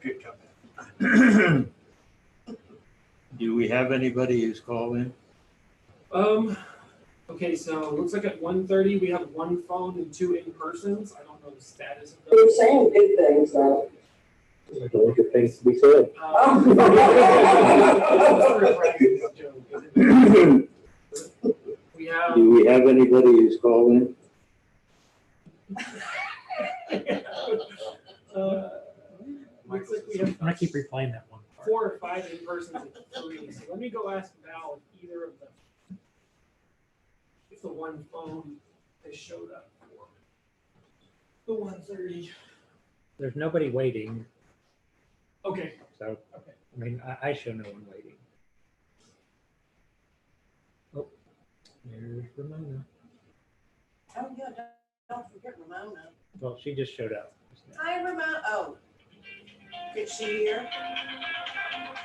Good comment. Do we have anybody who's calling? Okay, so it looks like at 1:30 we have 1 phone and 2 in-persons. I don't know the status of You're those. saying good things, though. Only good things to be said. We have. Do we have anybody who's calling? Looks like we have I'm gonna keep replaying that one part. 4 or 5 in-persons and 3. So let me go ask Val if either of them, if the 1 phone has showed up for the 1:30. There's nobody waiting, Okay. so, Okay. I mean, I show no one waiting. Oh, there's Ramona. Oh, yeah, don't forget Ramona. Well, she just showed up. Hi, Ramona. Oh, is she here?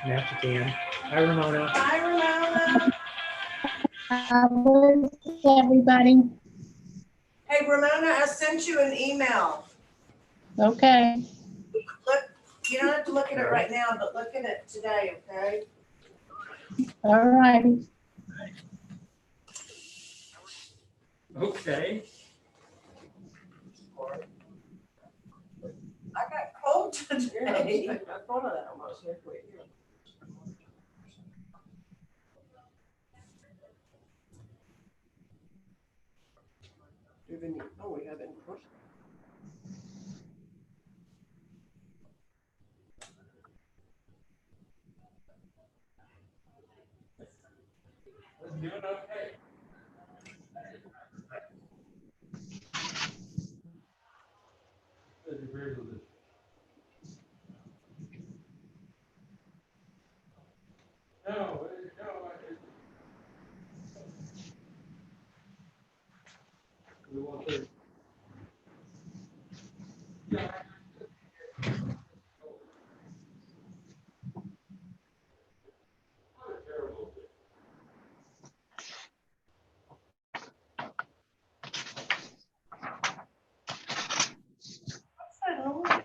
Now she can. Hi, Ramona. Hi, Ramona. Hello, everybody. Hey, Ramona, I sent you an email. Okay. Look, you don't have to look at it right now, but look at it today, okay? All righty. Okay. I got cold today. I thought of that almost. Wait, here. Do we have any? Oh, we have any questions? What's that noise?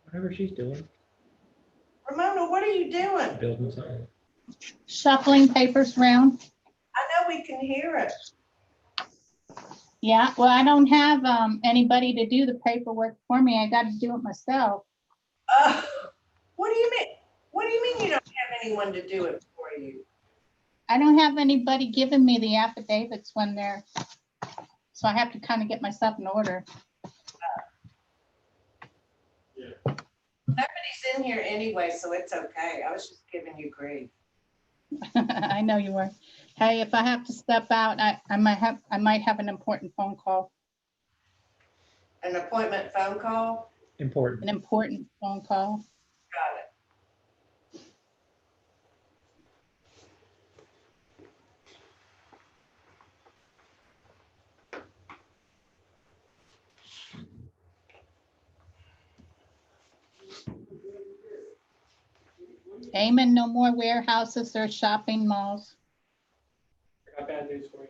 Whatever she's doing, Ramona, what are you doing? building something. Shuffling papers around. I know we can hear it. Yeah, well, I don't have anybody to do the paperwork for me. I got to do it myself. What do you mean? What do you mean you don't have anyone to do it for you? I don't have anybody giving me the affidavits when they're, so I have to kind of get myself in order. Nobody's in here anyway, so it's okay. I was just giving you grief. I know you were. Hey, if I have to step out, I might have an important phone call, An appointment phone call? Important. an important phone call. Got it. Amen, no more warehouses or shopping malls. I got bad news for you.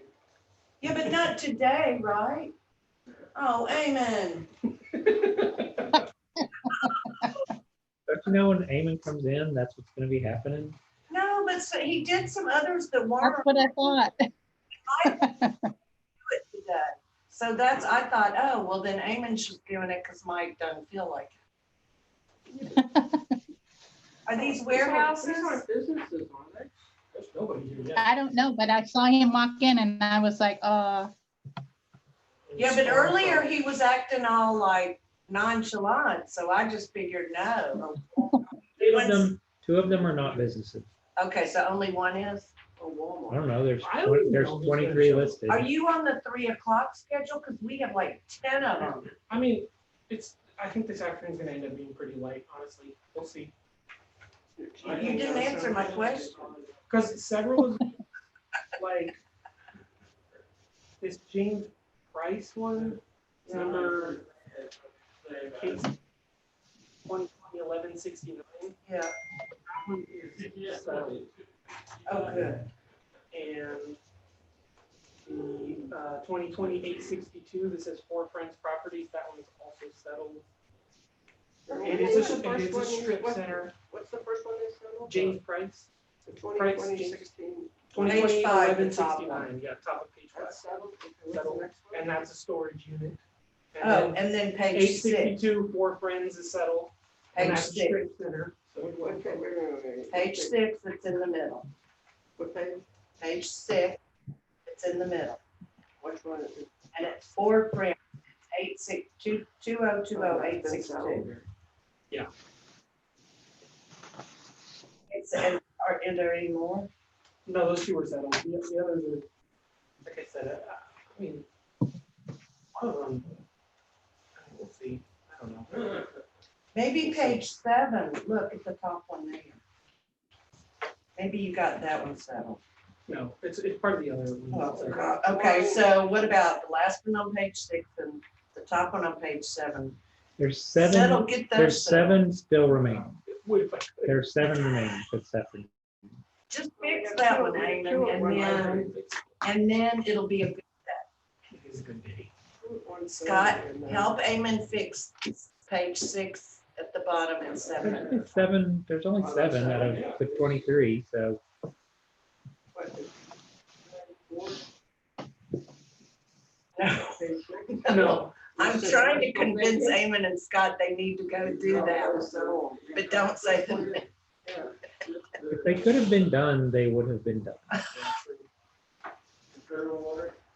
Yeah, but not today, right? Oh, amen. Don't you know when Eamon comes in, that's what's gonna be happening? No, but so he did some others that That's weren't what I thought. today. So that's, I thought, oh, well, then Amon's just doing it because Mike doesn't feel like it. Are these warehouses? These aren't businesses, are they? There's nobody here yet. I don't know, but I saw him walk in and I was like, Yeah, but earlier he was acting all like nonchalant, so I just figured no. Two of them are not businesses. Okay, so only one is? I Oh, don't know, there's, I don't even there's know who's 23 gonna show. listed. Are you on the 3 o'clock schedule? Because we have like 10 of them. I mean, I think this afternoon's gonna end up being pretty light, honestly. We'll see. You didn't answer my question. Because several of like this James Price one, number case 2011-69. Yeah. That one is settled. Oh, good. And the 2020-862, this is Four Friends Properties, that one is also settled. It What's is the a, it first is a one? strip center, What's the first one they settled? James Price, The Price, 2016. 2020 5, the top 1169, yeah, top of page 5. That's settled. Okay, what's the Settled, next one? and that's a storage unit. Oh, and then page 6, 862, Four Friends is settled, and page that's a 6, strip center. So Okay, wait. page 6, it's in the middle. What page? Page 6, it's in the middle. Which one is it? And it's 4 friends, it's 862-2020-862. Yeah. It's, and are there any more? No, those two were settled. The others are, like I said, I mean, one of them, we'll see. I don't know. Maybe page 7, look at the top one there. Maybe you got that one settled. No, it's part of the other one. Oh, God. Okay, so what about the last one on page 6 and the top one on page 7? There's Settle, seven, get those there's settled. 7 still remaining. Wait, There's 7 remaining, but separate. Just fix that one, Eamon, and then it'll be a good it is a good day. Scott, help Eamon fix page 6 at the bottom and There's 7. 7, there's only 7 out of the 23, so. No, No, I'm trying to convince Eamon and Scott they need to go do that, but don't say that. If they could have been done, they would have been done.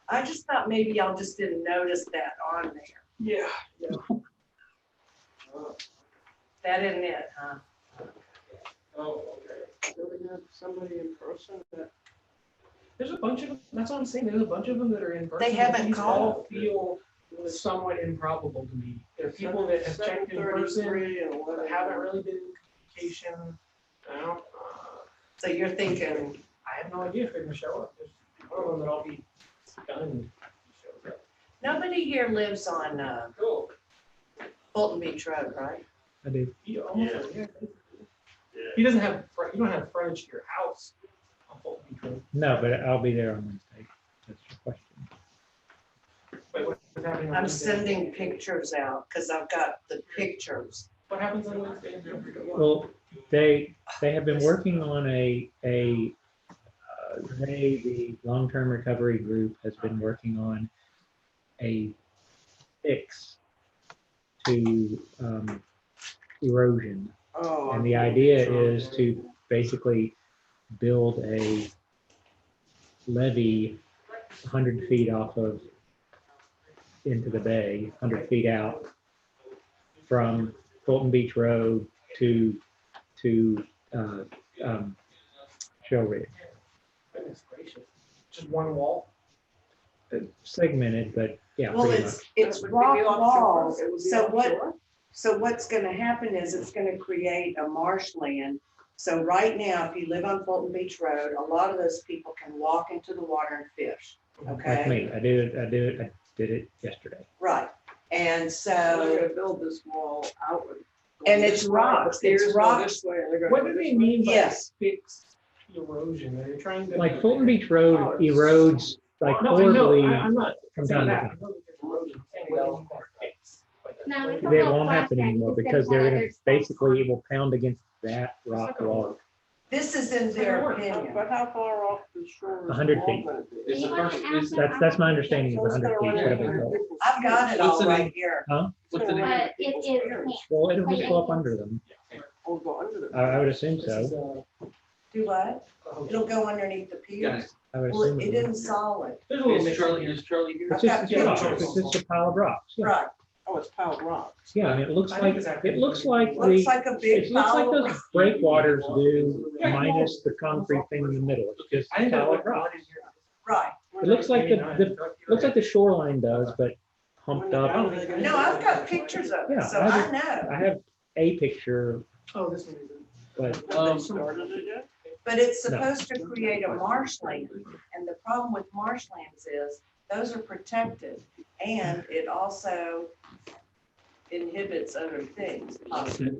I just thought maybe y'all just didn't notice that on there. yeah. That isn't it, huh? Oh, okay. Do we have somebody in person that? There's a bunch of them, that's what I'm saying, there's a bunch of them that are in person. They haven't These all called. feel somewhat improbable to me. There are people that have checked in person, 7:33 and but 11. haven't really been in communication. I don't, So you're thinking, I have no idea if they're gonna show up. There's one of them that I'll be stunned if he shows up. nobody here lives on Cool. Fulton Beach Road, right? I do. He almost, he doesn't have, you don't have frontage to your house on Fulton Beach Road. No, but I'll be there on Wednesday. That's your question. Wait, what's happening on I'm Wednesday? sending pictures out because I've got the pictures. What happens on Wednesday? Well, they have been working on the long-term recovery group has been working on a fix to erosion. Oh. And the idea is to basically build a levee 100 feet off of into the bay, 100 feet out from Fulton Beach Road to Shell Ridge. Goodness gracious. Just one wall? Segmented, but yeah, Well, pretty much. it's It would be rock offshore. walls. It would be So offshore. what's gonna happen is it's gonna create a marshland. So right now, if you live on Fulton Beach Road, a lot of those people can walk into the water and fish, Like okay? me, I did it yesterday. Right, and So they're so, gonna build this wall outward. And it's rocks, it's Stairs go rocks. this way, and they're gonna What go do they this way. mean by Yes. fixed erosion? Are they trying to? Like Fulton Beach Road erodes like No, I know, horribly I'm not from saying time to that. time. I know that there's erosion. I'm saying what do you mean by fixed? Like, No, like- it's They won't happen anymore because they're gonna basically it will pound against that rock wall. this is in their opinion. But how far off the shore? is the 100 wall feet. gonna be? It's the first, it's the, That's my understanding is So it's 100 gonna feet. run Whatever into they call it. people's I've got it What's all the right name? here. what's the name? But it is. Well, it'll just go up under them. Will go under the. I would assume This is, so. Do what? oh, It'll go underneath the piers. Guys, I would Well, assume. it it would. isn't solid. There's a little is mix. Charlie here? It's just, Yeah. it's just a pile of rocks. Yeah, Right, Oh, it's piled rocks. yeah, and it looks I like, think it's actually- it looks like looks the, like a big it looks like pile those of. breakwaters do minus the concrete thing in the middle. It's just I think a that's pile what of rocks. Right, It looks like looks like the shoreline does, but humped up. no, I've got pictures of it, Yeah, so I I do. know, I have a picture, Oh, this one isn't. but Have they started it yet? but it's No. supposed to create a marshland, and the problem with marshlands is, those are protected, and it also inhibits other things possibly.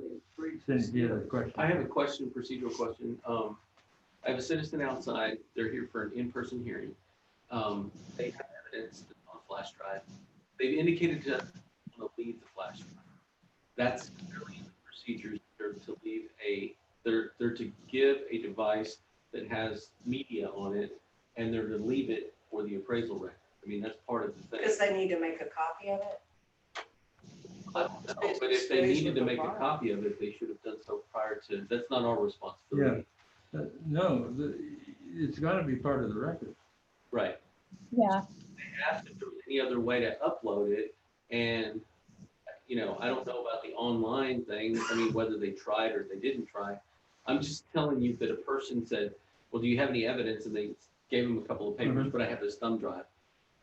I have a question, procedural question. I have a citizen outside. They're here for an in-person hearing. They have evidence on a flash drive. They've indicated to want to leave the flash drive. That's really the procedures. They're to leave they're to give a device that has media on it, and they're to leave it for the appraisal record. I mean, that's part of the thing. Because they need to make a copy of it. I don't know, but if they needed to make a copy of it, they should have done so prior to, that's not our responsibility. No, it's gotta be part of the record. Right. Yeah, They asked if there was any other way to upload it, and, you know, I don't know about the online thing, I mean, whether they tried or they didn't try. I'm just telling you that a person said, well, do you have any evidence? And they gave them a couple of papers, but I have this thumb drive.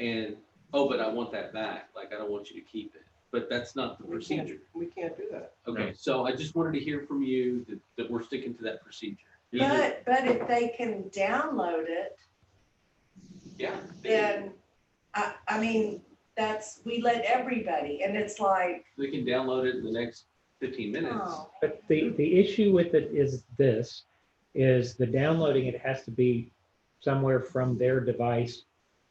And, oh, but I want that back, like, I don't want you to keep it. But that's not the procedure. We can't do that. Okay, so I just wanted to hear from you that we're sticking to that procedure. But if they can download it, Yeah. then, I mean, we let everybody, and it's like, They can download it in the next 15 minutes. oh, But the issue with it is the downloading, it has to be somewhere from their device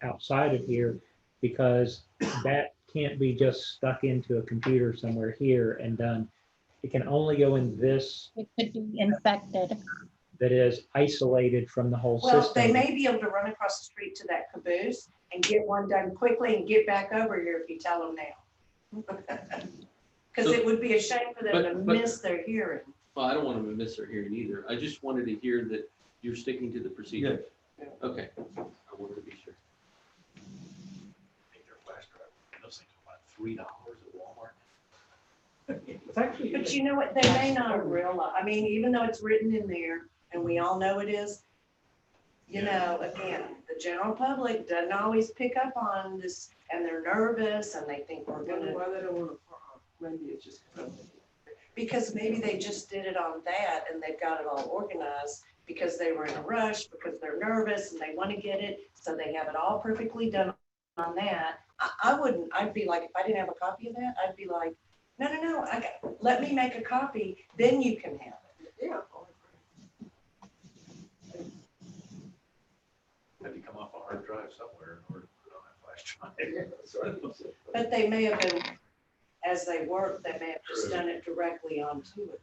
outside of here, because that can't be just stuck into a computer somewhere here and done. It can only go in this it could be infected. that is isolated from the whole well, system. they may be able to run across the street to that caboose and get one done quickly and get back over here if you tell them now. Because it would be a shame for them to But- miss their hearing. Well, I don't want them to miss their hearing either. I just wanted to hear that you're sticking to the procedure. Yes. Okay, I wanted to be sure. Take their flash drive. Those things are about $3 at Walmart. It's actually. But you know what, they may not realize, I mean, even though it's written in there, and we all know it is, you know, again, the general public doesn't always pick up on this, and they're nervous, and they think we're Why gonna, they don't want to, maybe it's just. because maybe they just did it on that, and they've got it all organized, because they were in a rush, because they're nervous, and they want to get it, so they have it all perfectly done on that. I wouldn't, I'd be like, if I didn't have a copy of that, I'd be like, no, let me make a copy, then you can have it. Yeah. Had to come off a hard drive somewhere in order to put on that flash drive. But they may have been, as they work, they may have just done it directly onto it.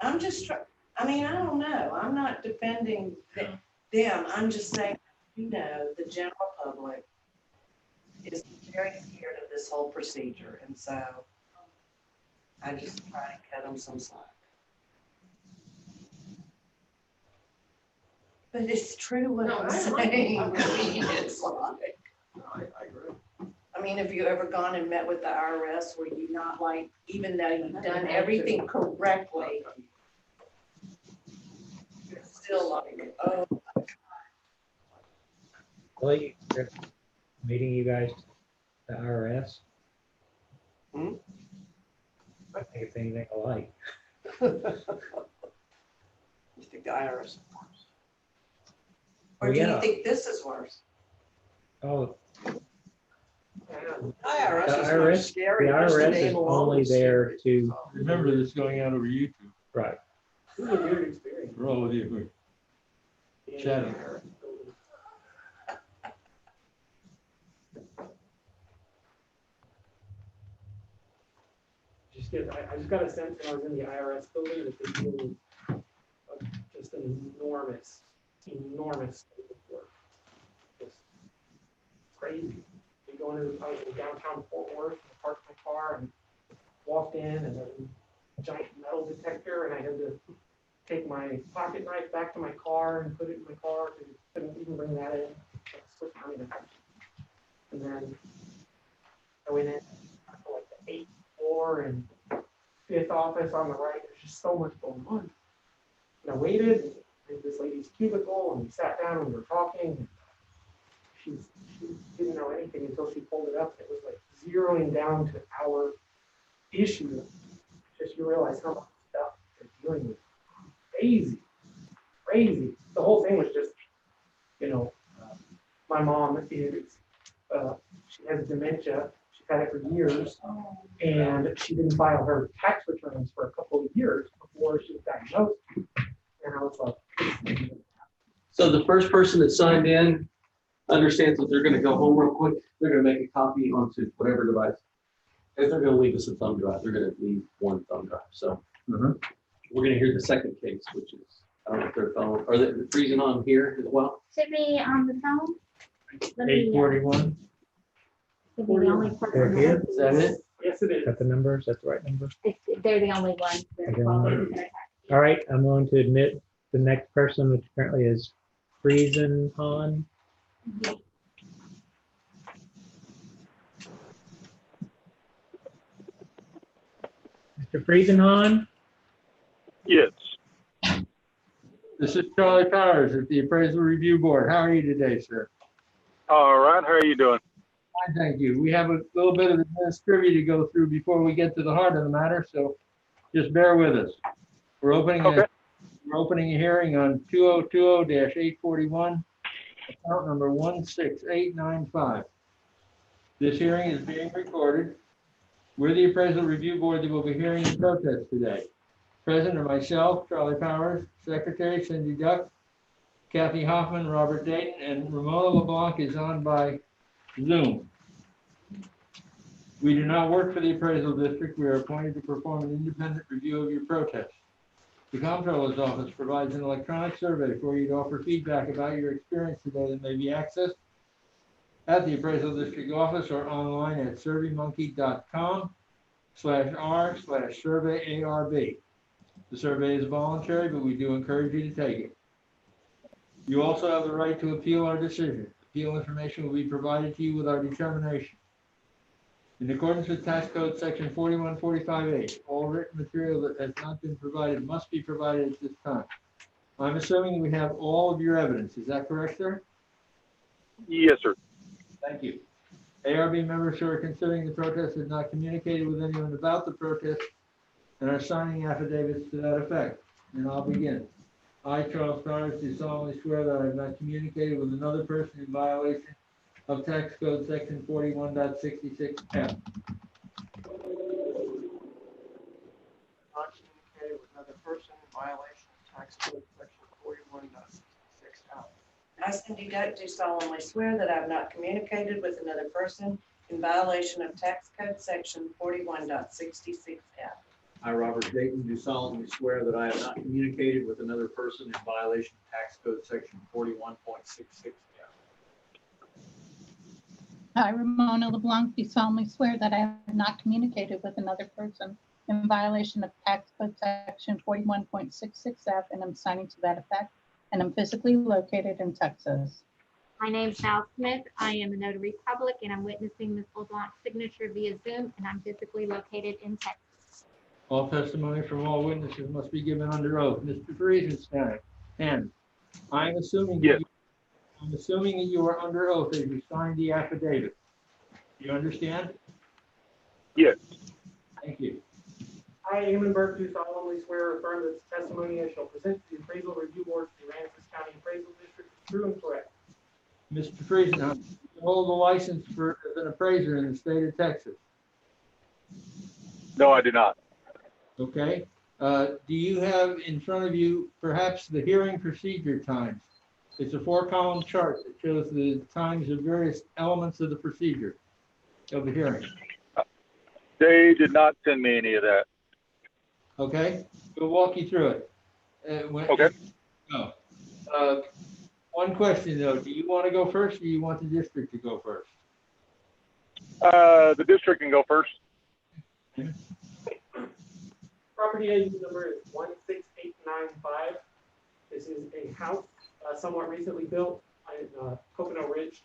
I'm just, I mean, I don't know. I'm not defending them. I'm just saying, you know, the general public is very scared of this whole procedure. And so I just try to cut them some slack. But it's true what I'm saying. I mean, it's like, I agree. I mean, have you ever gone and met with the IRS where you not like, even though you've done everything correctly, you're still like, oh, Well, meeting you guys, the IRS. Hmm? I think it's anything alike. You think the IRS? or do you Yeah. think this is worse? Oh, IRS The is IRS not scary. the just IRS is name alone only is there scary. to, Remember, this is going out over YouTube. right. This is a weird experience. We're all with you. Chatting. I just got a sense when I was in the IRS building that they're doing just an enormous scope of work. Just crazy. You go into, I was in downtown Fort Worth, and I parked my car and walked in, and there was a giant metal detector, and I had to take my pocket knife back to my car and put it in my car because I couldn't even bring that in. And then I went in for like the 8th floor and 5th office on the right. There's just so much going on. And I waited in this lady's cubicle and we sat down and we were talking. She didn't know anything until she pulled it up. It was like zeroing down to our issue. Just you realize how much stuff they're dealing with. Crazy. The whole thing was just, my mom is, she has dementia. She's had it for years. And she didn't file her tax returns for a couple of years before she was diagnosed. And I was like, So the first person that signed in understands that they're gonna go home real quick, they're gonna make a copy onto whatever device. If they're gonna leave us a thumb drive, they're gonna leave one thumb drive, so. We're gonna hear the second case, which is, I don't know if they're phone, are they freezing on here as well? Should be on the phone. Let me, 841. should be the only They're person. here? Is that it? Yes, it Is is. that the number? Is that the right number? They're the only ones. They're Okay. 12 days ahead. All right, I'm going to admit the next person, which apparently is Friesen Han. Mr. Friesen Han, Yes. This is Charlie Powers at the Appraisal Review Board. How are you today, sir? All right. How are you doing? Fine, thank you. We have a little bit of administrative to go through before we get to the heart of the matter, so just bear with us. We're opening Okay. we're opening a hearing on 2020-841, account number 16895. This hearing is being recorded. We're the Appraisal Review Board that will be hearing the protest today. Present are myself, Charlie Powers, Secretary Cindy Duck, Kathy Hoffman, Robert Dayton, and Ramona LeBlanc is on by Zoom. We do not work for the appraisal district. We are appointed to perform an independent review of your protest. The Comptroller's Office provides an electronic survey for you to offer feedback about your experience today that may be accessed at the appraisal district office or online at surveymonkey.com/r/surveyarb. The survey is voluntary, but we do encourage you to take it. You also have the right to appeal our decision. Appeal information will be provided to you with our determination. In accordance with Tax Code Section 4145H, all written material that has not been provided must be provided at this time. I'm assuming we have all of your evidence. Is that correct, sir? Yes, sir. Thank you. ARB members who are considering the protest have not communicated with anyone about the protest and are signing affidavits to that effect. And I'll begin. I, Charles Powers, do solemnly swear that I have not communicated with another person in violation of Tax Code Section 41.66F. Not communicated with another person in violation of tax code section 41.66F. I, Cindy Duck, do solemnly swear that I have not communicated with another person in violation of tax code section 41.66F. I, Robert Dayton, do solemnly swear that I have not communicated with another person in violation of tax code section 41.66F. I, Ramona LeBlanc, do solemnly swear that I have not communicated with another person in violation of tax code section 41.66F, and I'm signing to that effect, and I'm physically located in Texas. My name's Val Smith. I am a notary public and I'm witnessing Ms. LeBlanc's signature via Zoom, and I'm physically located in Texas. All testimony from all witnesses must be given under oath. Mr. Friesenstein, and I'm assuming. Yes. I'm assuming that you are under oath as you signed the affidavit. Do you understand? Yes. Thank you. I, Eamon Burke, do solemnly swear or affirm that the testimony I shall present to the Appraisal Review Board for the Aransas County Appraisal District is true and correct. Mr. Friesen, you hold a license as an appraiser in the state of Texas, No, I do not. okay? Do you have in front of you perhaps the hearing procedure times? It's a 4-column chart that shows the times of various elements of the procedure of the hearing, They did not send me any of that. okay? We'll walk you through it. Okay. Oh. One question though, do you want to go first or do you want the district to go first? The district can go first. Property ID number is 16895. This is a house somewhat recently built in Coconut Ridge.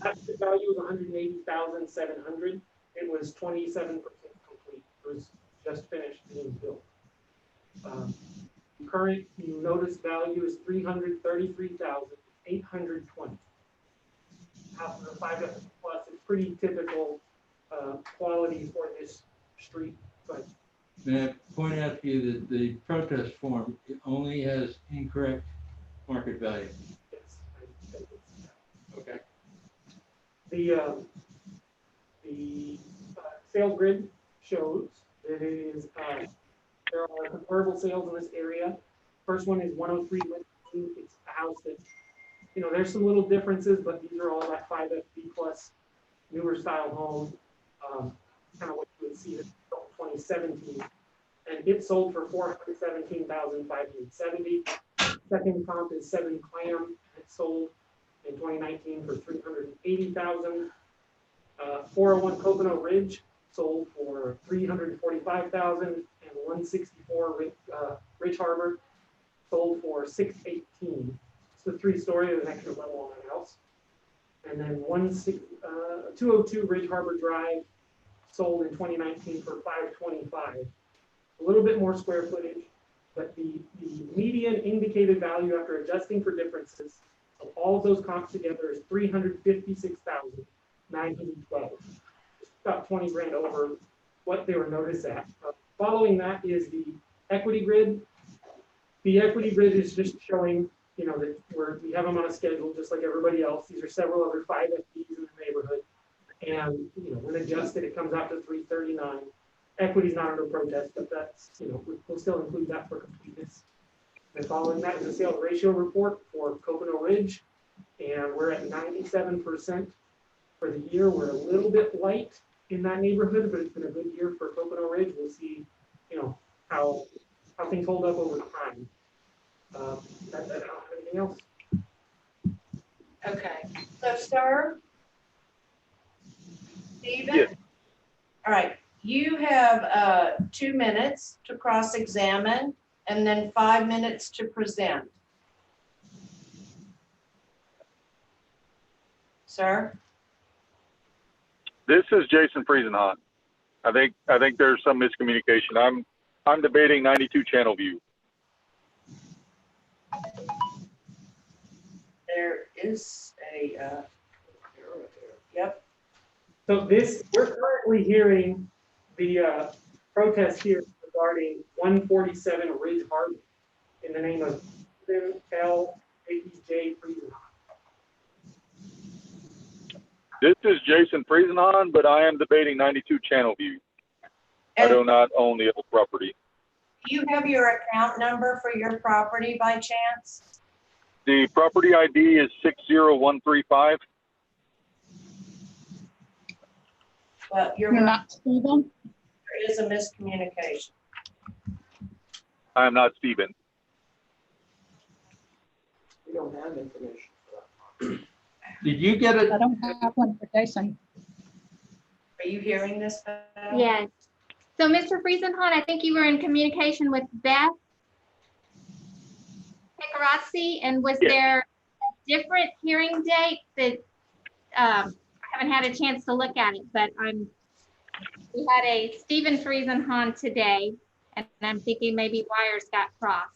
Asset value was $180,700. It was 27% complete. It was just finished being built. Current notice value is $333,820. House is a 5F plus. It's pretty typical quality for this street, but May I point out to you that the protest form only has incorrect market value? yes. Okay. The sales grid shows that it is, there are comparable sales in this area. First one is 103 West Main. It's a house that you know, there's some little differences, but these are all that 5FB plus newer style home, kind of what you would see in 2017. And it sold for $417,570. Second comp is 7 Clam. It sold in 2019 for $380,000. 401 Coconut Ridge sold for $345,000, and 164 Ridge Harbor sold for $618,000. It's the 3-story with an extra level on the house. And then 202 Ridge Harbor Drive sold in 2019 for $525,000. A little bit more square footage, but the median indicated value after adjusting for differences of all of those comps together is $356,912. About 20 grand over what they were noticed at. Following that is the equity grid. The equity grid is just showing, you know, that we have them on a schedule just like everybody else. These are several other 5FBs in the neighborhood. And, you know, when adjusted, it comes out to 339. Equity is not under protest, but that's, you know, we'll still include that for completeness. And following that is the sales ratio report for Coconut Ridge. And we're at 97% for the year. We're a little bit light in that neighborhood, but it's been a good year for Coconut Ridge. We'll see, you know, how things hold up over time. I don't have anything else. Okay, so sir? Steven? Yes. All right, you have 2 minutes to cross-examine and then 5 minutes to present. Sir? This is Jason Friesenhahn. I think there's some miscommunication. I'm debating 92 channel view. There is a, yep. So we're currently hearing the protest here regarding 147 Ridge Harbor in the name of L. J. Friesenhahn. This is Jason Friesenhahn, but I am debating 92 channel view. I do not own the other property. Do you have your account number for your property by chance? The property ID is 60135. Well, You're not Stephen? there is a miscommunication. I am not Steven. We don't have information for that. Did you get I it? don't have one for Jason. Are you hearing this? Val? Yes. So Mr. Friesenhahn, I think you were in communication with Beth Picarazzi, and was Yes. there a different hearing date that, I haven't had a chance to look at it, but we had a Stephen Friesenhahn today, and I'm thinking maybe wires got crossed.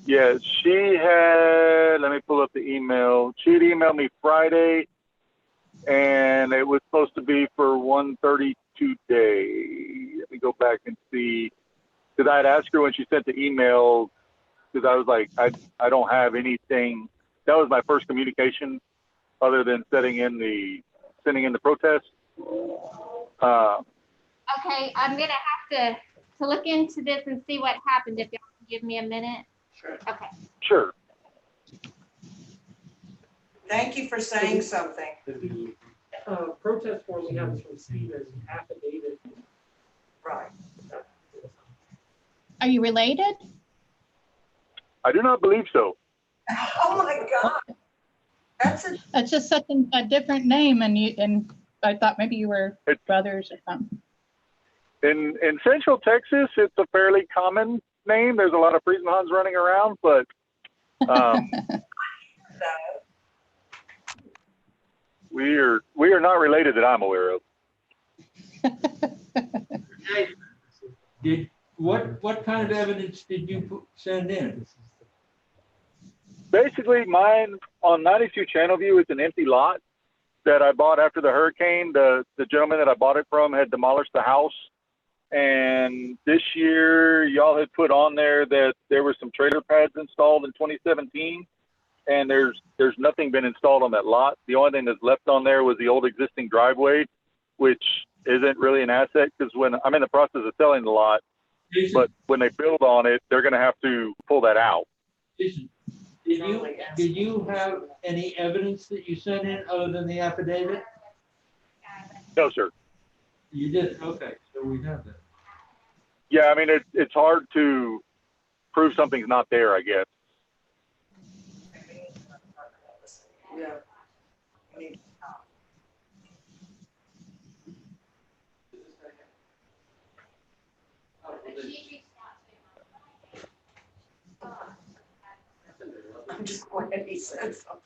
Yeah, she had, let me pull up the email. She had emailed me Friday, and it was supposed to be for 1:30 today. Let me go back and see, because I had asked her when she sent the email, because I was like, I don't have anything. That was my first communication other than sending in the protest. Okay, I'm gonna have to look into this and see what happened, if y'all can give me a minute. Sure. Okay. Sure. Thank you for saying something. The protest form we have is from Stephen's affidavit. Right. Are you related? I do not believe so. Oh my God. It's just such a different name, and I thought maybe you were brothers or something. In Central Texas, it's a fairly common name. There's a lot of Friesenhahns running around, but we are not related that I'm aware of. What kind of evidence did you send in? Basically, mine on 92 Channel View is an empty lot that I bought after the hurricane. The gentleman that I bought it from had demolished the house. And this year, y'all had put on there that there were some trailer pads installed in 2017. And there's nothing been installed on that lot. The only thing that's left on there was the old existing driveway, which isn't really an asset, because when I'm in the process of selling the lot, Jason, but when they build on it, they're going to have to pull that out. Jason, Did you have any evidence that you sent in other than the affidavit? No, sir. You did, okay, so we have that. Yeah, I mean, it's hard to prove something's not there, I guess. Yeah. I'm just glad he said something.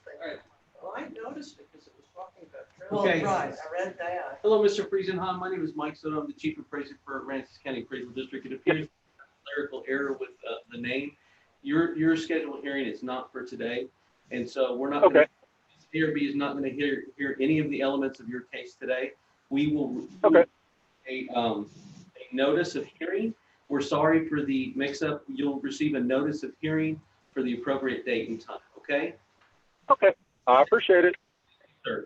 Well, I noticed it because it was talking about Well, Okay. right, I read that. Hello, Mr. Friesenhahn. My name is Mike Soto. I'm the Chief Appraiser for Aransas County Appraisal District. It appears clerical error with the name. Your scheduled hearing is not for today, and so we're not. Okay. ARB is not going to hear any of the elements of your case today. We will. Okay. A notice of hearing. We're sorry for the mix-up. You'll receive a notice of hearing for the appropriate date and time. Okay. Okay. I appreciate it. Sure.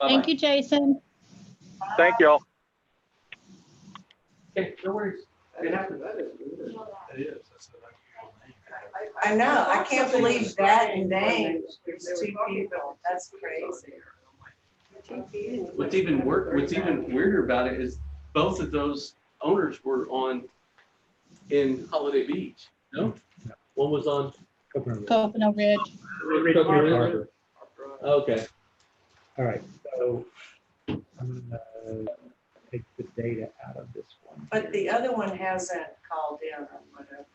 Thank you, Jason. Thank y'all. Okay. No worries. It happened, that is. It is. That's an unusual name. I know, I can't believe that name is two people, that's crazy. What's even weirder about it is both of those owners were in Holiday Beach. No, one was on. Coconut Ridge. Harbor. Okay. All right, so I'm gonna take the data out of this one. But the other one hasn't called in or whatever.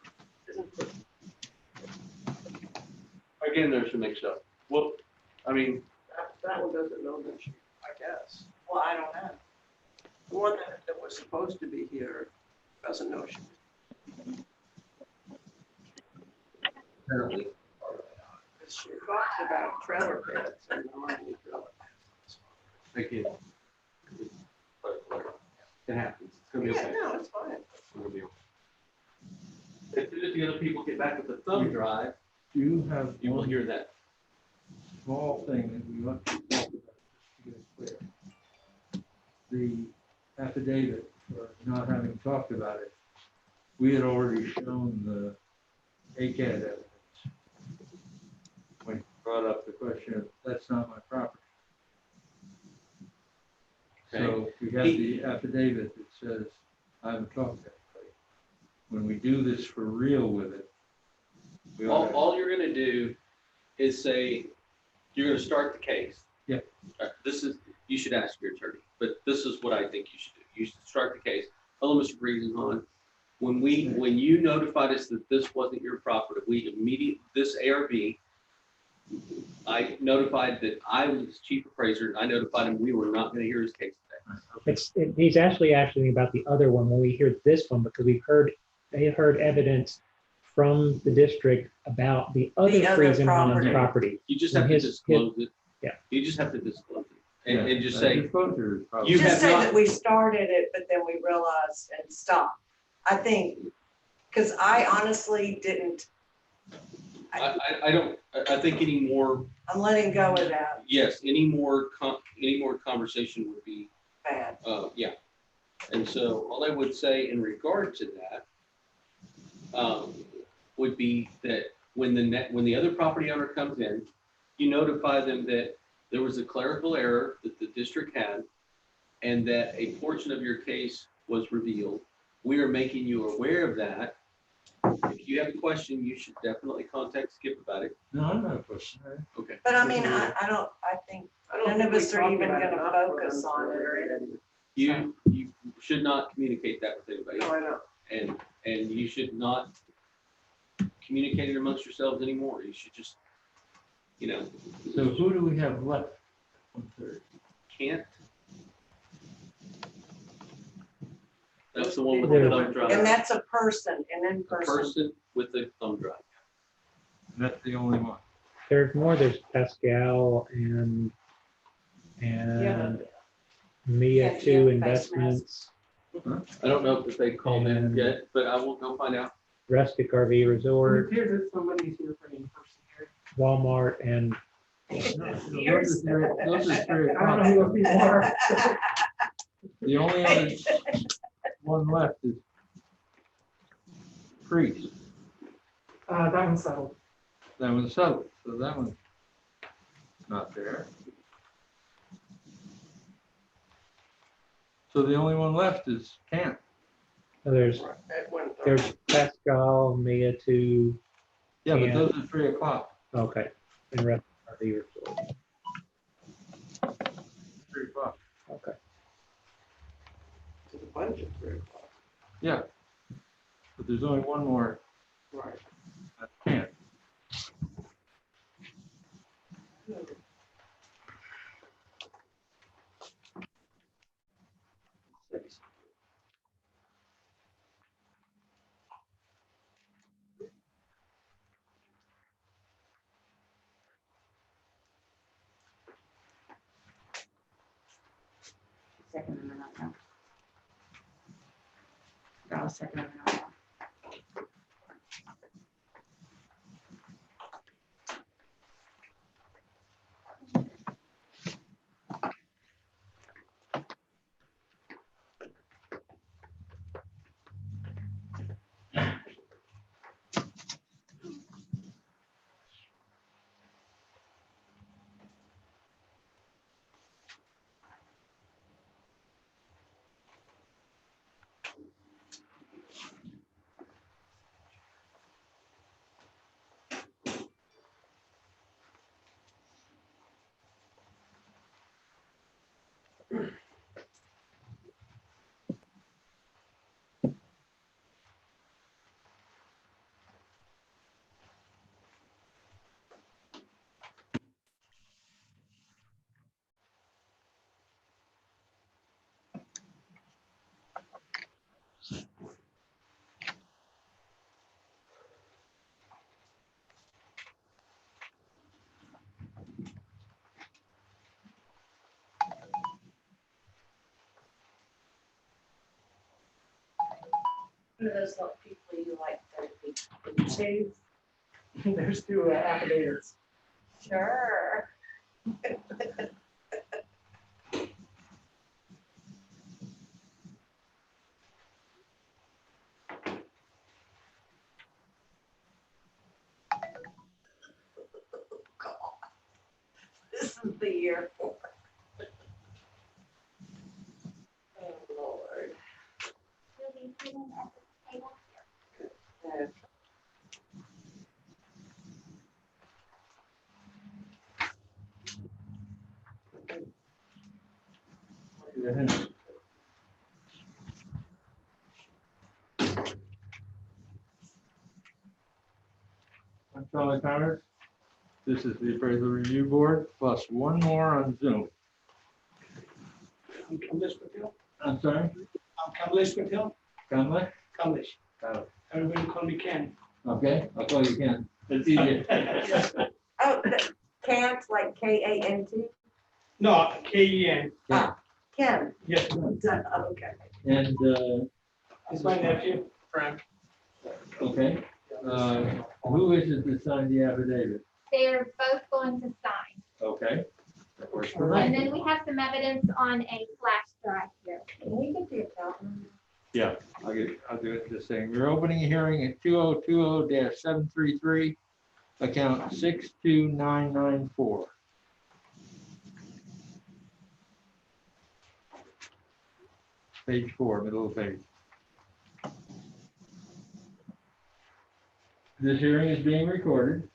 Again, there's a mix-up. Well, I mean, That one doesn't know that she, I guess. Well, I don't know. The one that was supposed to be here doesn't know she. apparently. Because she talks about trailer beds and no one knew trailer beds. Again. It happens. It's gonna be Yeah, okay. no, it's fine. It's gonna be okay. As soon as the other people get back with the thumb drive, You have you will one hear that. small thing that we want to talk about, just to get it clear. The affidavit for not having talked about it, we had already shown the ACAD evidence. When you brought up the question of, that's not my property. So we have the affidavit that says, I haven't talked to anybody. When we do this for real with it, we ought to- All you're gonna do is say, you're gonna start the case. Yeah. You should ask your attorney, but this is what I think you should do. You should start the case. Hello, Mr. Friesenhahn. When you notified us that this wasn't your property, this ARB, I notified that I was chief appraiser, and I notified him we were not gonna hear his case today. He's actually asking about the other one when we hear this one, because they heard evidence from the district about the other Friesenhahn property. You just have to disclose it. Yeah. You just have to disclose it and just Yeah, say, disclosure is probably- You Just have say not- that we started it, but then we realized and stopped. I think, because I honestly didn't, I think any more, I'm letting go of that yes, any more conversation would be, bad. yeah. And so all I would say in regard to that would be that when the other property owner comes in, you notify them that there was a clerical error that the district had and that a portion of your case was revealed. We are making you aware of that. If you have a question, you should definitely contact Skip about it. No, I'm not a question. Okay. But I mean, I think none of us are even gonna focus on it. You should not communicate that with anybody. No, I know. And you should not communicate it amongst yourselves anymore. You should just, So who do we have left? 1/3. can't. That's the one with the thumb drive. And that's a person, an A in-person. person with the thumb drive. That's the only one. There's more, there's Pascal and Mia Yeah, Two yeah, Investments, I don't know if they called in And- yet, but I will go find out. Rustic RV It Resort, appears that somebody's here for an in-person hearing. Walmart, and Those are very I don't know who those people are. The only other one left is Priest. That one's settled. That one's settled, so that one's not there. So the only one left is Camp. So there's At 1:30. there's Pascal, Mia, two. Yeah, but Yeah. those are 3 o'clock. Okay. And rest are here. 3 o'clock. Okay. To the bunch at 3 o'clock. Yeah. But there's only one more Right. at Camp. Six. Second and not now. I'll second and not now. One of those little people you like therapy. There's two affidavits. Sure. This is the year for. Oh, Lord. I'm Charlie Connors. This is the appraisal review board plus one more on Zoom. I'm Kamlesh Patel. I'm sorry, I'm Kamlesh Patel. Conley? Kamlesh. Oh, Everybody call me Ken. okay, I'll call you Ken. It's easier. Oh, Kant, like K-A-N-T? No, K-E-N. Ken. Yes, Okay. And, it's my nephew, Frank. okay, who is it that signed the affidavit? They're both going to sign. Okay. That works for And me. then we have some evidence on a flash drive here. Can we get the accountant? Yeah, I'll do it this thing. We're opening a hearing at 2020-733, account 62994. Page 4, middle of the page. This hearing is being recorded.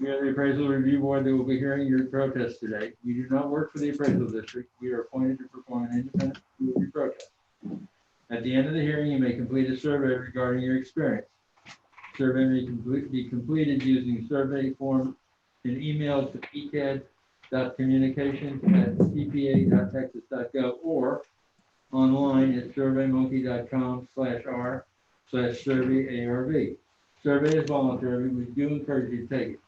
We are the appraisal review board that will be hearing your protest today. We do not work for the appraisal district. We are appointed to perform an independent review of your protest. At the end of the hearing, you may complete a survey regarding your experience. Survey may be completed using survey form and email to pcad.communications@cpa.texas.gov or online at surveymonkey.com/r/surveyarb. Survey is voluntary. We do encourage you to take it.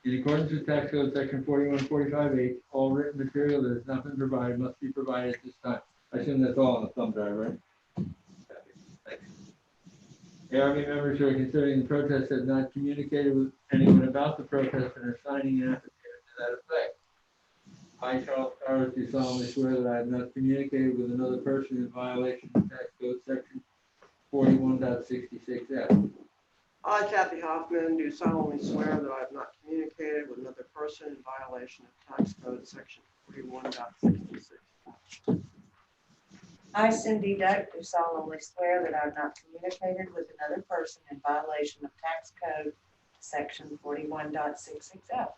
In accordance with tax code section 4145H, all written material that has not been provided must be provided at this time. I assume that's all on the thumb drive, right? ARB members who are considering the protest have not communicated with anyone about the protest and are signing an affidavit to that effect. I, Charles Connors, do solemnly swear that I have not communicated with another person in violation of tax code section 41.66F. I, Kathy Hoffman, do solemnly swear that I have not communicated with another person in violation of tax code section 41.66. I, Cindy Duck, do solemnly swear that I have not communicated with another person in violation of tax code section 41.66F.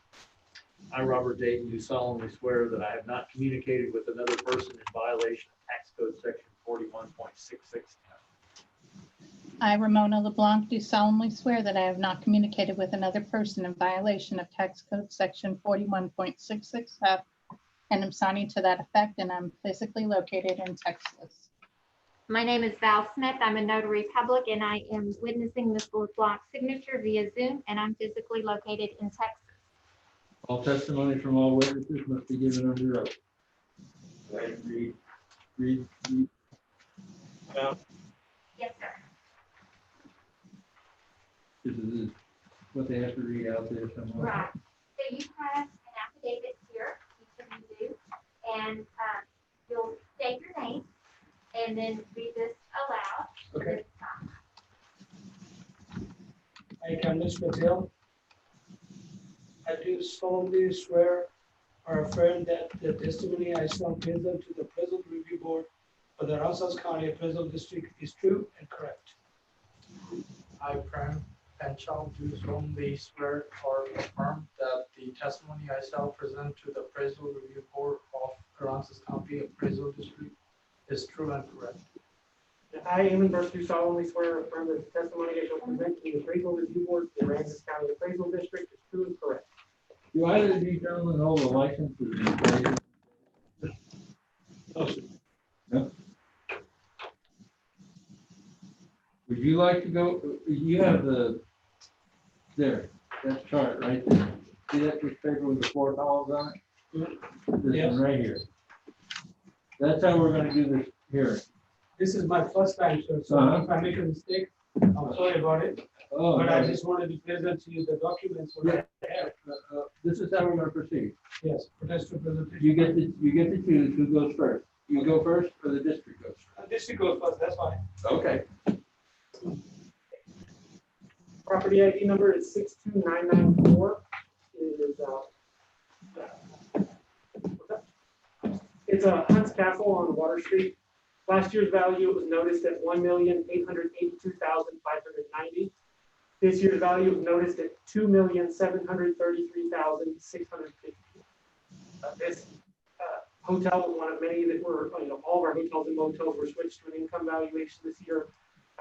I, Robert Dayton, do solemnly swear that I have not communicated with another person in violation of tax code section 41.66F. I, Ramona LeBlanc, do solemnly swear that I have not communicated with another person in violation of tax code section 41.66F and am signing to that effect, and I'm physically located in Texas. My name is Val Smith. I'm a notary public, and I am witnessing Ms. LeBlanc's signature via Zoom, and I'm physically located in Texas. All testimony from all witnesses must be given under oath. Go ahead and read. Yes, sir. This is what they have to read out there somewhere. Right. So you have an affidavit here, you can do, and you'll state your name and then read this aloud. Okay. I, Kamlesh Patel, I do solemnly swear or affirm that the testimony I shall present to the Appraisal Review Board for the Aransas County Appraisal District is true and correct. I, Prem Panchal, do solemnly swear or affirm that the testimony I shall present to the Appraisal Review Board of Aransas County Appraisal District is true and correct. I, Eamon Burke, do solemnly swear or affirm that the testimony I shall present to the Appraisal Review Board for the Aransas County Appraisal District is true and correct. Do either of you gentlemen hold a license for the appraisal? No. Would you like to go, you have that chart right there. See that piece of paper with the 4 columns on it? This Yes. one right here. That's how we're gonna do this hearing. This is my first time, sir, so if I make a mistake, I'm sorry about it, Oh, but I no. just wanted to present to you the documents. What I have. This is how we're gonna proceed. Yes, pedestrian presentation. You get to choose who goes first. You go first or the district goes first? District goes first, that's fine. Okay. Property ID number is 62994. It's a Hunt's Castle on Water Street. Last year's value was noticed at $1,882,590. This year's value was noticed at $2,733,650. This hotel was one of many that were, all of our hotels and motels were switched to an income valuation this year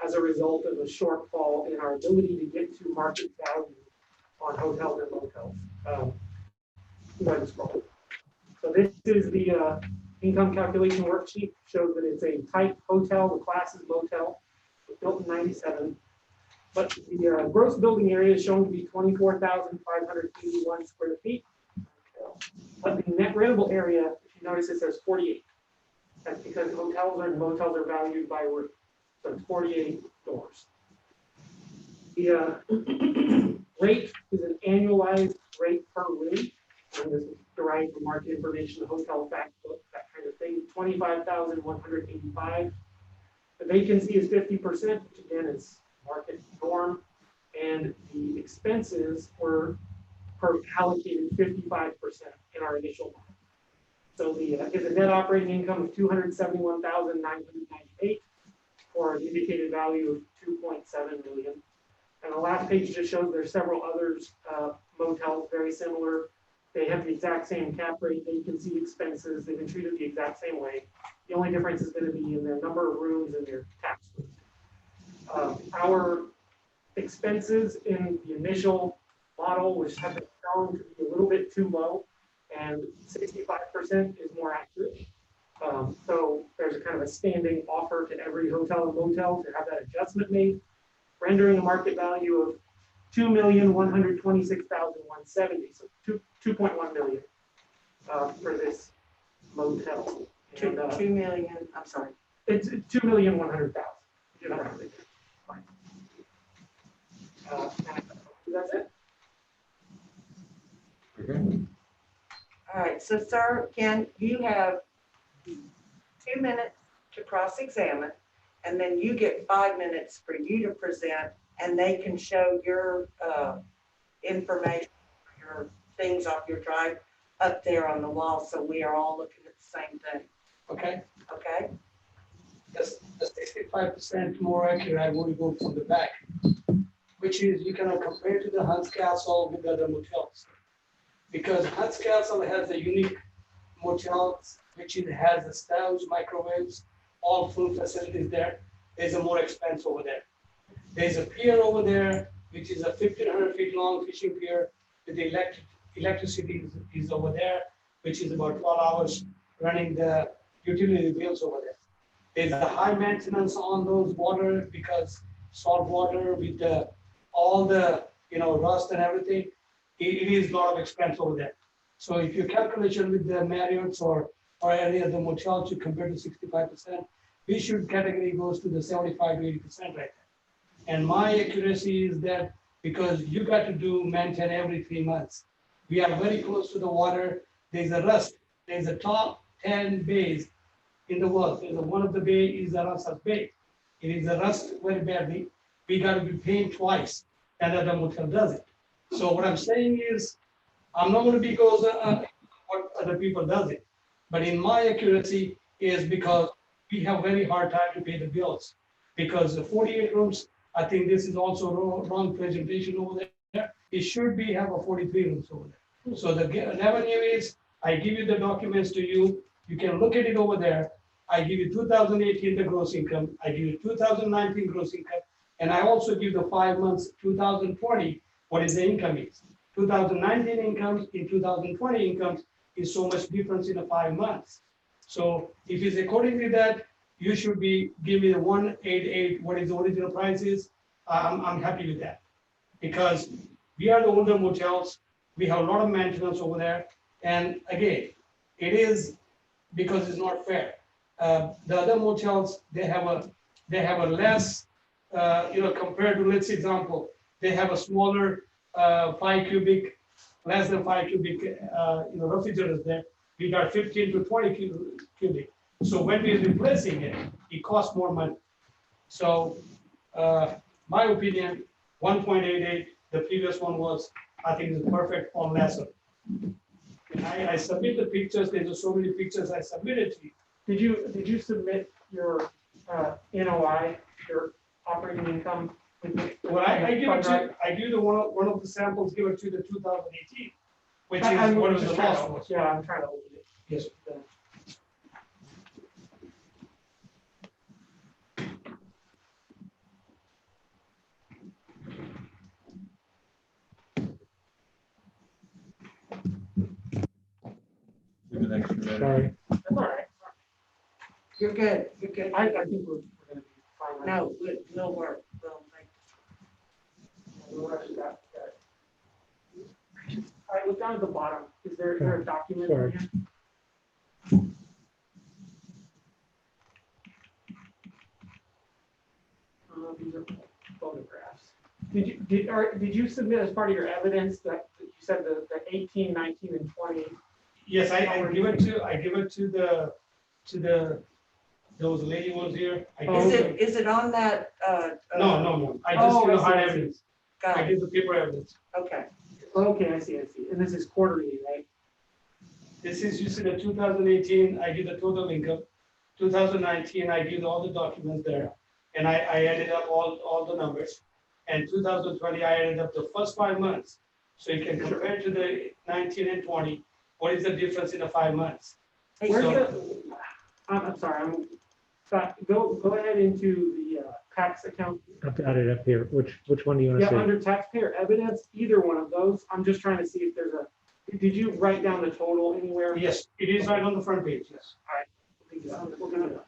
as a result of a shortfall in our ability to get to market value on hotels and motels. So this is the income calculation worksheet. Shows that it's a type hotel, the class is motel, built in '97. But the gross building area is shown to be 24,581 square feet. But the net rentable area, if you notice, it says 48. That's because hotels and motels are valued by room. So it's 48 doors. The rate is an annualized rate per room. And this is derived from market information, hotel fact book, that kind of thing, 25,185. The vacancy is 50%, which again is market norm. And the expenses were allocated 55% in our initial model. So the is a net operating income of 271,998 for an indicated value of 2.7 million. And the last page just shows there's several others, motels very similar. They have the exact same cap rate, vacancy, expenses. They've been treated the exact same way. The only difference is going to be in their number of rooms and their tax rate. Our expenses in the initial model, which have been shown to be a little bit too low, and 65% is more accurate. So there's a kind of a standing offer to every hotel and motel to have that adjustment made, rendering a market value of $2,126,170, so 2.1 million for this motel. And, 2 million, I'm sorry. It's 2,100,000. Fine. That's it. Okay. All right, so sir, Ken, you have 2 minutes to cross-examine, and then you get 5 minutes for you to present and they can show your, information, your things off your drive up there on the wall, so we are all looking at the same thing, Okay, okay? the 65% more accurate, I would go from the back, which is you cannot compare to the Hans Castle with the other motels. Because Hans Castle has a unique motels, which it has the stoves, microwaves, all full facilities there. There's a more expense over there. There's a pier over there, which is a 1,500 feet long fishing pier with the electricity is over there, which is about 12 hours running the utility bills over there. There's a high maintenance on those water because salt water with all the rust and everything, it is a lot of expense over there. So if you calculation with the Marriott's or any other motels, you compare to 65%, we should category goes to the 75 to 80% right there. And my accuracy is that because you got to maintain every 3 months. We are very close to the water. There's a rust. There's a top 10 bays in the world. One of the bay is Aransas Bay. It is a rust very badly. We got to be paying twice, and other motel does it. So what I'm saying is, I'm not going to be goes what other people does it, but in my accuracy is because we have very hard time to pay the bills because the 48 rooms. I think this is also wrong presentation over there. It should be have a 43 rooms over there. So the revenue is, I give you the documents to you. You can look at it over there. I give you 2018 the gross income. I give you 2019 gross income, and I also give the 5 months 2020 what is the income is. 2019 incomes in 2020 incomes is so much difference in the 5 months. So if it's according to that, you should be give me the 188 what is the original price is. I'm happy with that because we are the older motels. We have a lot of maintenance over there, and again, it is because it's not fair. The other motels they have a less compared to, let's say example, they have a smaller 5 cubic, less than 5 cubic refrigerators there. We got 15 to 20 cubic. So when we're replacing it, it costs more money. So my opinion, 1.88, the previous one was, I think is perfect or lesser. I submit the pictures, there's so many pictures I submitted to you. Did you submit your NOI, your operating income? Well, I give it to, I give the one of the samples, give it to the 2018, which is one of the last ones. Yeah, I'm trying to open it. Yes. Give an extra minute. Sorry. That's all right. You're good, you're good. I think we're gonna be fine. No, we'll work, We'll rush that. All right, look down at the bottom. Is there a document? Sorry. In here? These are photographs. Did you submit as part of your evidence that you said the 18, 19, and 20? Yes, I give it to those lady ones here. Is it on that? No. I just give the hard evidence. Got I it, give the paper evidence. okay. Okay, I see. And this is quarterly, right? This is, you see the 2018, I give the total income. 2019, I give all the documents there. And I added up all the numbers. And 2020, I added up the first 5 months. So you can compare to the 19 and 20. What is the difference in the 5 months? Where's So- I'm sorry, Scott, go ahead into the tax account. I've got it up here. Which one do you want Yeah, to see? under taxpayer evidence, either one of those. I'm just trying to see if there's did you write down the total anywhere? Yes, it is right on the front page, yes. All right. We're gonna.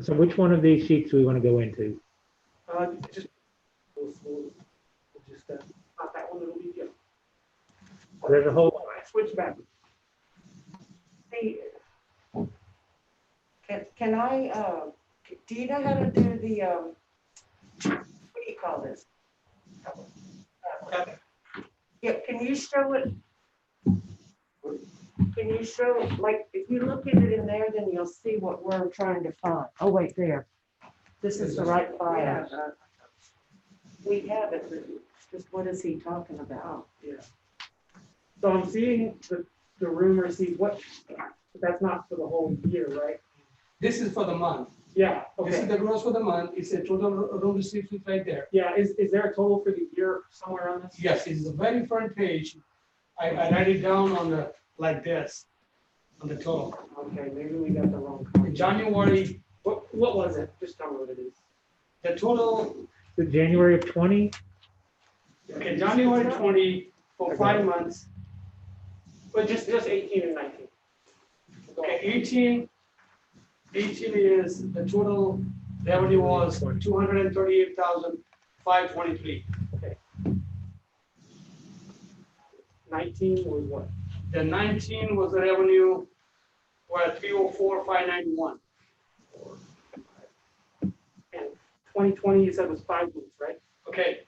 So which one of these sheets do we want to go into? Just, not that one, it'll be good. There's a whole, All right, switch back. Hey, can I, do you know how to do the, what do you call this? Yeah, can you show it? Can you show, like, if you look at it in there, then you'll see what we're trying to find. Oh, wait, there. This is the right file. We have it, but just what is he talking about? Yeah. So I'm seeing the room receipts, what, that's not for the whole year, right? This is for the month. Yeah, This is okay. the gross for the month. It's a total room receipts right there. Yeah, is there a total for the year somewhere on this? Yes, it's the very front page. I write it down on the, like this, on the total. Okay, maybe we got the wrong In copy. January, What was it? Just tell me what it is. the total, The January of 20, okay, January 20 for 5 months. But just 18 and 19. Okay, 18 is, the total revenue was 238,523. 19 was what? The 19 was the revenue, were 304,591. And 2020, you said was 5 months, right? Okay,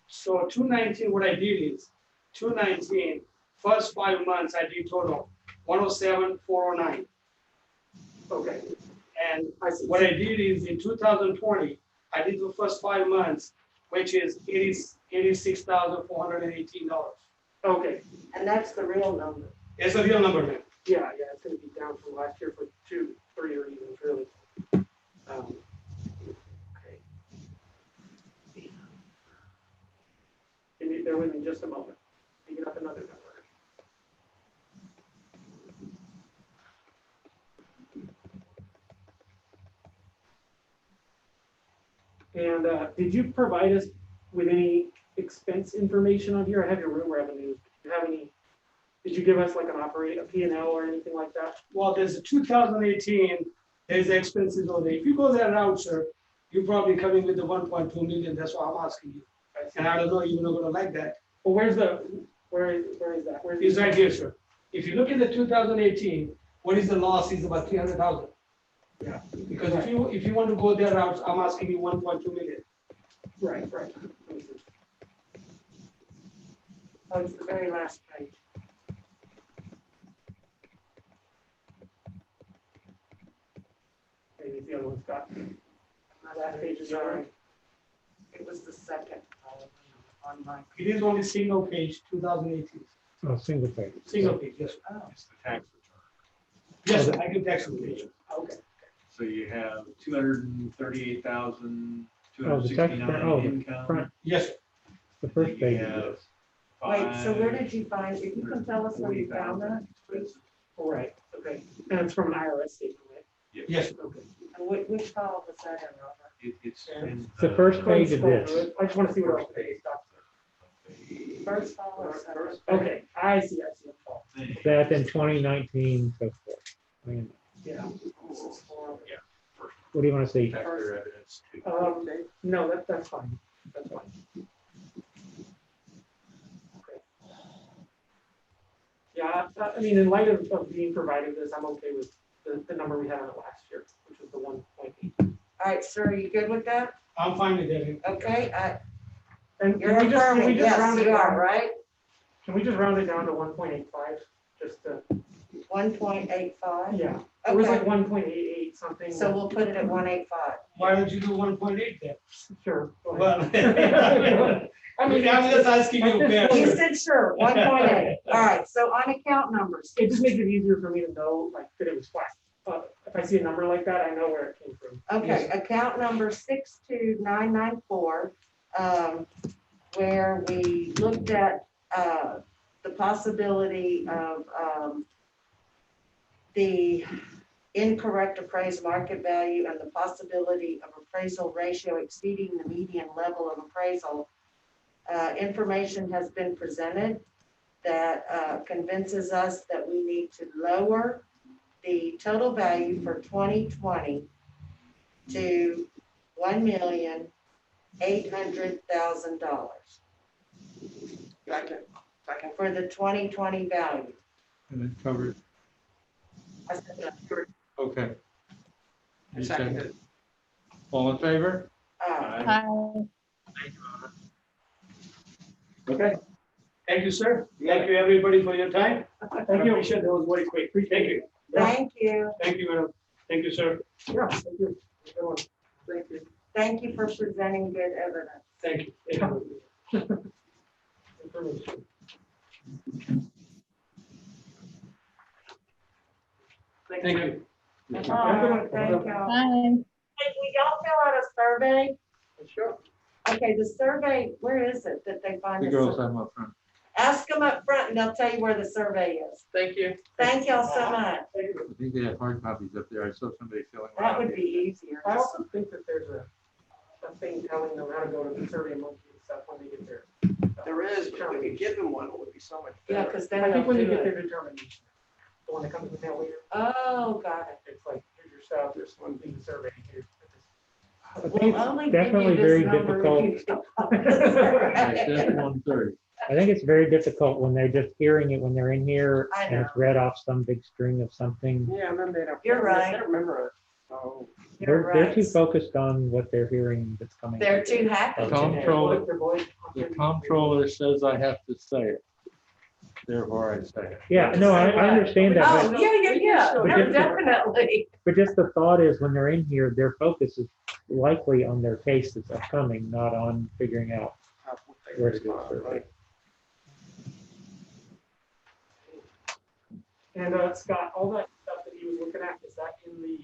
so 219, what I did is, 219, first 5 months I did total 107,409. Okay. And what I did is in 2020, I did the first 5 months, which is $86,418. Okay. And that's the real number. It's a real number, man. Yeah, it's gonna be down from last year for 2, 3 reasons, really. Okay. Can you bear with me just a moment? Picking up another number. And did you provide us with any expense information on here? I have your room revenues. Do you have any? Did you give us like a P&L or anything like that? Well, there's a 2018, there's expenses on there. If you go that route, sir, you're probably coming with the 1.2 million. That's why I'm asking you. And I don't know, you're not gonna like that. Well, where is that? It's right here, sir. If you look at the 2018, what is the loss is about 300,000. Yeah. Because if you want to go that route, I'm asking you 1.2 million. Right. Oh, it's the very last page. Maybe the other one's got. That page is on. It was the second on my. It is only single page, 2018. oh, single page. Single page, yes. Oh. It's the tax return. Yes, I can text you. Okay. So you have 238,000, Oh, the tax, 269 income. front, Yes, the first page You of have this. Wait, so where did you find, if you can tell us where you found that? expenses. Right, okay. And it's from an IRS statement, right? yes. Okay. And which file was that in, Robert? It's Yeah. in It's the first page of Scroll through this. it. I just want to see what else they stopped. First file or second? Okay, I see. thing. That in 2019, so forth. I mean, Yeah. what do you want to see? Taxpayer evidence too. No, that's fine. That's fine. Okay. Yeah, I mean, in light of being provided this, I'm okay with the number we had on it last year, which was the 1.8. All right, sir, are you good with that? I'm fine with that. Okay, And you're can we affirming, just yes, round it you are, down? right? Can we just round it down to 1.85? Just to, 1.85? yeah. It was like Okay, 1.88 something. so we'll put it at 185. Why don't you do 1.8 then? Sure. go Well, ahead. I mean, I'm just asking you. fair. He said sure, 1.8. All right, so on account numbers, It just makes it easier for me to know, like, that it was flat. If I see a number like that, I know where it came from. okay, account number 62994, where we looked at the possibility of the incorrect appraised market value and the possibility of appraisal ratio exceeding the median level of appraisal. Information has been presented that convinces us that we need to lower the total value for 2020 to $1,800,000 for the 2020 value. And it covered, I said that. okay. You Second. second. All in favor? Hi. Okay. Thank you, sir. Thank you, everybody, for your time. Thank you. Appreciate that was very quick. Thank you. Thank you. Thank you, madam. Thank you, sir. Yeah, thank you. Everyone, thank you. Thank you for presenting good evidence. Thank you. Information. Thank you. Bye. Thank y'all. Bye. Hey, will y'all fill out a survey? Sure. Okay, the survey, where is it that they find The the girls survey? have up front. Ask them up front and they'll tell you where the survey is. Thank you. Thank y'all so much. I think they have hard copies up there. I saw somebody filling one That out. would be easier. I also think that there's a thing telling them how to go to the survey monkey and stuff when they get there. There is, but if we could give them one, it would be so much Yeah, better. because I then think when they'll they do get their it. determination, the one that comes in the mail later, Oh, got it. it's like, here's your stuff, there's one thing to survey, here's. I think We'll only it's give you definitely this very number difficult. if you Right, don't. that's 1:30. I think it's very difficult when they're just hearing it when they're in here I and it's know. read off some big string of something. Yeah, and then they don't. You're right. They don't remember it. Oh. You're They're too right. focused on what they're hearing that's coming. They're too happy. Comptroller, Their voice- the comptroller says I have to say it. Therefore I say it. Yeah, no, I understand that, Oh, but, yeah. But No, just- definitely. but just the thought is when they're in here, their focus is likely on their case that's upcoming, not on figuring out where to do it. Right. And Scott, all that stuff that he was looking at, is that in the,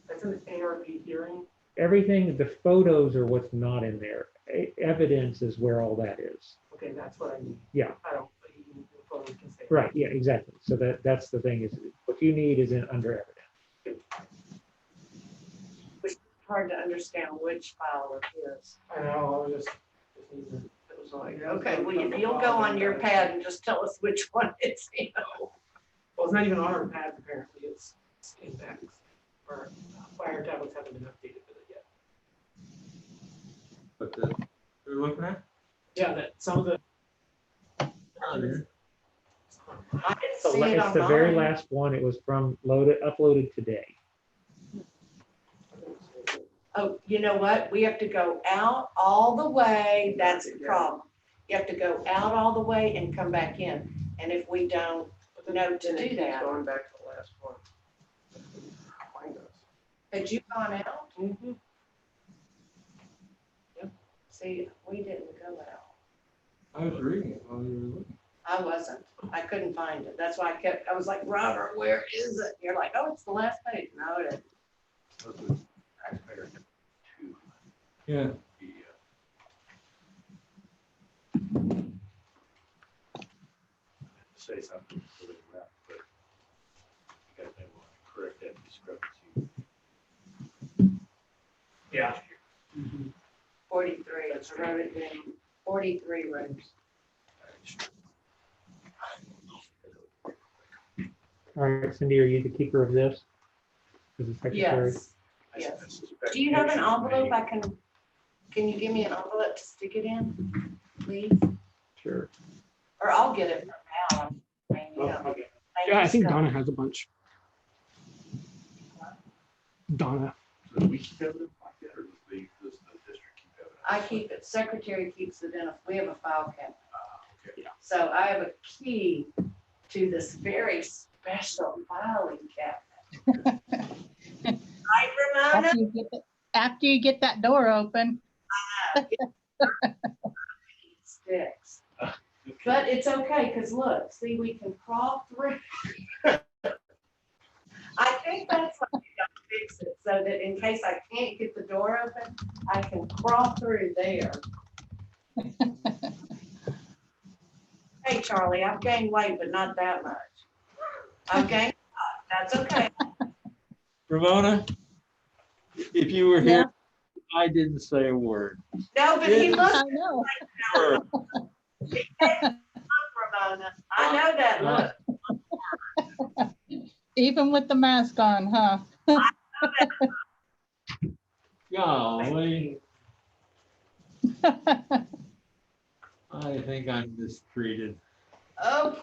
that's in the ARB hearing? Everything, the photos are what's not in there. Evidence is where all that is. Okay, that's what I need. Yeah. I don't, the photo can say. Right, yeah, exactly. So that's the thing is what you need is in under evidence. It's hard to understand which file it is. I know, I was just need to. It was like, okay, well, if you'll go on your pad and just tell us which one it's, you know. Well, it's not even on our pads apparently, it's in fax. Our fire tablets haven't been updated with it yet. But you're looking at? Yeah, that some of the. I didn't So see it it's on the very mine. last one. It was from uploaded today. Oh, you know what? We have to go out all the way. That's the problem. You have to go out all the way and come back in. And if we don't know to do that, Going back to the last one. Find us. had you gone out? Mm-hmm. See, we didn't go out. I was reading it while you were looking. I wasn't. I couldn't find it. That's why I was like, Robert, where is it? You're like, oh, it's the last page. No, it isn't. Yeah. Say something for the rep, but you guys may want to correct that discrepancy. Yeah. 43, I wrote it down. 43 rooms. All right, Cindy, are you the keeper of this? As the secretary? Yes. Do you have an envelope can you give me an envelope to stick it in, please? Sure. Or I'll get it from Al. Okay. Thank Yeah, I you, think Scott. Donna has a bunch. Donna. So do we keep evidence like that, or does the district keep evidence? I keep it, secretary keeps it in, we have a file cabinet. Okay. So I have a key to this very special filing cabinet. Right, Ramona? After you get that door open. Sticks. But it's okay, because look, see, we can crawl through. I think that's why we don't fix it, so that in case I can't get the door open, I can crawl through there. Hey, Charlie, I've gained weight, but not that much. I've gained, that's okay. Ramona, if you were here, I didn't say a word. No, but he looks I know. Word. Ramona. I know that look. Even with the mask on, huh? Golly, I think I'm mistreated. Oh,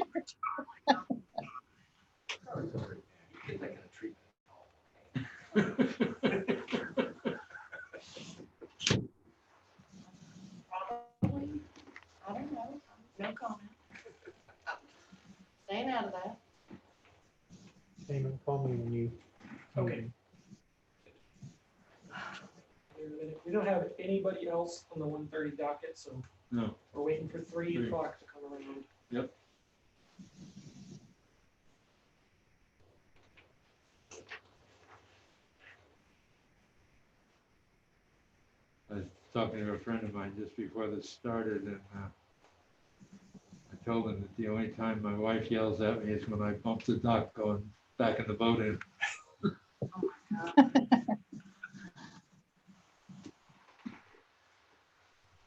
Get that kind of treatment. probably. I don't know. No comment. Staying out of that. Damon, call me when you. Okay. We don't have anybody else on the 1:30 docket, so No. we're waiting for 3 Three. o'clock to come around. Yep. I was talking to a friend of mine just before this started, and I told him that the only time my wife yells at me is when I bump the dock going back in the boat in.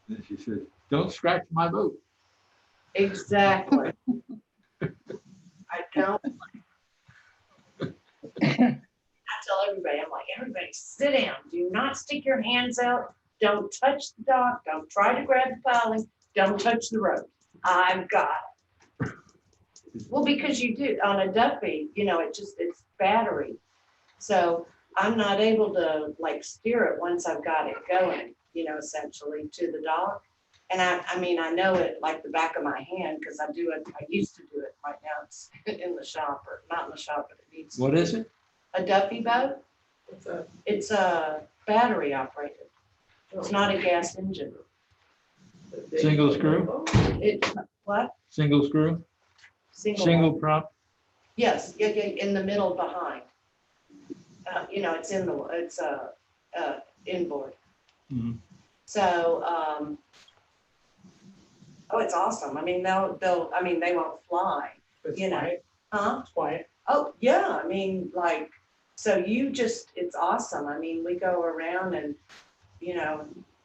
And she said, "Don't scratch my boat." Exactly. I don't. I tell everybody, I'm like, everybody sit down. Do not stick your hands out. Don't touch the dock. Don't try to grab the piling. Don't touch the rope. I've got it. Well, because you do on a Duffy, it's battery. So I'm not able to like steer it once I've got it going, essentially to the dock. And I know it like the back of my hand because I do it. I used to do it. Right now it's in the shop, or not in the shop, but it needs. What is it? A Duffy boat. It's a battery operated. It's not a gas engine. Single screw? It's what? Single screw? Single prop? Yes, yeah, in the middle behind. It's inboard. Mm-hmm. So, it's awesome. They won't fly, It's you know. quiet. Huh? It's quiet. Oh, yeah, so it's awesome. We go around and,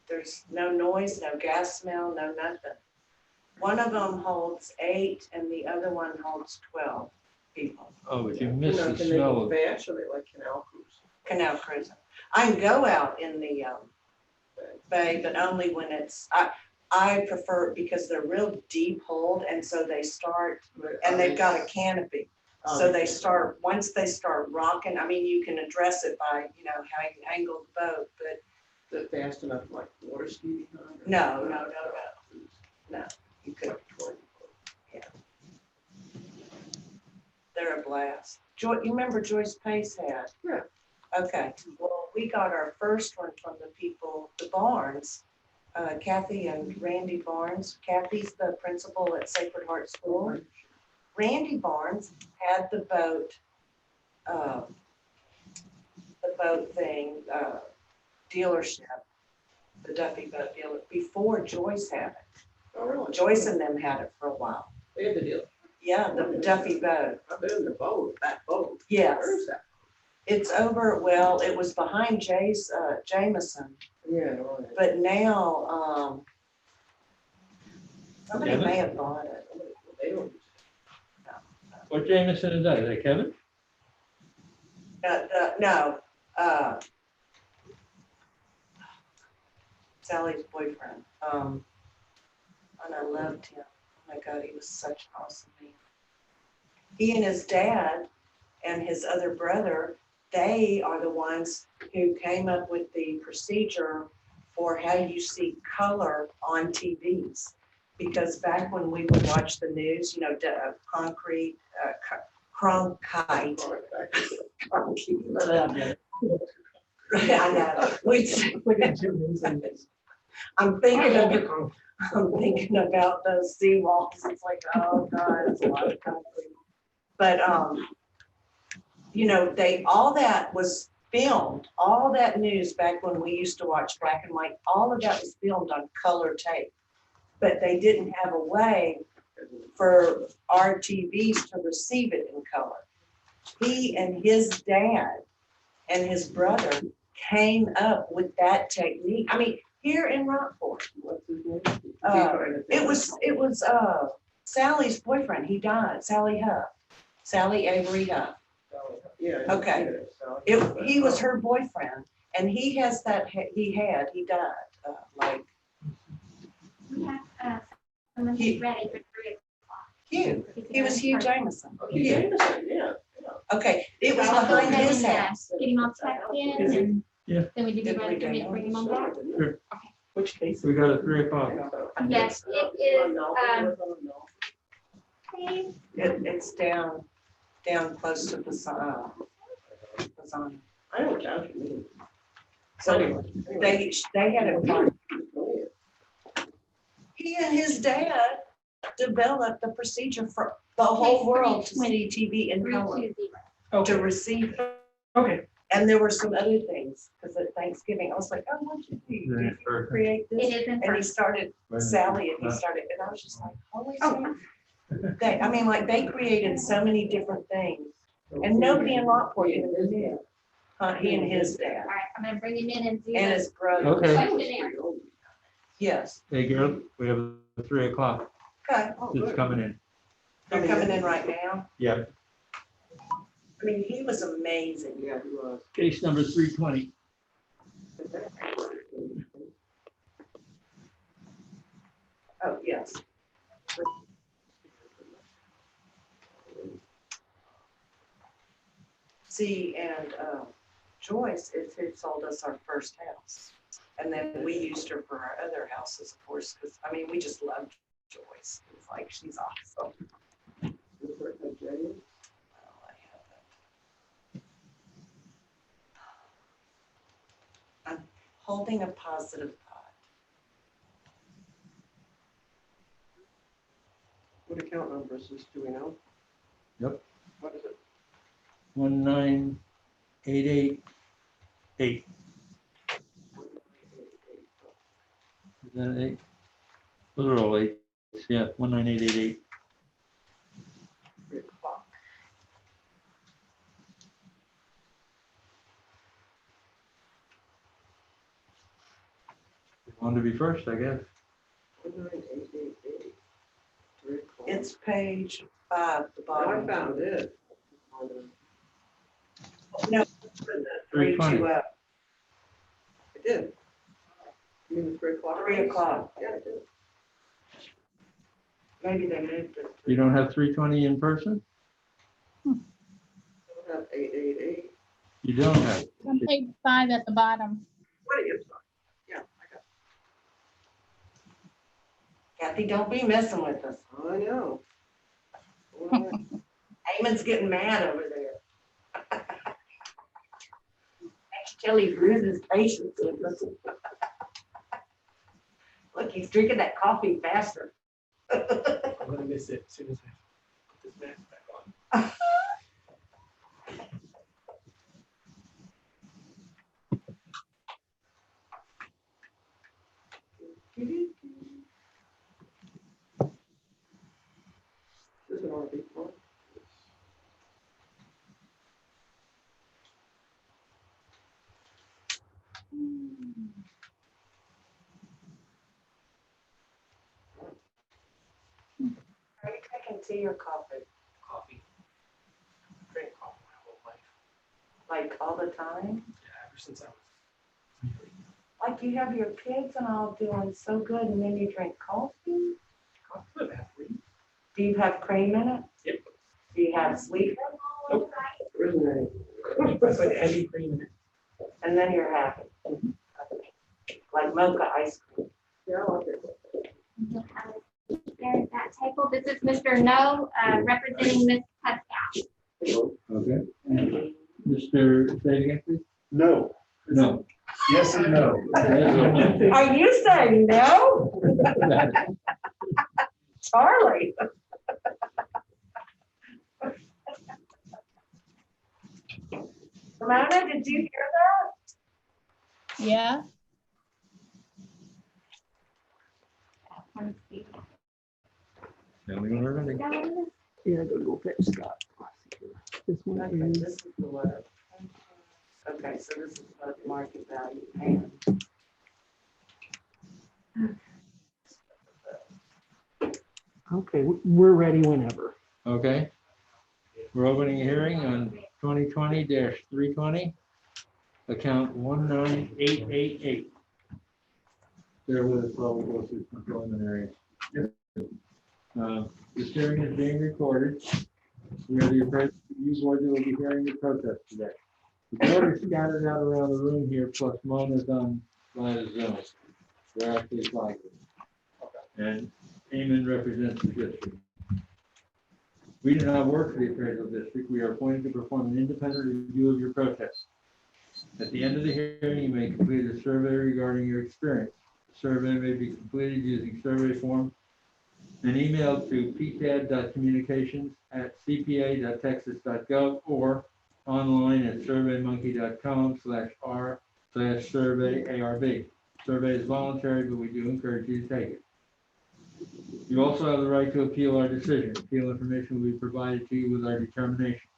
there's no noise, no gas smell, no nothing. One of them holds 8 and the other one holds 12 people. Oh, but you missed the Can they smell go of. fast, or they like canal cruise? Canal cruising. I can go out in the bay, but only when I prefer, because they're real deep hold, and so they start, and they've got a canopy. So they start, once they start rocking, you can address it by, how you angle the boat, but Is it fast enough, like water skiing? no. You could, yeah. They're a blast. You remember Joyce Pace had? Yeah. Okay, well, we got our first one from the people, the Barnes, Kathy and Randy Barnes. Kathy's the principal at Sacred Heart School. Randy Barnes had the boat thing, dealership, the Duffy boat dealer, before Joyce had it. Oh, really? Joyce and them had it for a while. They had the deal. Yeah, the Duffy boat. I've been in the boat, that boat. Yes. Where is that? It's over, it was behind Jameson, Yeah, right. but now, somebody Kevin? may have bought it. They don't. What Jameson is that? Is that Kevin? No, Sally's boyfriend. And I loved him. Oh my God, he was such an awesome man. He and his dad and his other brother, they are the ones who came up with the procedure for how you see color on TVs. Because back when we would watch the news, concrete, cronkite. I know. I'm thinking about those seawalls. It's like, oh God, it's a lot of concrete. But all that was filmed, all that news back when we used to watch black and white, all of that was filmed on color tape. But they didn't have a way for our TVs to receive it in color. He and his dad and his brother came up with that technique. Here in Rockport. What's his name? It was Sally's boyfriend. He died. Sally Avery Huff. Yeah. Okay. He was her boyfriend, and he died. We have someone who's ready for 3 o'clock. Hugh. He was Hugh Jameson. Jameson, yeah. Okay, it was behind his house. Get him all tucked in. Yeah. Then we do the Did we right to go? bring him on back. Sure. Which case? We got it 3 o'clock. Yes, it is, It's down close to Pasana. I know what township you mean. So they had a fun. He and his dad developed the procedure for the whole world to see TV in color, to receive. Okay. And there were some other things, because at Thanksgiving, I was like, oh, what'd you do? Did you create this? It is in And he started, Sally, and he started, and I was just like, holy shit. They, I mean, like, they created so many different things, and nobody in Lockport even knew. He and his dad, All right, I'm gonna bring him in and do and the his brother. Okay. questionnaire. Yes. Hey, girl, we have a 3 o'clock. Okay, It's coming in. they're coming in right now. Yeah. I mean, he was amazing. Yeah, he was. Case number 320. Oh, yes. See, and Joyce is who sold us our first house. And then we used her for our other houses, of course, because, I mean, we just loved Joyce. It's like, she's awesome. Well, I haven't. I'm holding a positive thought. What account number is this, do we know? Yep. What is it? 19888. Is that 8? Those are all 8. Yeah, 19888. 3 o'clock. Want to be first, I guess. 19888. 3 o'clock. It's page 5, the bottom. I found it. No, 320. I did. You mean the 3 o'clock? 3 o'clock. Yeah, I did. Maybe they moved it. You don't have 320 in person? I have 888. You don't have. On page 5 at the bottom. What is it? Yeah, I got Kathy, don't be messing with us. it. I know. Eamon's getting mad over there. I can tell he loses patience with us. Look, he's drinking that coffee faster. I'm gonna miss it as soon as I put this mask back on. This is an RV one. Are you drinking tea or coffee? Coffee. Drink coffee my whole life. Like all the time? Yeah, ever since I was. Like you have your kids and all doing so good and then you drink coffee? Coffee's not bad for you. Do you have cream in it? Yep. Do you have sweetener? Nope. There isn't any. That's like heavy cream in it. And then you're happy. Like mocha ice cream. Yeah, I like it. There's that table. This is Mr. No, representing Ms. Pascal. Okay. Mr. say it again, please? No. No. Yes and no. Are you saying no? Charlie. Ramona, did you hear that? Yeah. Then we don't have any. Yeah, go fetch Scott. This one Okay, is. this is the letter. Okay, so this is what market value and. Okay, we're ready whenever. Okay. We're opening a hearing on 2020-320, account 19888. There was, well, we'll go through some preliminaries. This hearing is being recorded. We are the appraisal review board that will be hearing the protest today. The board is scattered out around the room here, plus Mona's on via Zoom. They're actually like, and Eamon represents the district. We do not work for the appraisal district. We are appointed to perform an independent review of your protest. At the end of the hearing, you may complete a survey regarding your experience. The survey may be completed using survey form and emailed to pcad.communications@cpa.texas.gov or online at surveymonkey.com/r/survey-arb. Survey is voluntary, but we do encourage you to take it. You also have the right to appeal our decision. Appeal information will be provided to you with our determination.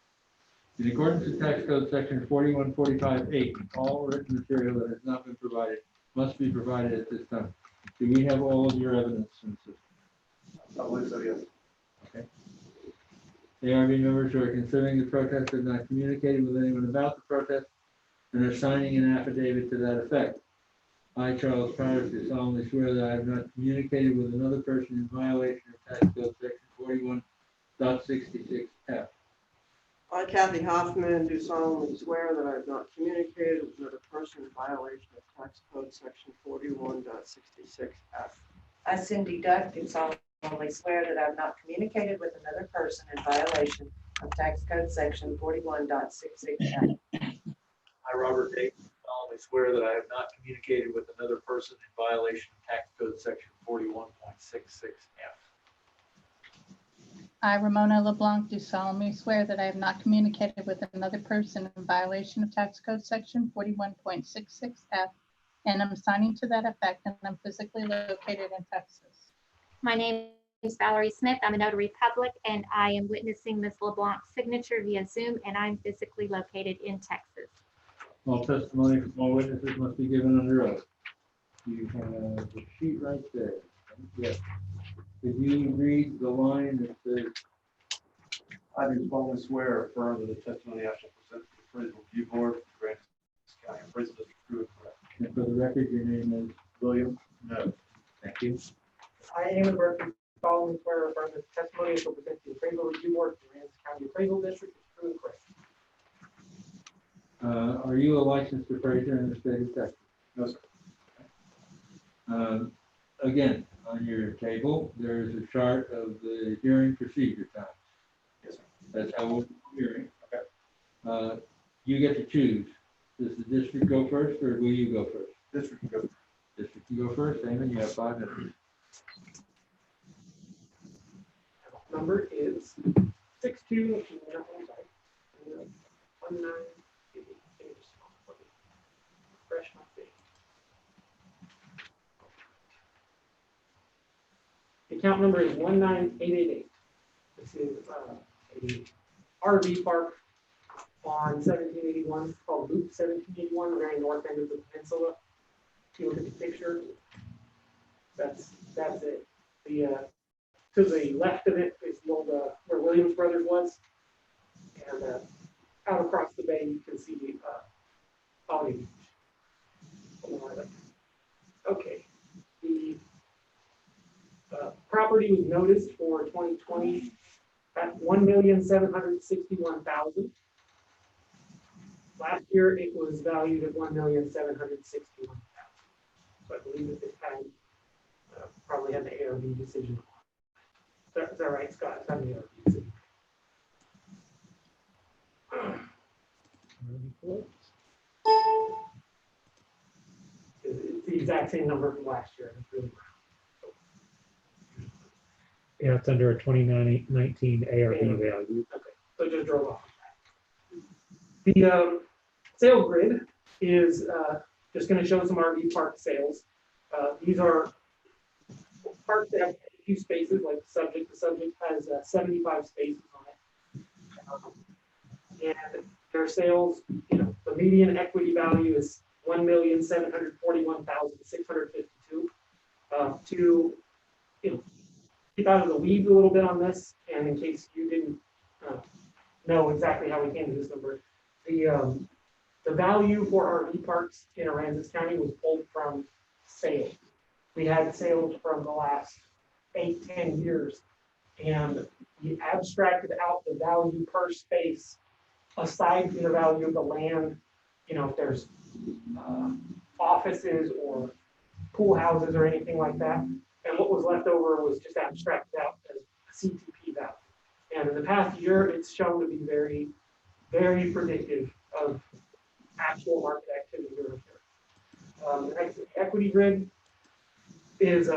In accordance with Tax Code Section 4145(8), all written material that has not been provided must be provided at this time. Do we have all of your evidence in the system? I believe so, yes. Okay. ARB members who are considering the protest have not communicated with anyone about the protest and are signing an affidavit to that effect. I, Charles Powers, do solemnly swear that I have not communicated with another person in violation of Tax Code Section 41.66F. I, Kathy Hoffman, do solemnly swear that I have not communicated with another person in violation of Tax Code Section 41.66F. I, Cindy Duck, do solemnly swear that I have not communicated with another person in violation of Tax Code Section 41.66F. I, Robert Dayton, solemnly swear that I have not communicated with another person in violation of Tax Code Section 41.66F. I, Ramona LeBlanc, do solemnly swear that I have not communicated with another person in violation of Tax Code Section 41.66F, and I'm signing to that effect, and I'm physically located in Texas. My name is Valerie Smith. I'm a notary public, and I am witnessing Ms. LeBlanc's signature via Zoom, and I'm physically located in Texas. All testimony from all witnesses must be given under oath. You have the sheet right there. Yes. Did you read the line that says, I do solemnly swear or affirm that the testimony I shall present to the appraisal review board, Aransas County Appraisal District, true and correct? and for the record, your name is? William? No. Thank you. I, Eamon Burke, solemnly swear or affirm that the testimony I shall present to the appraisal review board, Aransas County Appraisal District, is true and correct. Are you a licensed appraiser in the state of Texas? No, sir. Again, on your table, there is a chart of the hearing procedure time. Yes, sir. That's how we're hearing. Okay. You get to choose. Does the district go first or will you go first? District can go first. District, you go first. Damon, you have 5 minutes. Number is 62. Fresh my face. The account number is 19888. This is a RV park on 1781, called Loop 1781, very north end of the peninsula. If you look at the picture, that's it. The to the left of it is the old where Williams Brothers was, and out across the bay you can see the Colony Beach. Okay, the property was noticed for 2020 at $1,761,000. Last year it was valued at $1,761,000. So I believe at this time probably had the ARB decision. Is that right, Scott? It's on the ARB decision. It's the exact same number from last year. It's really Yeah, it's under a 2019 ARB value. okay, so just drove off. The sale grid is just going to show some RV park sales. These are parks that have a few spaces, like the subject. The subject has 75 spaces on it. And their sales, the median equity value is $1,741,652. To keep out of the weeds a little bit on this, and in case you didn't know exactly how we came to this number, the value for RV parks in Aransas County was pulled from sales. We had sales from the last 8-10 years, and we abstracted out the value per space aside from the value of the land. If there's offices or pool houses or anything like that, and what was left over was just abstracted out as a CTP value. And in the past year, it's shown to be very, very predictive of actual market activity over here. The next equity grid is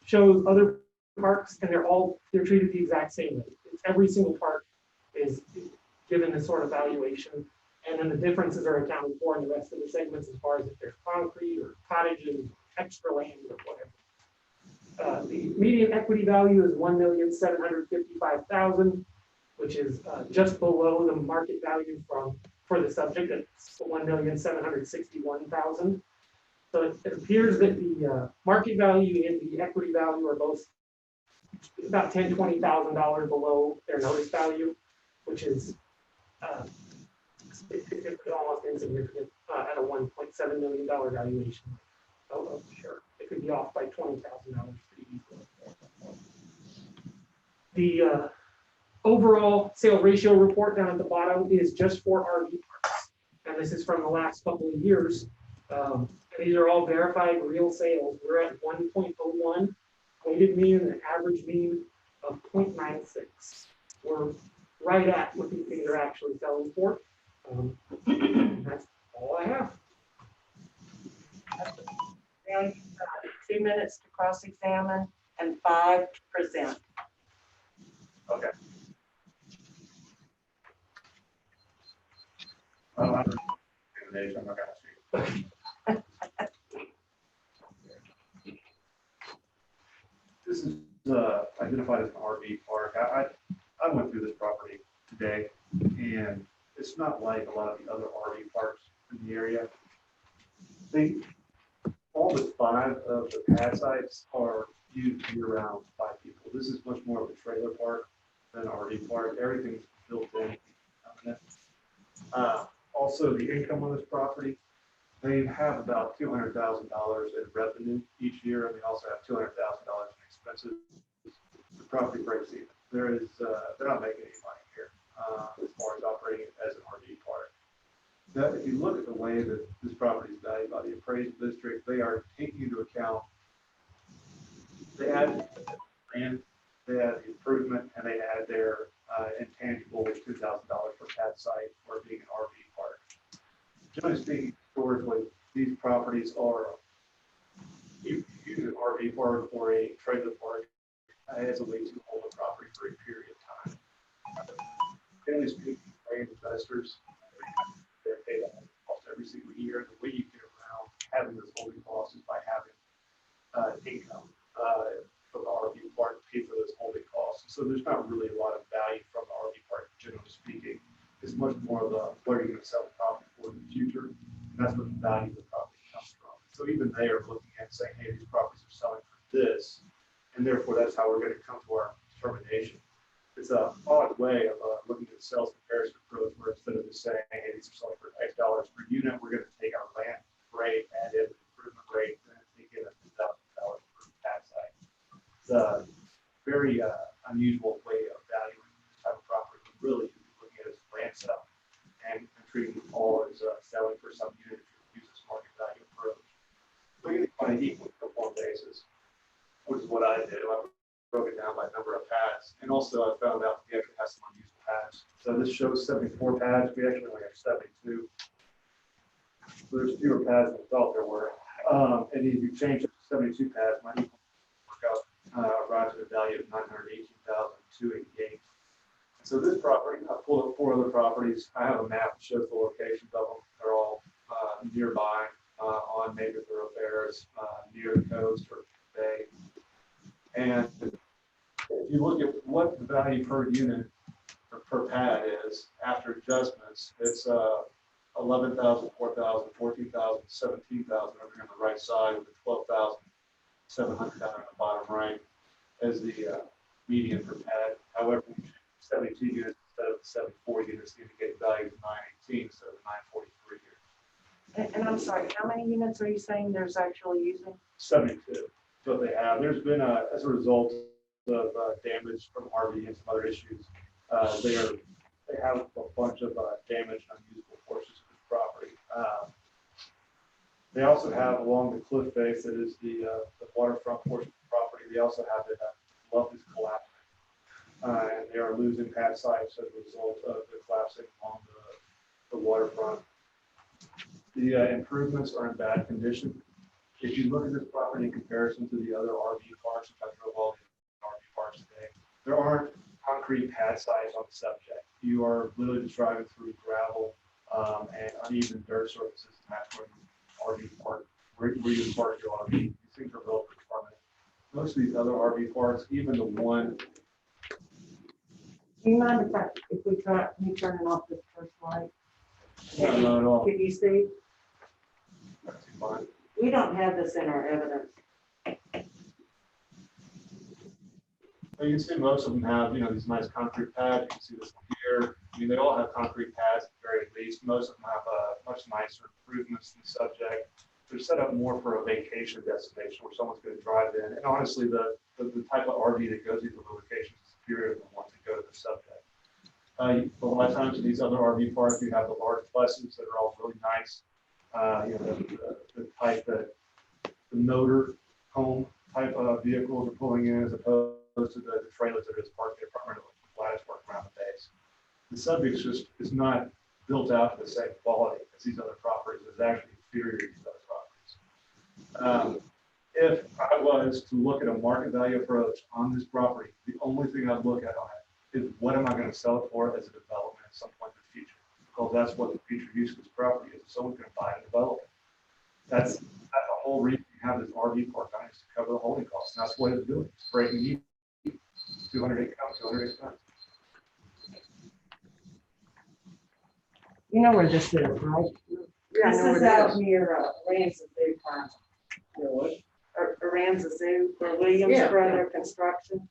shows other parks, and they're treated the exact same way. It's every single park is given this sort of valuation, and then the differences are accounted for in the rest of the segments as far as if there's concrete or cottages, extra land or whatever. The median equity value is $1,755,000, which is just below the market value for the subject at $1,761,000. So it appears that the market value and the equity value are both about $10,000, $20,000 below their notice value, which is almost insignificant at a $1.7 million valuation. Oh, sure, it could be off by $20,000 pretty easily. The overall sale ratio report down at the bottom is just for RV parks, and this is from the last couple of years. And these are all verified real sales. We're at 1.01 weighted mean and an average mean of 0.96. We're right at what these things are actually selling for. That's all I have. And 2 minutes to cross-examine and 5 to present. Okay. I'm not gonna see. This is identified as an RV park. I went through this property today, and it's not like a lot of the other RV parks in the area. All but 5 of the pad sites are used year-round by people. This is much more of a trailer park than an RV park. Everything's built in. Also, the income on this property, they have about $200,000 in revenue each year, and they also have $200,000 in expenses. The property breaks even. They're not making any money here as far as operating it as an RV park. Now, if you look at the way that this property is valued by the appraisal district, they are taking into account, they add land, they add the improvement, and they add their intangible $2,000 per pad site for being an RV park. Generally speaking, historically, these properties are, you use an RV park or a trailer park as a way to hold a property for a period of time. Generally speaking, brand investors, they're paid almost every single year. The way you get around having those holding costs is by having income from the RV park to pay for those holding costs. So there's not really a lot of value from the RV park, generally speaking. It's much more of a what are you going to sell the property for in the future, and that's what the value of the property comes from. So even they are looking at saying, hey, these properties are selling for this, and therefore that's how we're going to come to our determination. It's an odd way of looking at the sales comparison approach, where instead of just saying, hey, these are selling for X dollars per unit, we're going to take our land rate, add in the improvement rate, and then take in $2,000 per pad site. It's a very unusual way of valuing this type of property. Really, you'd be looking at it as land sale and treating it all as selling for some unit if you use this market value approach. Look at it on an equal conform basis, which is what I did. I broke it down by number of pads, and also I found out we actually have some unusable pads. So this shows 74 pads. We actually only have 72. So there's fewer pads than I thought there were. And if you change it to 72 pads, my equal work out rise to a value of $918,288. So this property, I pulled up 4 other properties. I have a map that shows the locations of them. They're all nearby on major thoroughfares, near the coast or bay. And if you look at what the value per unit or per pad is after adjustments, it's 11,000, 4,000, 14,000, 17,000 over here on the right side, with the 12,700 down in the bottom right as the median per pad. However, 72 units instead of 74 units, the indicated value is 918 instead of 943 here. And I'm sorry, how many units are you saying there's actually using? 72. So they have. There's been as a result of damage from RV and some other issues. They have a bunch of damaged, unusable portions of the property. They also have along the cliff face, that is the waterfront portion of the property, they also have the bluff is collapsing. And they are losing pad sites as a result of the collapsing along the waterfront. The improvements are in bad condition. If you look at this property in comparison to the other RV parks, which I drove all the RV parks today, there aren't concrete pad sites on the subject. You are literally just driving through gravel and uneven dirt surfaces, and that's where the RV park, where you park your RV. These things are built for permanent. Most of these other RV parks, even the one. Do you mind if we turn it off this first light? No, not at all. Can you see? That's fine. We don't have this in our evidence. Well, you can see most of them have, these nice concrete pads. You can see this one here. I mean, they all have concrete pads at the very least. Most of them have much nicer improvements than the subject. They're set up more for a vacation destination where someone's going to drive in. And honestly, the type of RV that goes to these locations is superior to the ones that go to the subject. A lot of times in these other RV parks, you have the large buses that are all really nice. The type that the motor home type of vehicles are pulling in, as opposed to the trailers that are just parked there permanently, lattice work around the base. The subject is not built out to the same quality as these other properties. It's actually inferior to these other properties. If I was to look at a market value approach on this property, the only thing I'd look at on it is what am I going to sell it for as a development at some point in the future? Because that's what the future use of this property is. Someone's going to buy and develop it. That's the whole reason you have this RV park on it, is to cover the holding costs. And that's what it's doing. It's breaking even. 200 income, 200 expense. You know where this is, right? This is out near Aransas Farm. Aransas Zoo, or Williams Brother Construction.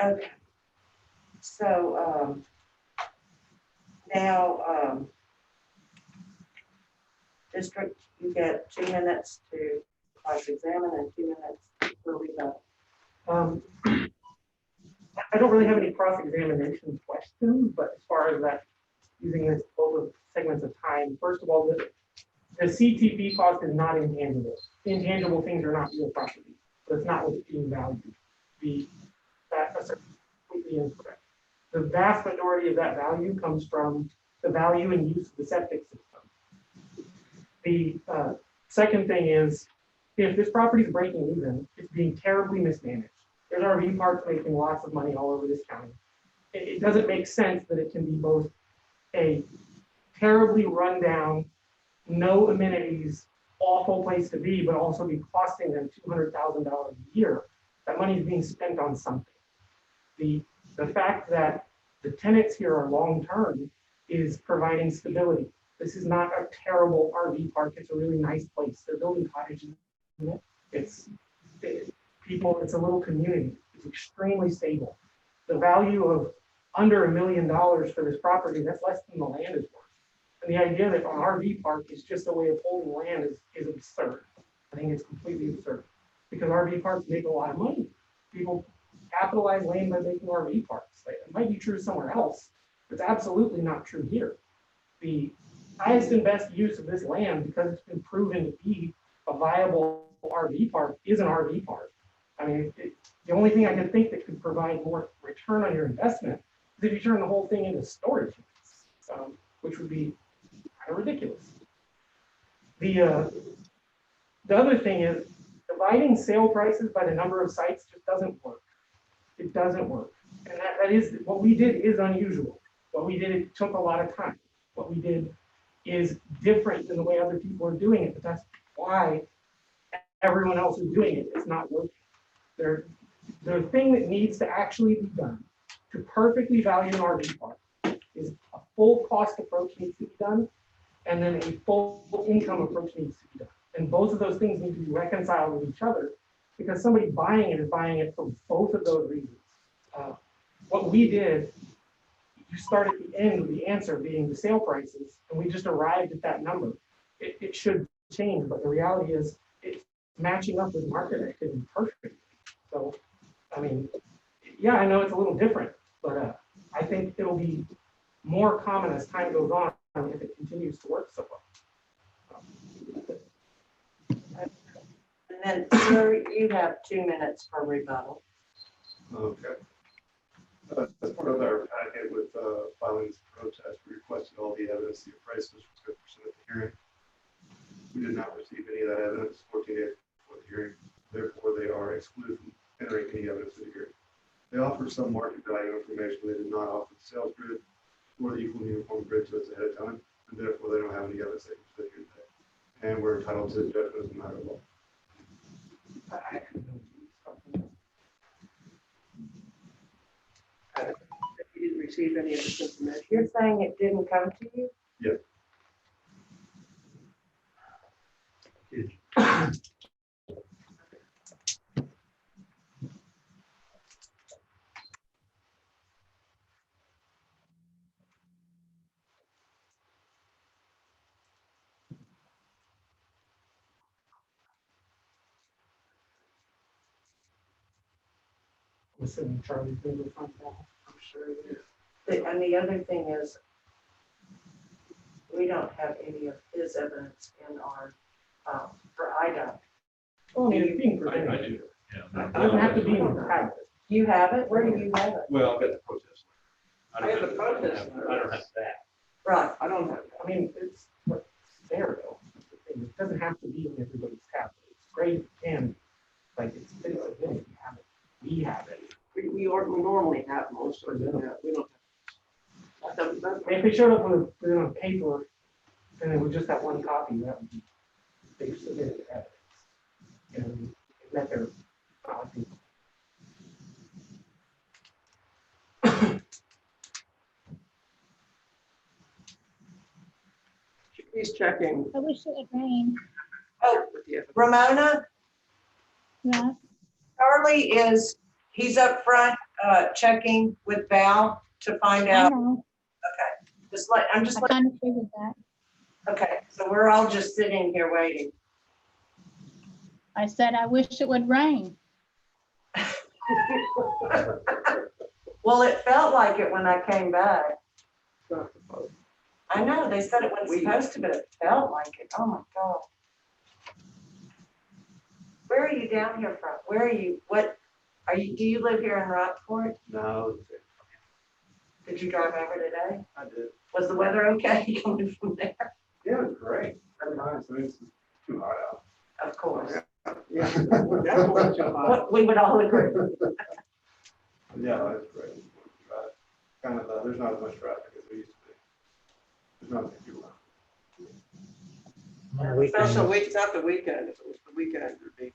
Okay. So now, district, you get 2 minutes to cross-examine and 2 minutes for rebuttal. I don't really have any cross-examination questions, but as far as that, using this both segments of time, first of all, the CTP cost is not intangible. Intangible things are not real property, so it's not what's being valued. That's completely incorrect. The vast majority of that value comes from the value and use of the septic system. The second thing is, if this property is breaking even, it's being terribly mismanaged. There's RV parks making lots of money all over this county. It doesn't make sense that it can be both a terribly rundown, no amenities, awful place to be, but also be costing them $200,000 a year. That money is being spent on something. The fact that the tenants here are long-term is providing stability. This is not a terrible RV park. It's a really nice place. They're building cottages. It's a little community. It's extremely stable. The value of under $1 million for this property, that's less than the land is worth. And the idea that an RV park is just a way of holding land is absurd. I think it's completely absurd, because RV parks make a lot of money. People capitalize land by making RV parks. It might be true somewhere else, but it's absolutely not true here. The highest and best use of this land, because it's been proven to be a viable RV park, is an RV park. I mean, the only thing I can think that could provide more return on your investment is if you turn the whole thing into storage units, which would be kind of ridiculous. The other thing is, dividing sale prices by the number of sites just doesn't work. It doesn't work. And that is, what we did is unusual. What we did, it took a lot of time. What we did is different than the way other people are doing it, but that's why everyone else is doing it. It's not working. The thing that needs to actually be done to perfectly value an RV park is a full cost approach needs to be done, and then a full income approach needs to be done. And both of those things need to be reconciled with each other, because somebody buying it is buying it for both of those reasons. What we did, you start at the end with the answer being the sale prices, and we just arrived at that number. It should change, but the reality is it's matching up with market activity perfectly. So, I mean, yeah, I know it's a little different, but I think it'll be more common as time goes on if it continues to work so well. And then, sir, you have 2 minutes for rebuttal. Okay. As part of our packet with filing this protest, we requested all the evidence the appraisals were presented at the hearing. We did not receive any of that evidence 14 days before the hearing. Therefore, they are excluded from entering any evidence at the hearing. They offered some market value information. They did not offer the sales grid or the equal and uniform grid to us ahead of time, and therefore they don't have any evidence they can present here today. And we're entitled to judgment as a matter of law. You didn't receive any of this information? You're saying it didn't come to you? Yes. I'm assuming Charlie's going to find out. I'm sure it is. And the other thing is, we don't have any of his evidence in our, for IDOT. Well, I mean, it's being presented. I do. Yeah. It doesn't have to be in the packet. You have it? Where do you have it? Well, I've got the protest. I have the protest. I don't have that. Right. I don't have, I mean, it's there though. It doesn't have to be in everybody's tablet. It's great and like it's submitted. You have it. We have it. We normally have most of it. We don't have. If they showed up with it on paper, and it was just that one copy, that would be, they submitted evidence. And it met their, I think. He's checking. I wish it would rain. Oh, Ramona, Yeah. Charlie he's up front, checking with Val to find I out. know. Okay, I'm just, I kind of figured that. okay, so we're all just sitting here waiting. I said, I wish it would rain. Well, it felt like it when I came back. I know, they said it wasn't supposed to, but it felt like it. Oh my God. Where are you down here from? Where are you, do you live here in Rockport? No. Did you drive over today? I did. Was the weather okay coming from there? Yeah, it was great. Very nice. I mean, it's too hot out. Of course. Yeah. That's what you're about. We would all agree. Yeah, it's great. Kind of, there's not as much traffic as there used to be. There's not as many people out. On the Special weekends. week, it's not the weekend. If it was the weekend, it would be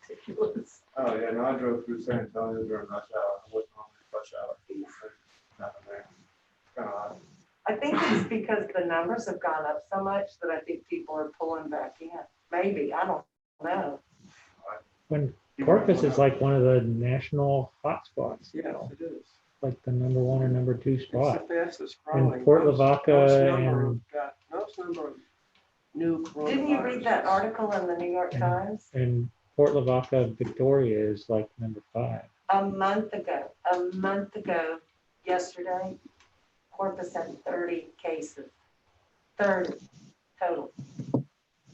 Ridiculous. Oh, yeah, no, I drove through San Antonio during rush hour. I wasn't on the rush hour. Nothing there. Kind of odd. I think it's because the numbers have gone up so much that I think people are pulling back in. Maybe, I don't know. When Corpus is like one of the national hotspots, yes, it is. like the #1 or #2 It's spot. the fastest growing. And Port Most Lavaca number and, of- most number of new coronaviruses. Didn't you read that article in the New York Times? and Port Lavaca, Victoria is like #5. A month ago, yesterday, Corpus had 30 cases. 30 total I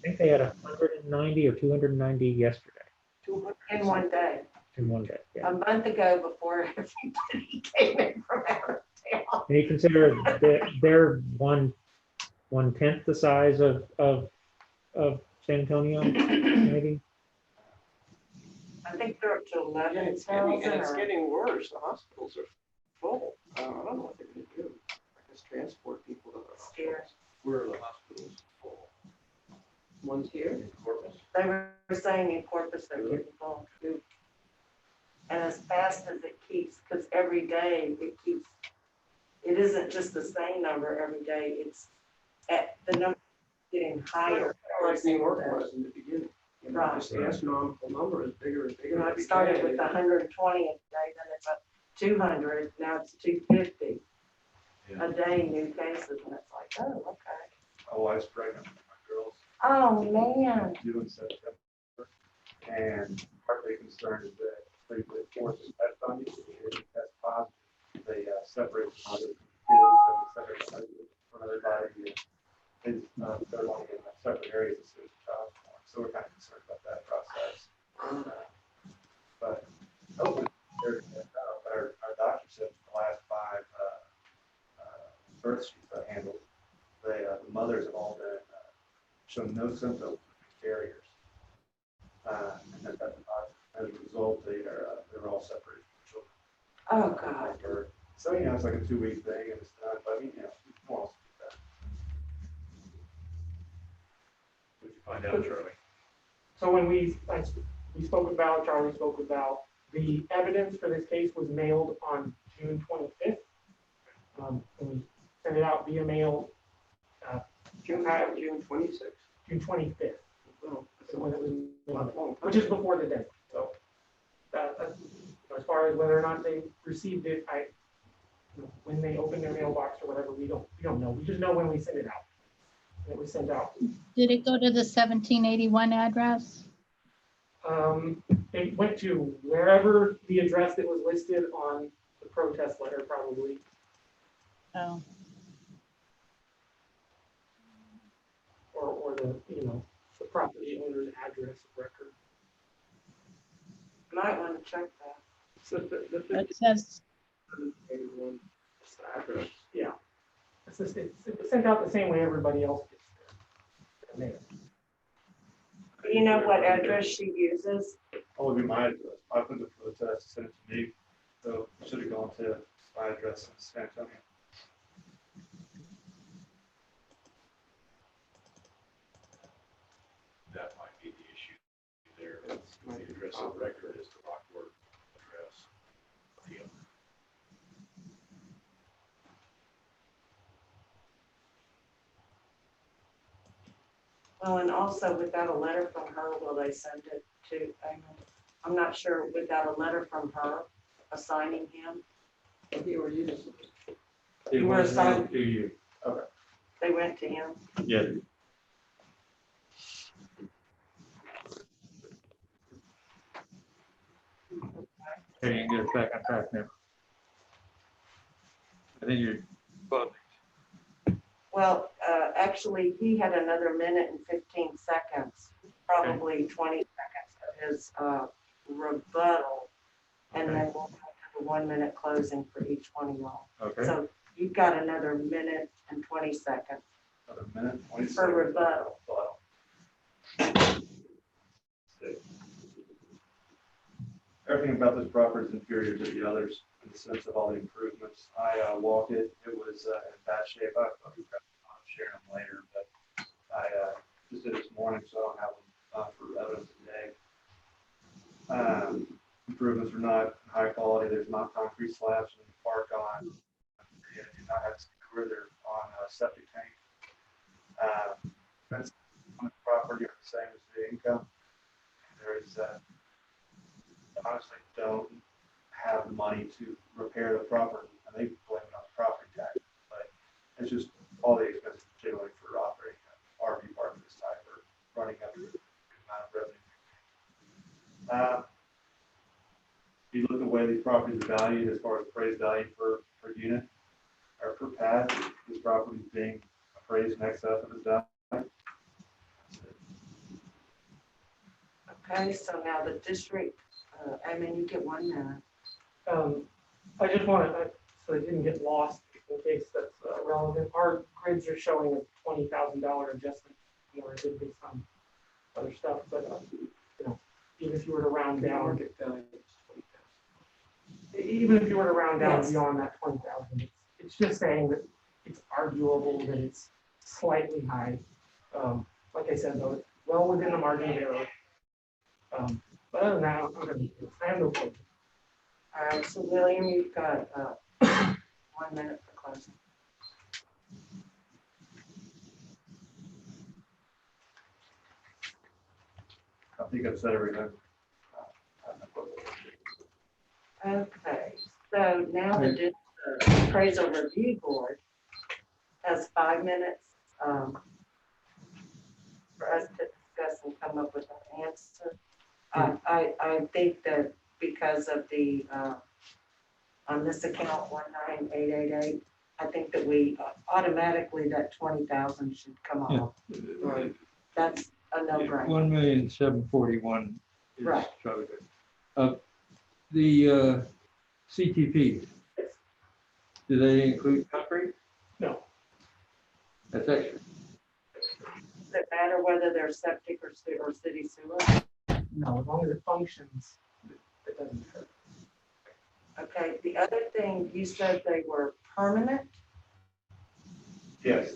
think they had 190 or 290 yesterday in one day. in one day. Yeah. A month ago before everybody came in from out of town. And you consider that they're 1/10 the size of San Antonio, maybe? I think they're up to And 11,000. it's or- getting worse. The hospitals are full. I don't know what they're gonna do. I guess transport people to the Scared. Where are the hospitals full? ones here. In Corpus? They were saying in Corpus they're getting full too. And as fast as it keeps, because every day it isn't just the same number every day, it's at the number getting higher. Like New York was in the beginning. You know, Right. just the astronomical number is bigger and bigger. You know, it every started day. with 120 a day, then it's up 200, now it's 250 a day new cases, and it's like, oh, okay. My wife's pregnant with my girls. Oh, man. Due in September. And part of the concern is that they force a test on you. If you test positive, they separate the positive. separate from everybody. His, they're wanting in separate areas as soon as the child is born. So we're kind of concerned about that process. But hopefully, our doctor said the last 5 births she's handled, the mothers have all been shown no symptoms of carriers. And that, as a result, they're all separated from children. Oh, God. So, it's like a 2-week thing and it's done, but I mean, more else to do that. What'd you find out, Charlie? So when Charlie spoke about, the evidence for this case was mailed on June 25th. And we sent it out via mail. June 26th. June 25th. Oh, So when it was mailed, which is before the deadline. So that's, as far as whether or not they received it, when they opened their mailbox or whatever, we don't know. We just know when we send it out. And it was sent out. Did it go to the 1781 address? It went to wherever the address that was listed on the protest letter, probably. Oh. Or the, the property owner's address of record. Might want to check that. So It says, 81 is the address. Yeah. It's sent out the same way everybody else gets their mail. Do you know what address she uses? That would be my address. I put the protest, sent it to me, so it should have gone to my address in San Antonio. That might be the issue there. The address of record is the Rockport address. The owner. Well, and also without a letter from her, will they send it to, I'm not sure, without a letter from her assigning him, He or you. It You were was assigned- mailed to you. they went to him. Yeah. Okay, you can get us back on track now. I think you're, but Well, actually, he had another minute and 15 seconds, probably 20 seconds of his rebuttal. And then we'll go to the 1-minute closing for each one of y'all. okay. So you've got another minute and 20 seconds Another minute, 20 for seconds. rebuttal. Everything about this property is inferior to the others in the sense of all the improvements. I walked it, it was in bad shape. I'll share them later, but I just did it this morning, so I don't have them for evidence today. Improvements are not high quality. There's not concrete slabs in the park on. They do not have sewer. They're on a septic tank. That's on the property are the same as the income. There's honestly don't have the money to repair the property, and they blame it on the property tax. But it's just all the expenses generally for operating an RV park of this type are running up a good amount of revenue. If you look at the way these properties are valued as far as appraised value per unit or per pad, this property is being appraised in excess of its value. Okay, so now the district, you get 1 minute. I just want to, so it didn't get lost in case that's relevant. Our grids are showing a $20,000 adjustment. It did based on other stuff, but even if you were to round down, even if you were to round down Yes. beyond that 20,000, it's just saying that it's arguable that it's slightly high. Like I said, though, it's well within the margin of error. But other than that, I have no problem. All right, so William, you've got 1 minute for closing. I think I've said everything. Okay, so now the appraisal review board has 5 minutes for us to discuss and come up with an answer. I think that because of the, on this account 19888, I think that we automatically, that 20,000 should come off. Right. That's a no-brainer. 1,741,000 is Right. probably good. The CTP, do they include concrete? No. That's extra. Does it matter whether they're septic or city sewer? No, as long as it functions, it doesn't hurt. Okay, the other thing, you said they were permanent? Yes,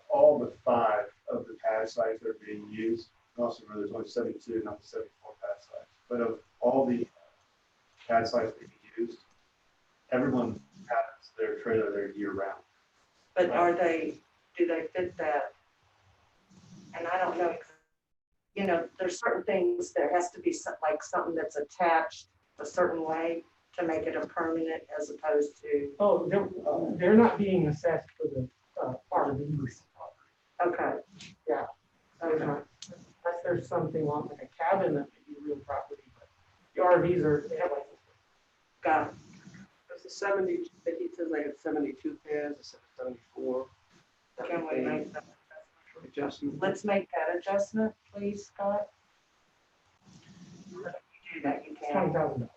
all but 5 of the pad sites that are being used, also remember there's only 72, not the 74 pad sites. But of all the pad sites being used, everyone has their trailer there year round. But do they fit that? And I don't know, there's certain things, there has to be like something that's attached a certain way to make it a permanent as opposed to. Oh, they're not being assessed for the part of the use. Okay. Yeah. They're not. Unless there's something on like a cabin that may be real property, but the RVs they have like. Got it. There's the 70, I think it says I had 72 pads instead of 74. Can we make that adjustment? Let's make that adjustment, please, Scott. If you do that, you can. $20,000.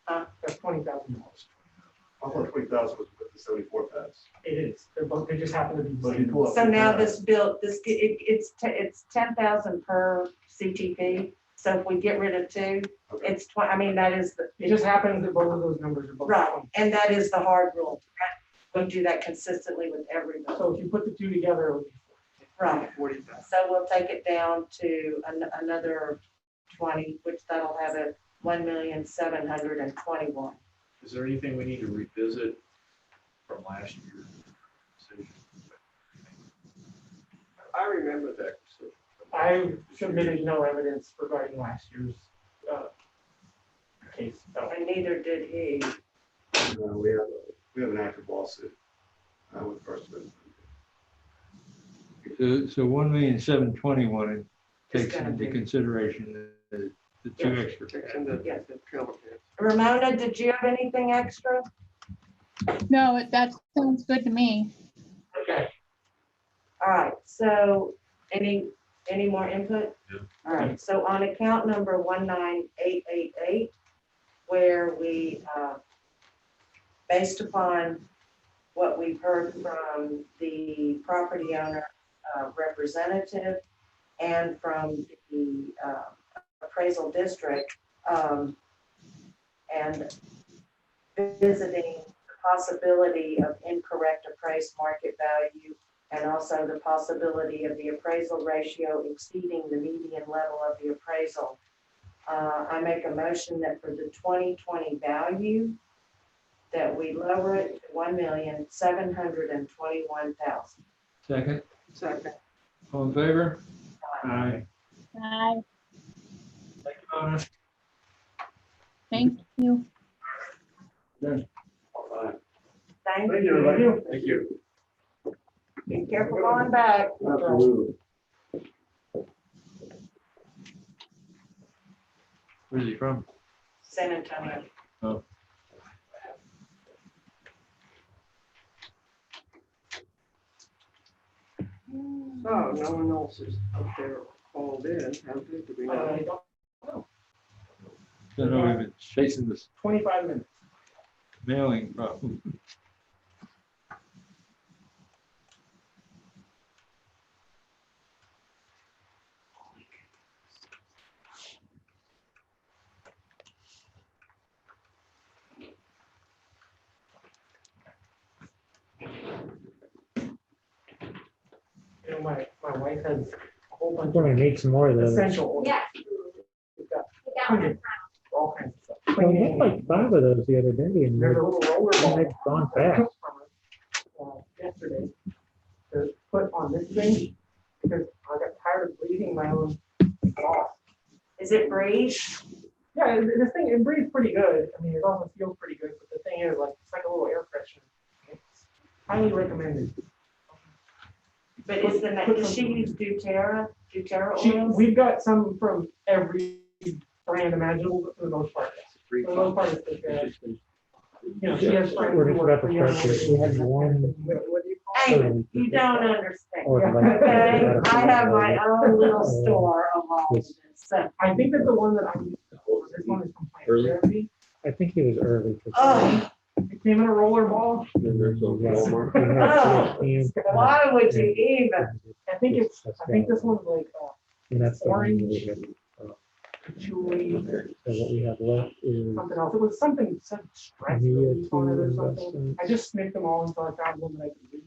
Huh? That's $20,000. I thought 20,000 was with the 74 pads. It is. They just happen to be. But you pull up So the now pads. it's 10,000 per CTP. So if we get rid of 2, it's 20. I mean, that is It just happens that both of those numbers are both. right, 20. and that is the hard rule. We do that consistently with everybody. So if you put the 2 together, it would be Right. 40,000. So we'll take it down to another 20, which that'll have it 1,721,000. Is there anything we need to revisit from last year's decision? I remember that. I submitted no evidence regarding last year's case. So And neither did he. We have an active lawsuit with First Amendment. So 1,721,000 takes gonna into be- consideration the 2 extra. Takes into Yeah. the trailer pads. Ramona, did you have anything extra? No, that sounds good to me. okay. All right, so any more input? Yeah. All right, so on account number 19888, where we, based upon what we've heard from the property owner representative and from the appraisal district, and visiting the possibility of incorrect appraised market value and also the possibility of the appraisal ratio exceeding the median level of the appraisal. I make a motion that for the 2020 value, that we lower it to 1,721,000. Second, Second. all in favor? Aye. Aye. Thank you, Mona. Thank you. Thank Thank you, you. everybody. Thank you. Be careful going back. Absolutely. Where's he from? San Antonio. Oh. Oh, no one else is up there called in, have they? Do we know? I don't know. Don't know, we've been chasing this 25 minutes. mailing problem. My wife has a whole bunch We're gonna of need some more of those. essential oils. Yeah. We've got We got one. hundreds, all kinds of stuff. I Cleaning, got like 5 of those the other day and there's a little roller ball. they've gone fast. Yesterday, to put on this thing, because I got tired of bleeding my own loss. Is it breathe? Yeah, this thing, it breathes pretty good. I mean, it also feels pretty good, but the thing is, like, it's like a little air freshener. It's highly recommended. But is does she use doTERRA oils? We've got some from every brand imaginable, but for the most part, yes. For the most part, it's doTERRA. You know, she has friends We're who just work about for to young. start here. We had one. What do you call Hey, early you don't understand. Or the Okay, last- I have my own little store of all of this stuff. I think that the one that I used to hold, this one is from plant therapy. I think he was early. for Oh, It came in a roller ball. Then there's a Walmart. why would you even? I think this one's like, And that's the one orange. we get. patchouli, So what we have left is. something else. It was something, some stress Here relief on it or too, something. investments. I just sniffed them all until I found one that I could read.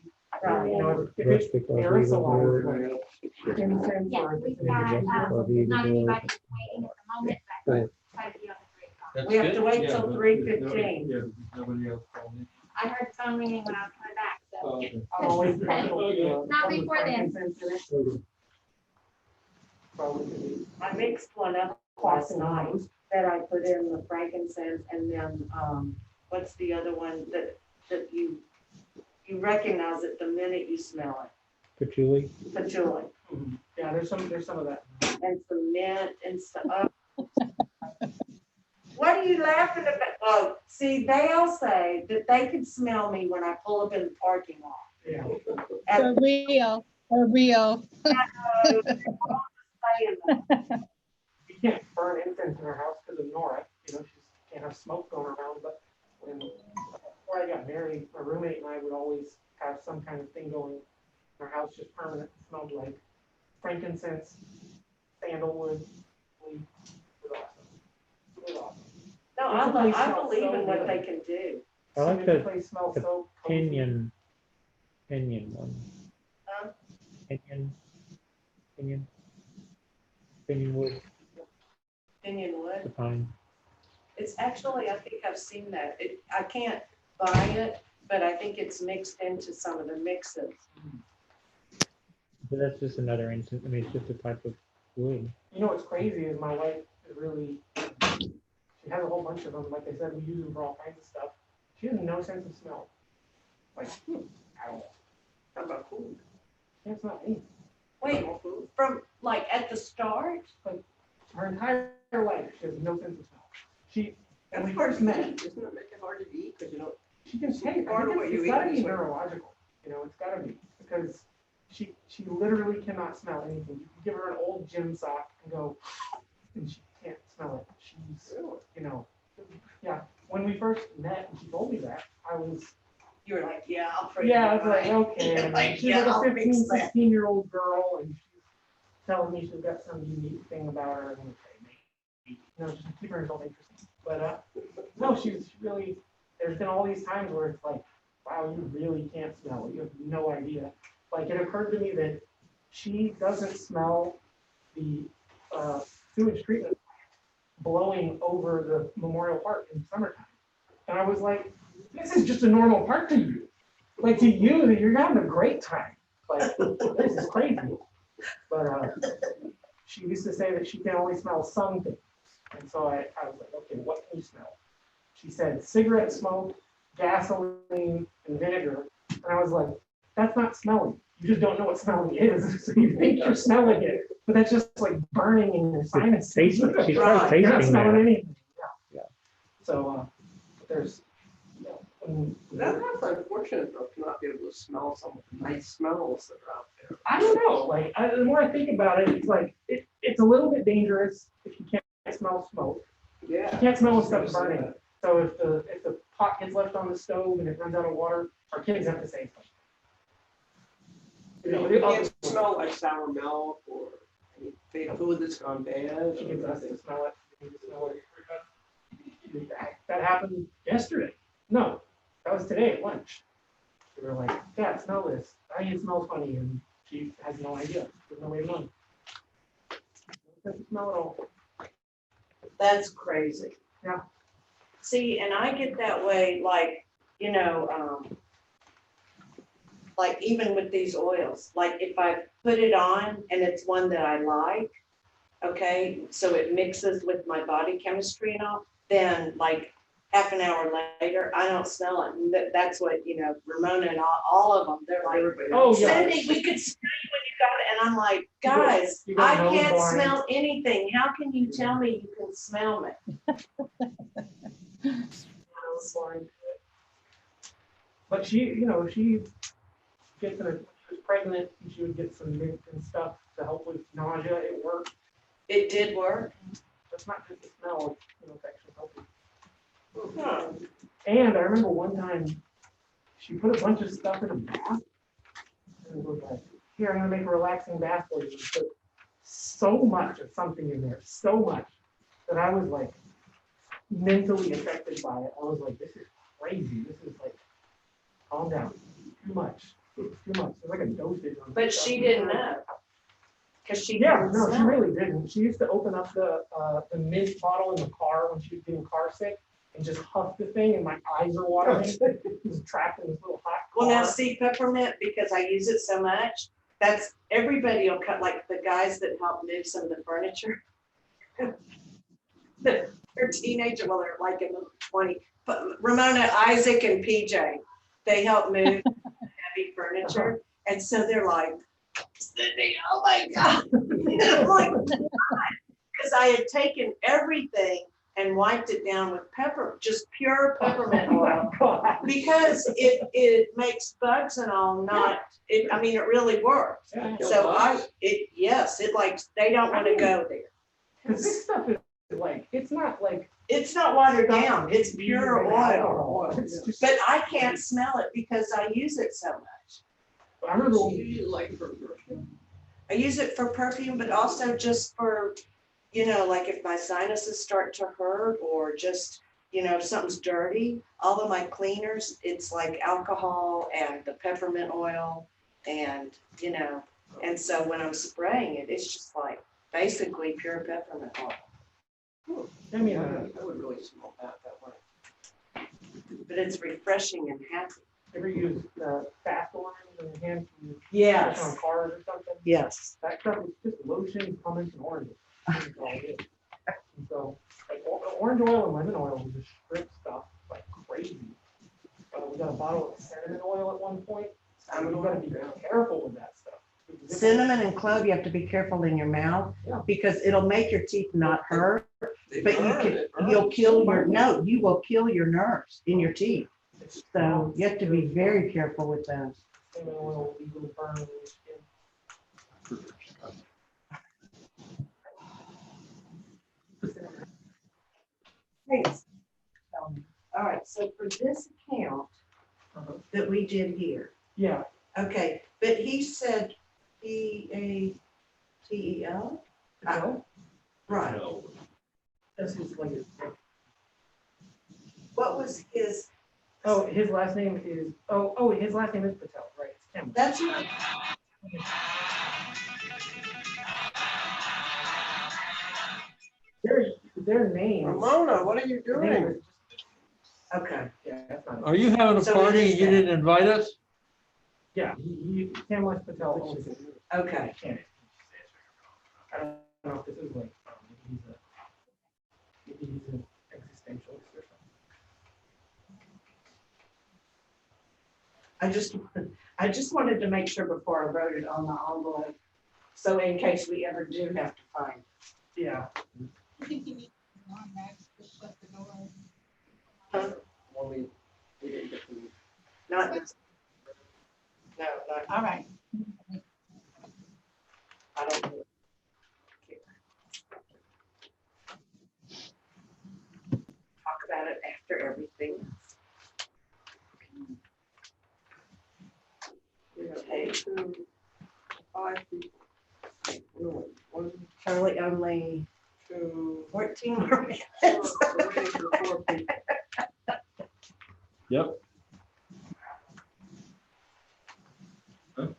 You know, if Rest it's because we Aransas were- like incense Yeah, or if we've it's an got, individual. not anybody waiting at the moment, but Right. try to be on the 3 o'clock. That's We have to good. wait Yeah, till but 3:15. Yeah, nobody else called me. I heard the phone ringing when I was coming back, so. Oh, okay. I'll always put, Not some before then. frankincense in it. Probably could be I mixed one up last night that I put in the frankincense and then, what's the other one that you recognize it the minute you smell it? Patchouli. Patchouli Yeah, there's some of that. and some mint and stuff. What are you laughing about? Oh, see, they all say that they can smell me when I pull up in the parking lot. Yeah. For real, for real. You can't burn incense in her house because of Nora, you know, she can't have smoke going around, but before I got married, my roommate and I would always have some kind of thing going in our house, just permanent, it smelled like frankincense, sandalwood, leaf. It was awesome. It was awesome. No, I believe in what they can do. I like Makes the the place smell the so cozy. Pinyon one. Huh? Pinyon wood, Indian the wood. pine. It's actually, I think I've seen that. I can't buy it, but I think it's mixed into some of the mixes. But that's just another instance. I mean, it's just a type of wood. You know what's crazy is my wife is really, she has a whole bunch of them. Like I said, we use them for all kinds of stuff. She has no sense of smell. Like, at all. How about food? Can't smell anything. Wait, No food. from like at the start? Her entire life, she has no sense of smell. When we That's hard first to met, eat. Doesn't that make it hard to eat? Because you don't. she can take, Part of what you it's eat gotta is be what- neurological, you know, it's gotta be, because she literally cannot smell anything. You can give her an old gym sock and go, and she can't smell it. She's, you know, yeah. When we first met and she told me that, I was, You were like, yeah, I'll pretty. yeah, I was like, okay. Like, She's yeah, like a I'll 15, fix that. 16-year-old girl, and she's telling me she's got some unique thing about her. And you know, just keep her herself interesting. But no, she's really. There's been all these times where it's like, wow, you really can't smell it. You have no idea. Like it occurred to me that she doesn't smell the sewage treatment plant blowing over the Memorial Park in summertime. And I was like, this is just a normal park to you. Like to you, you're having a great time. Like this is crazy. But she used to say that she can only smell some things. And so I was like, okay, what can you smell? She said cigarette smoke, gasoline, and vinegar. And I was like, that's not smelling. You just don't know what smelling is. So you think you're smelling it, but that's just like burning in your sinuses. She's probably You're not tasting smelling that. anything. Yeah. So there's, That's unfortunate though, to not be able to smell some of the nice smells that are out there. I don't know. Like the more I think about it, it's like it's a little bit dangerous if you can't smell smoke. Yeah. You can't smell when stuff's burning. So if the pot gets left on the stove and it runs out of water, our kids have to say something. You can't smell like sour milk or any food that's gone bad. She gets us to smell it. We can smell it. That happened yesterday. No, that was today at lunch. We were like, Dad, smell this. I think it smells funny, and she has no idea. There's no way of knowing. Doesn't smell at all. That's crazy. Yeah. See, and I get that way, like, you know, like even with these oils, like if I put it on and it's one that I like, okay, so it mixes with my body chemistry and all, then like half an hour later, I don't smell it. And that's what, you know, Ramona and all of them, they're like, Oh, yeah. Cindy, we could smell you when you got it. And I'm like, guys, You got I nose can't blind. smell anything. How can you tell me you can smell me? But she gets in a, she was pregnant, and she would get some mint and stuff to help with nausea. It worked. It did work. That's not just the smell, it's actually helping. Huh. And I remember one time, she put a bunch of stuff in a bath. And was like, here, I'm gonna make a relaxing bath for you. And put so much of something in there, so much, that I was like mentally affected by it. I was like, this is crazy. This is like, calm down. Too much. It's too much. It's like a dosage. On But stuff. she didn't know. Because she Yeah, didn't no, she smell it. really didn't. She used to open up the mint bottle in the car when she was getting car sick and just huff the thing, and my eyes are watering. It was trapped in this little hot car. Well, now see peppermint, because I use it so much, that's, everybody will cut, like the guys that help move some of the furniture. They're teenager, well, they're like in the 20, but Ramona, Isaac, and PJ, they help move heavy furniture. And so they're like, Cindy, oh my God. I'm like, because I had taken everything and wiped it down with just pure peppermint oil. Because it makes bugs and all not, I mean, it really works. Yeah. So yes, it like, they don't want to go there. Because this stuff is like, it's not watered down, it's pure oil. It's just, But I can't smell it because I use it so much. I remember when I use it for perfume, but also just for, like if my sinuses start to hurt or just, if something's dirty, all of my cleaners, it's like alcohol and the peppermint oil and, and so when I'm spraying it, it's just like basically pure peppermint oil. I mean, I would really smell that way. But it's refreshing and happy. ever use fast orange in the hand to Yes. on cars or something? Yes. That stuff is just lotion, pumice, and oranges. That's all it is. And so, like orange oil and lemon oil will just strip stuff like crazy. We got a bottle of cinnamon oil at one point. So you gotta be careful with that stuff. Cinnamon and clove, you have to be careful in your mouth Yeah. because it'll make your teeth not hurt, but you'll kill you will kill your nerves in your teeth. So you have to be very careful with those. Cinnamon oil will leave a burn in your skin. Thanks. All right, so for this account that we did here, Yeah, okay, but he said PATEL? Right. that's his like. What was his? Oh, his last name is his last name is Patel, right? It's Campbell. That's right. Their name. Ramona, what are you doing? Okay. Yeah, that's not. Are you having a So we party and just you said- didn't invite us? Yeah, Campbell Patel owns it. Okay. I don't know if this is like, maybe he's an existentialist or something. I just wanted to make sure before I wrote it on the envelope, so in case we ever do have to find. Yeah. Huh? Well, we didn't get to. Not this. No, not. All right. I don't. know. Talk about it after everything. We have Okay. 1, 2, 5 people. No, 1, Charlie, only 2, 14 more minutes. 3, 4 people. Yep. I'm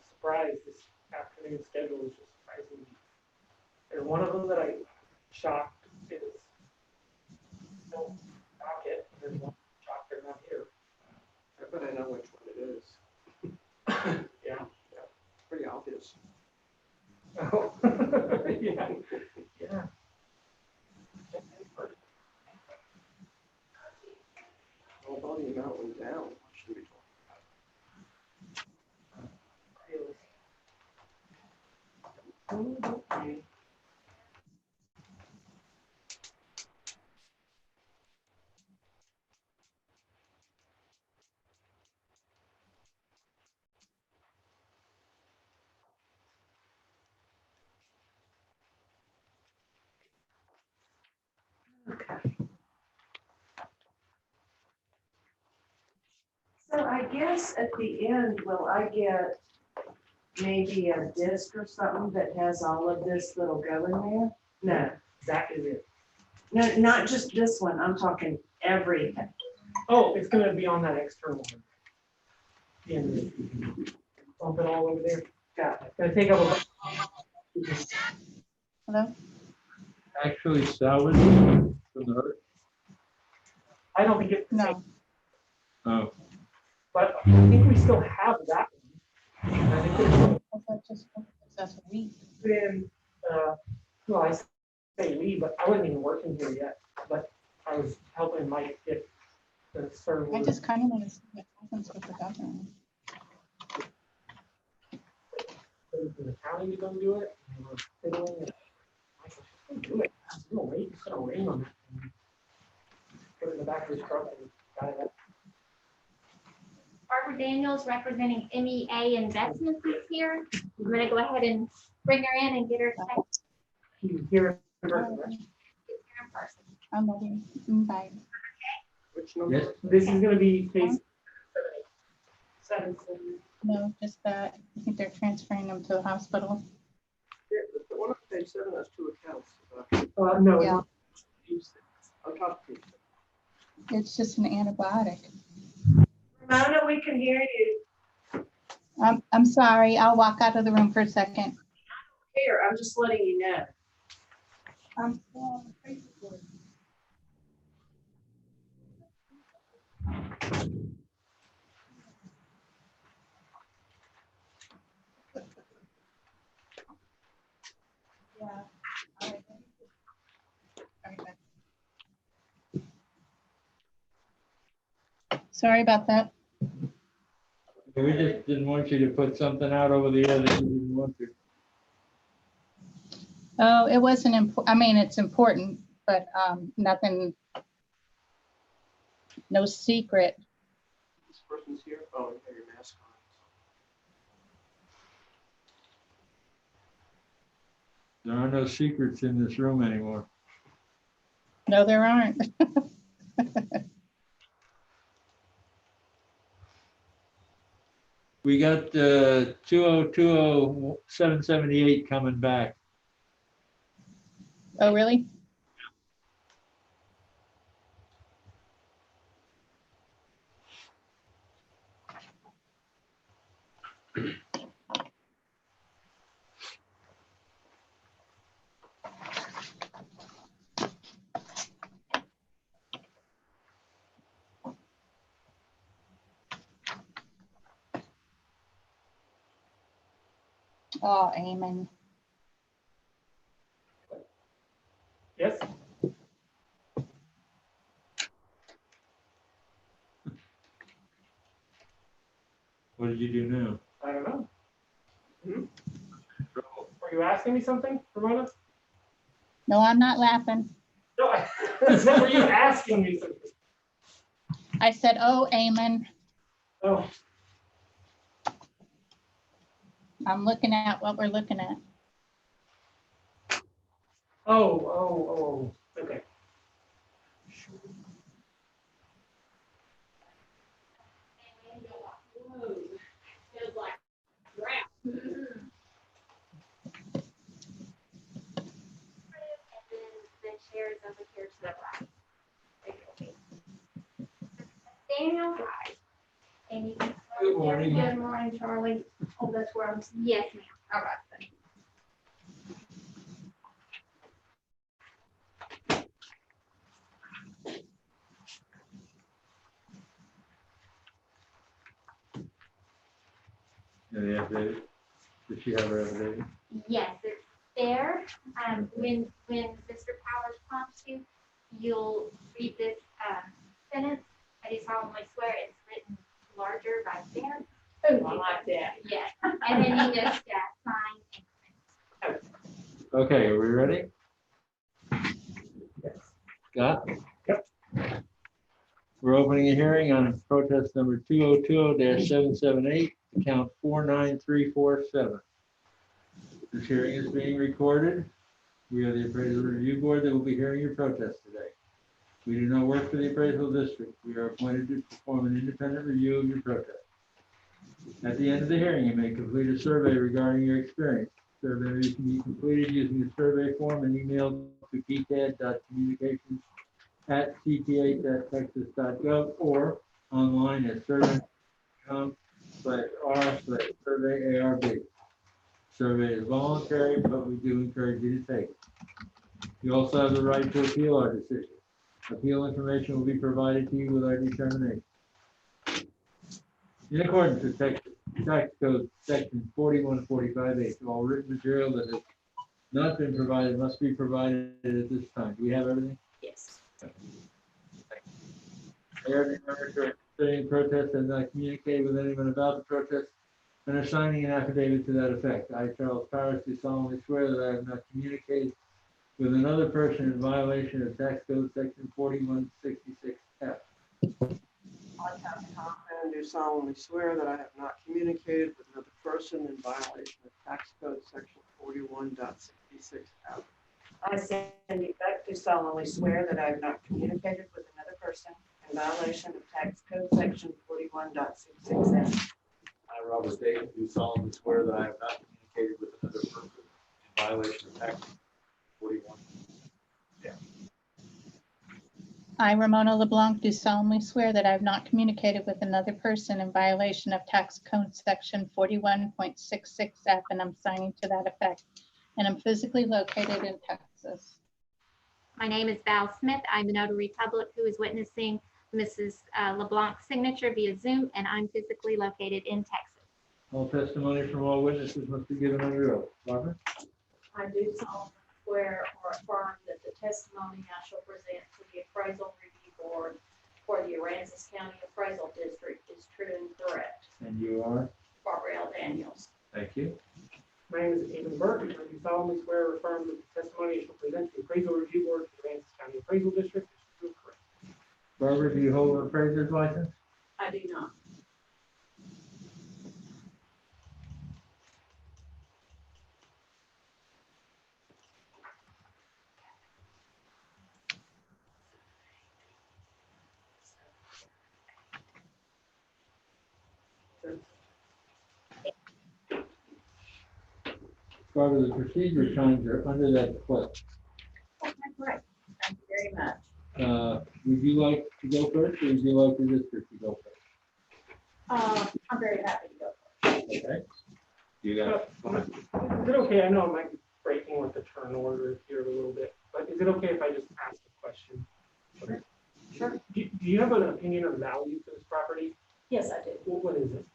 surprised this afternoon schedule is just surprising me. And one of them that I shocked is no docket, and then one shocked they're not here. I bet I know which one it is. Yeah. It's pretty obvious. Oh, yeah, yeah. Although the amount went down, what should we talk Okay. guess at the end, will I get maybe a disc or something that has all of this that'll go in there? No, That is it. no, not just this one. I'm talking everything. Oh, it's gonna be on that external one. The end of it. Bump it all over there. Got it. Gonna take up a. Hello? Actually salvaged from the hurt? I don't think it's the same, No. Oh, but I think we still have that one. And I think it's I thought just, that's a week. been, well, I say we, but I wasn't even working here yet, but I was helping Mike get the server. I just kind of want to see what happens with the government. In the county to go do it. And we're fiddling it. I said, "Just go do it. No, wait, it's gonna rain on that thing." Put it in the back of his truck and got it up. Barbara Daniels representing MEA Investments is here. I'm gonna go ahead and bring her in and get her text You can hear it. in person. I'm ready. Bye. Which number? yes, This is gonna be case 7. No, just that. I think they're transferring them to the hospital. Yeah, the one on page 7 has 2 accounts. No. Yeah. On top of it. It's just an antibiotic. Ramona, we can hear you. I'm sorry. I'll walk out of the room for a second. Here, I'm just letting you know. I'm still on the Facebook. Yeah. All right. Sorry about that. we just didn't want you to put something out over the air that you didn't want to. Oh, it wasn't important. I mean, it's important, but nothing, no secret. This person's here. Oh, you have your mask on. There are no secrets in this room anymore. No, there aren't. We got 2020-778 coming back. Oh, really? Oh, amen. Yes. What did you do now? I don't know. Are you asking me something, Ramona? No, I'm not laughing. No, I said, were you asking me something? I said, oh, amen. Oh, I'm looking at what we're looking at. oh, okay. Feels like crap. And then the chair is over here to the right. Daniel, hi. And you can. Good morning. Good morning, Charlie. Oh, that's where I'm, yes, ma'am. All right. then. And the update? Did she have her update? Yes, it's there. When Mr. Powers prompts you, you'll read this sentence. I do solemnly swear it's written larger right there. Oh, I like that. Yes, and then you just sign and print. Okay, are we ready? Yes. Scott? Yep. We're opening a hearing on protest number 2020-778, account 49347. This hearing is being recorded. We are the appraisal review board that will be hearing your protest today. We do not work for the appraisal district. We are appointed to perform an independent review of your protest. At the end of the hearing, you may complete a survey regarding your experience. Survey can be completed using the survey form and emailed to pcad.communications@cta.texas.gov or online at survey.com/r/survey-ARB. Survey is voluntary, but we do encourage you to take it. You also have the right to appeal our decision. Appeal information will be provided to you with our determination. In accordance with Texas Tax Code Section 4145H, all written material that has not been provided must be provided at this time. Do we have everything? Yes. Mayor, considering protest and not communicate with anyone about the protest and are signing an affidavit to that effect. I, Charles Paris, do solemnly swear that I have not communicated with another person in violation of Tax Code Section 4166F. I, Kathy Hoffman, do solemnly swear that I have not communicated with another person in violation of Tax Code Section 41.66F. I, Sandy Beck, do solemnly swear that I have not communicated with another person in violation of Tax Code Section 41.66F. I, Robert Dayton, do solemnly swear that I have not communicated with another person in violation of Tax 41. I, Ramona LeBlanc, do solemnly swear that I have not communicated with another person in violation of Tax Code Section 41.66F, and I'm signing to that effect. And I'm physically located in Texas. My name is Val Smith. I'm the notary public who is witnessing Mrs. LeBlanc's signature via Zoom, and I'm physically located in Texas. All testimony from all witnesses must be given under oath. Barbara? I do solemnly swear or affirm that the testimony I shall present to the Appraisal Review Board for the Aransas County Appraisal District is true and correct. And you are? Barbara L. Daniels. Thank you. My name is Ethan Burke, and I do solemnly swear or affirm that the testimony I shall present to the Appraisal Review Board for the Aransas County Appraisal District is true and correct. Barbara, do you hold an appraiser's license? I do not. Barbara, the procedure times are under that clip. Okay, great. Thank you very much. Would you like to go first, or would you like the district to go first? I'm very happy to go first. Okay. You got it. Is it okay? I know I might be breaking with the turn order here a little bit, but is it okay if I just ask a question? Sure. Sure. Do you have an opinion of value for this property? Yes, I do. What is it?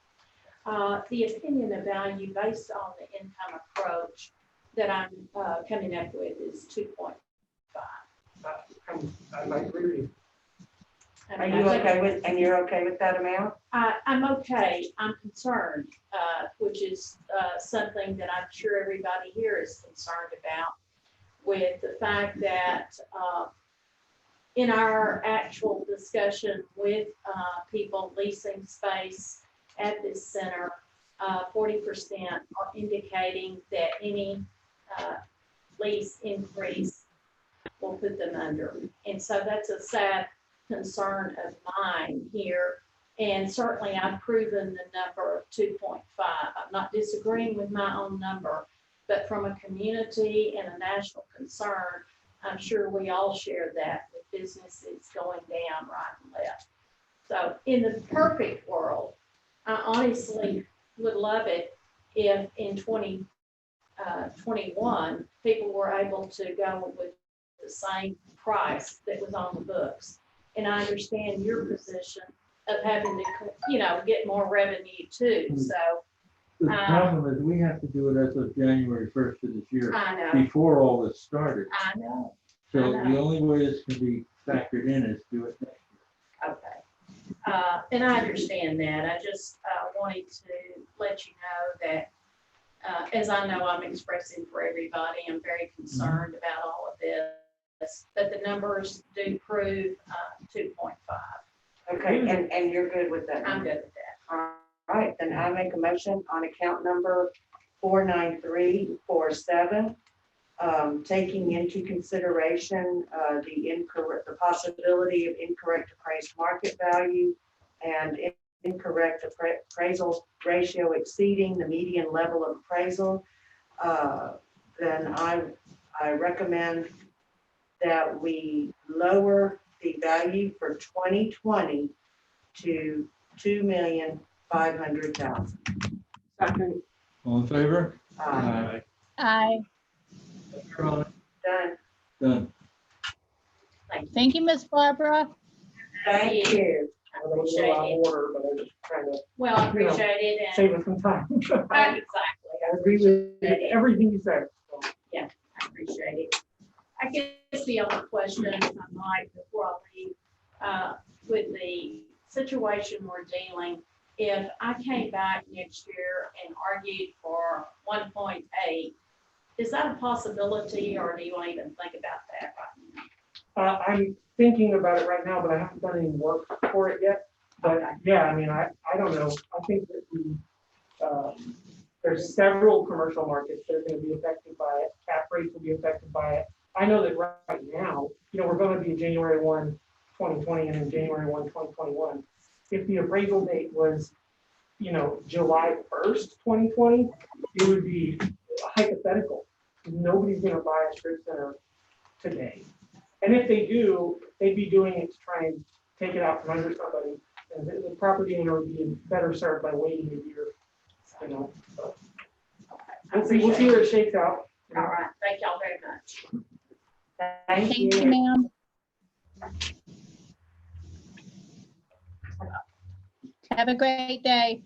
The opinion of value based on the income approach that I'm coming up with is 2.5. I might agree with you. Are you okay with, and you're okay with that amount? I'm okay. I'm concerned, which is something that I'm sure everybody here is concerned about, with the fact that in our actual discussion with people leasing space at this center, 40% are indicating that any lease increase will put them under. And so that's a sad concern of mine here. And certainly I've proven the number of 2.5. I'm not disagreeing with my own number, but from a community and a national concern, I'm sure we all share that with businesses going down right and left. So in the perfect world, I honestly would love it if in 2021, people were able to go with the same price that was on the books. And I understand your position of having to, get more revenue too. So The problem is we have to do it as of January 1st of this year. I know. Before all this started. I know. So I know. the only way this can be factored in is do it next year. Okay. And I understand that. I just wanted to let you know that, as I know I'm expressing for everybody, I'm very concerned about all of this, but the numbers do prove 2.5. Okay, and you're good with that? I'm good with that. All right, then I make a motion on account number 49347 taking into consideration the possibility of incorrect appraised market value and incorrect appraisal ratio exceeding the median level of appraisal, then I recommend that we lower the value for 2020 to $2,500,000. Second. All in favor? Aye. Aye. Done. Done. Thank you, Miss Barbara. Thank you. I was a little out of order, but I was just trying to Well, I appreciate it, and save us some time. exactly, I agree with everything you said. I appreciate it. I guess the other question I might before I leave, with the situation we're dealing, if I came back next year and argued for 1.8, is that a possibility, or do you want to even think about that right now? I'm thinking about it right now, but I haven't done any work for it yet. But yeah, I mean, I don't know. I think that there's several commercial markets that are going to be affected by it. Cap rates will be affected by it. I know that right now, we're going to be January 1, 2020, and then January 1, 2021. If the appraisal date was, July 1st, 2020, it would be hypothetical. Nobody's going to buy a strip center today. And if they do, they'd be doing it to try and take it out from under somebody. And the property owner would be better served by waiting a year, So. We'll see where it shakes out. All right, thank y'all very much. Thank you, ma'am. Have a great day.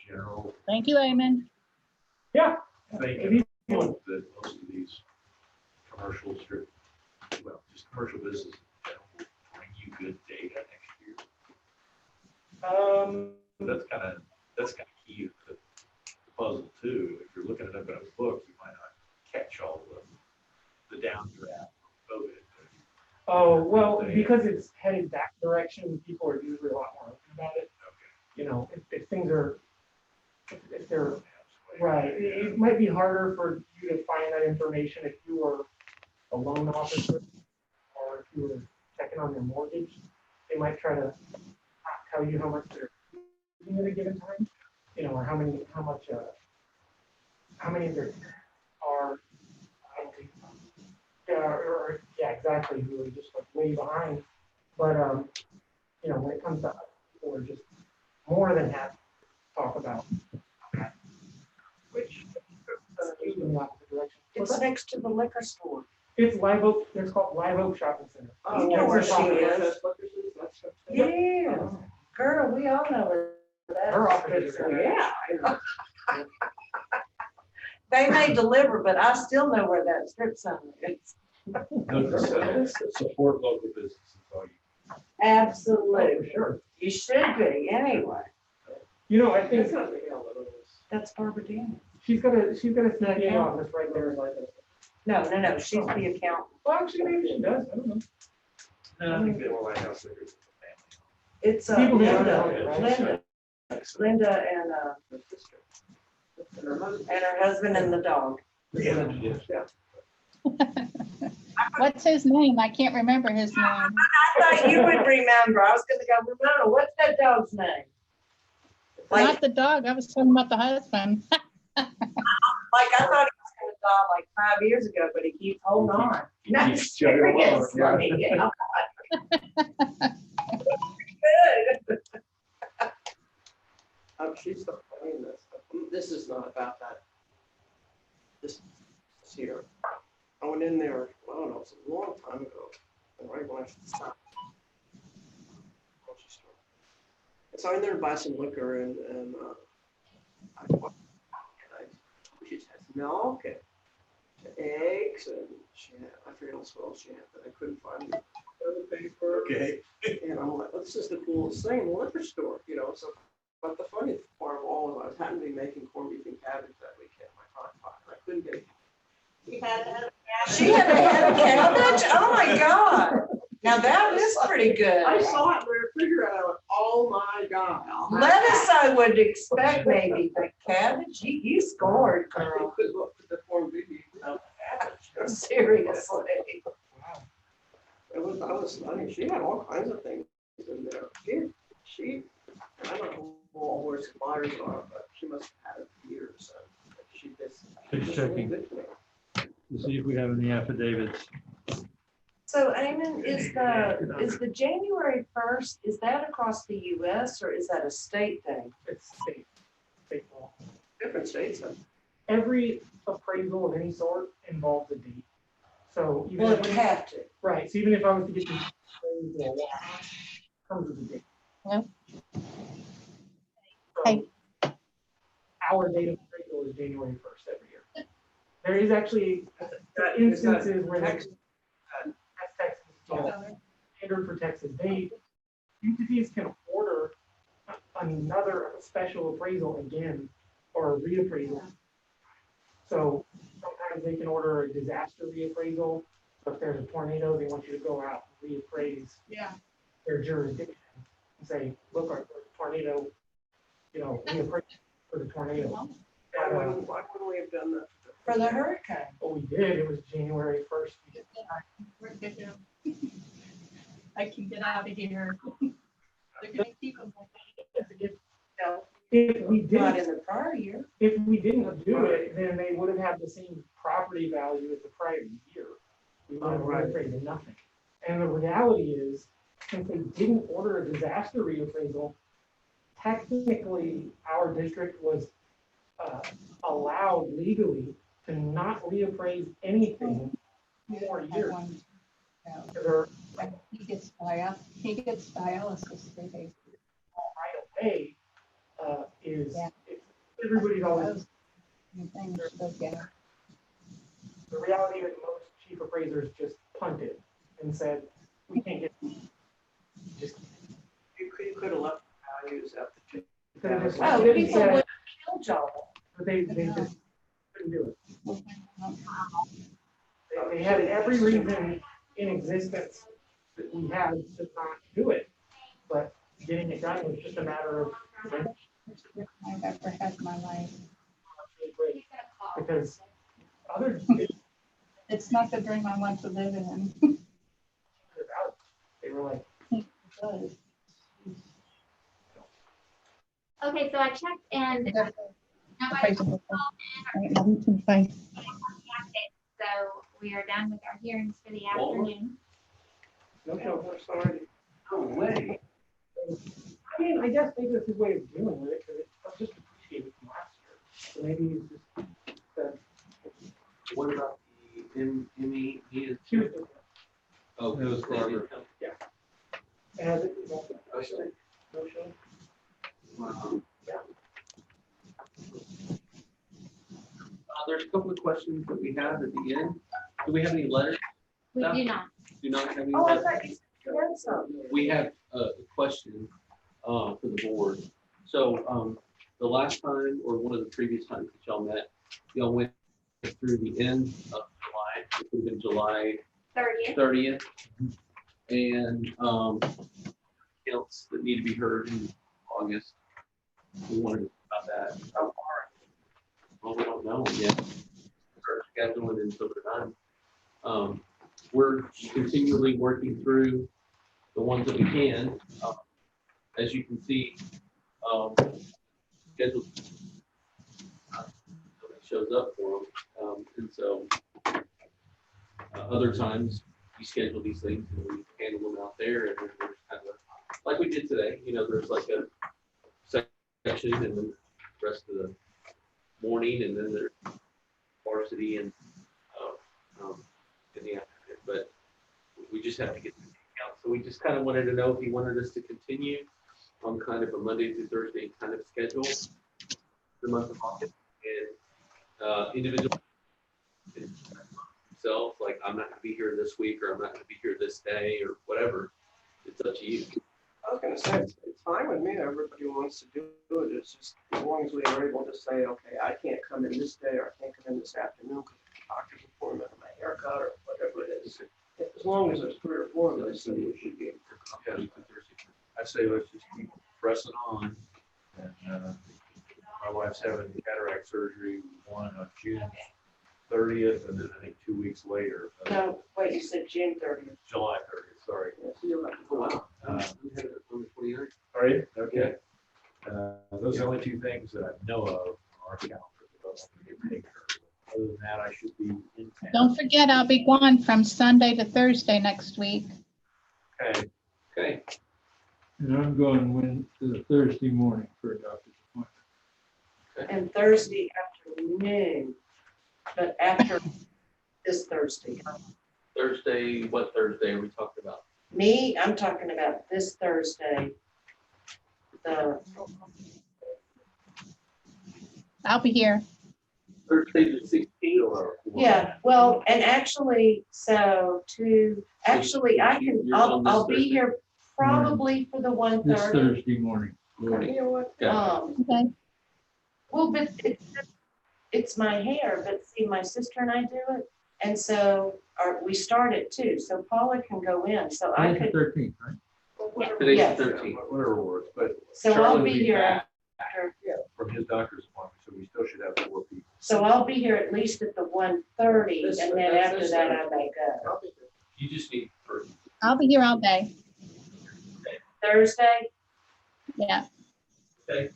General, Thank you, Eamon. Yeah. I think that most of these commercial strip, just commercial businesses that will bring you good data next year. That's kind of key to the puzzle too. If you're looking at a book, you might not catch all the downdraft of COVID. Oh, well, because it's headed that direction, people are usually a lot more open about it. Okay. If things are, if they're right, it might be harder for you to find that information if you were a loan officer or if you were checking on their mortgage. They might try to tell you how much they're using at a given time, or how many of their are, exactly, who are just like way behind. But when it comes to us, people are just more than happy to talk about which in the opposite direction. It's next to the liquor store. It's Live Oak. It's called Live Oak Shopping Center. Oh, you know where she is. Yeah. Yeah, girl, we all know where that Her is. office is Yeah. They may deliver, but I still know where that strip center is. Support local businesses. Absolutely. Sure. You should be, anyway. I think That's Barbara Daniels. she's got a CPA office right there. No, she's the accountant. Well, actually, maybe she does. I don't know. No, I think they will like us. It's People who Linda, don't know it, right? Linda and her sister. And her husband and the dog. Yeah. What's his name? I can't remember his name. I thought you would remember. I was gonna go, Ramona, what's that dog's name? Not the dog. I was talking about the husband. I thought he was gonna die like 5 years ago, but he keeps holding on. No, keeps chugging along, seriously. yeah. Good. She's the funniest. This is not about that. This here. I went in there, I don't know, it's a long time ago, right when I stopped. And so I went there to buy some liquor and I she has milk and eggs and she had, I forget what else she had, but I couldn't find the other paper. Okay. And I'm like, well, this is the coolest thing in the liquor store, So, but the funny part of all of it, I was happened to be making corned beef and cabbage that weekend, my crock pot, and I couldn't get it. She had a head of cabbage? Oh my God. Now that is pretty good. I saw it, we were figuring out lettuce I would expect maybe, but cabbage, you scored, girl. Seriously. That was funny. She had all kinds of things in there. She, I don't know where suppliers are, but she must have had it for years. She just. Just checking to see if we have any affidavits. So Eamon, is the January 1st, is that across the US or is that a state thing? It's state law. Different states have. Every appraisal of any sort involves a date. So even Well, it if, would have to. right, so even if I was to get this appraisal, it comes with a date. Yep. So Hey. our date of appraisal is January 1st every year. There is actually instances where that's Texas, standard for Texas date. Entities can order another special appraisal again or a reappraisal. So sometimes they can order a disaster reappraisal. So if there's a tornado, they want you to go out and reappraise their jurisdiction and say, look, our tornado, reappraise for the tornado. Why wouldn't we have done that? For the hurricane. What we did, it was January 1st. I can get out of here. They're gonna keep them. If we Not in didn't, the prior year. if we didn't do it, then they would have had the same property value as the prior year. We would have reappraised nothing. And the reality is, since they didn't order a disaster reappraisal, technically, our district was allowed legally to not reappraise anything for 4 years. He gets dialysis 3 days. Right away is everybody's always. The reality is most chief appraisers just punted and said, we can't get. Just You could have left the values at the. Oh, people would kill Joel. But they just couldn't do it. They had every reason in existence that we had to not do it, but getting it done was just a matter of. I've ever had in my life. Because other. It's not the dream I want to live in. They were like. It does. Okay, so I checked and Okay. so we are done with our hearings for the afternoon. No, sorry. No way. I mean, I guess maybe that's his way of dealing with it, because it's just appreciated from last year. So maybe he's just. What about the ME? She was. Oh, It was Barbara. Yeah. And no show. There's a couple of questions that we have at the end. Do we have any letters? We do not. Do not have any Oh, I letters? thought you said you had something. We have a question for the board. So the last time, or one of the previous times that y'all met, y'all went through the end of July, it would have been July 30th. And counts that need to be heard in August. We wanted to talk about that. How far? Well, we don't know yet. We're scheduling until we're done. We're continually working through the ones that we can. As you can see, schedule shows up for them. And so other times we schedule these things and we handle them out there, and then there's kind of like we did today, there's like a section and then the rest of the morning, and then there's varsity and in the afternoon. But we just have to get the count. So we just kind of wanted to know if he wanted us to continue on kind of a Monday through Thursday kind of schedule the month of August, and individual themselves, like I'm not going to be here this week, or I'm not going to be here this day, or whatever. It's up to you. I was gonna say, it's fine with me, everybody wants to do it, it's just as long as we are able to say, okay, I can't come in this day, or I can't come in this afternoon because of the doctor's appointment, or my haircut, or whatever it is. As long as it's 3 or 4 of us, then we should be able to come. I say let's just keep pressing on. wife's having cataract surgery, one on June 30th, and then I think 2 weeks later. No, wait, you said June 30th. July 30th, sorry. Oh, wow. On the 29th. Are you? Okay. Those are the only two things that I know of on our calendar. Other than that, I should be in town. Don't forget, I'll be gone from Sunday to Thursday next week. Okay. Okay. And I'm going Thursday morning for a doctor's appointment. And Thursday afternoon, but after this Thursday. Thursday, what Thursday are we talking about? Me, I'm talking about this Thursday. I'll be here. Thursday the 16th. Yeah, well, and actually, I can, I'll be here probably for the This 1:30. Thursday morning. You know what? Okay. Well, but it's my hair, but see, my sister and I do it. And so, we start at 2, so Paula can go in, so I Today's the could. 13th, right? Today's Yes. the 13th. Whatever works, but. So I'll Charlie will be here back after, from his doctor's appointment, so we still should have 4 people. so I'll be here at least at the 1:30, and then after that I may go. You just need first. I'll be here all day. Thursday? Yeah. Okay.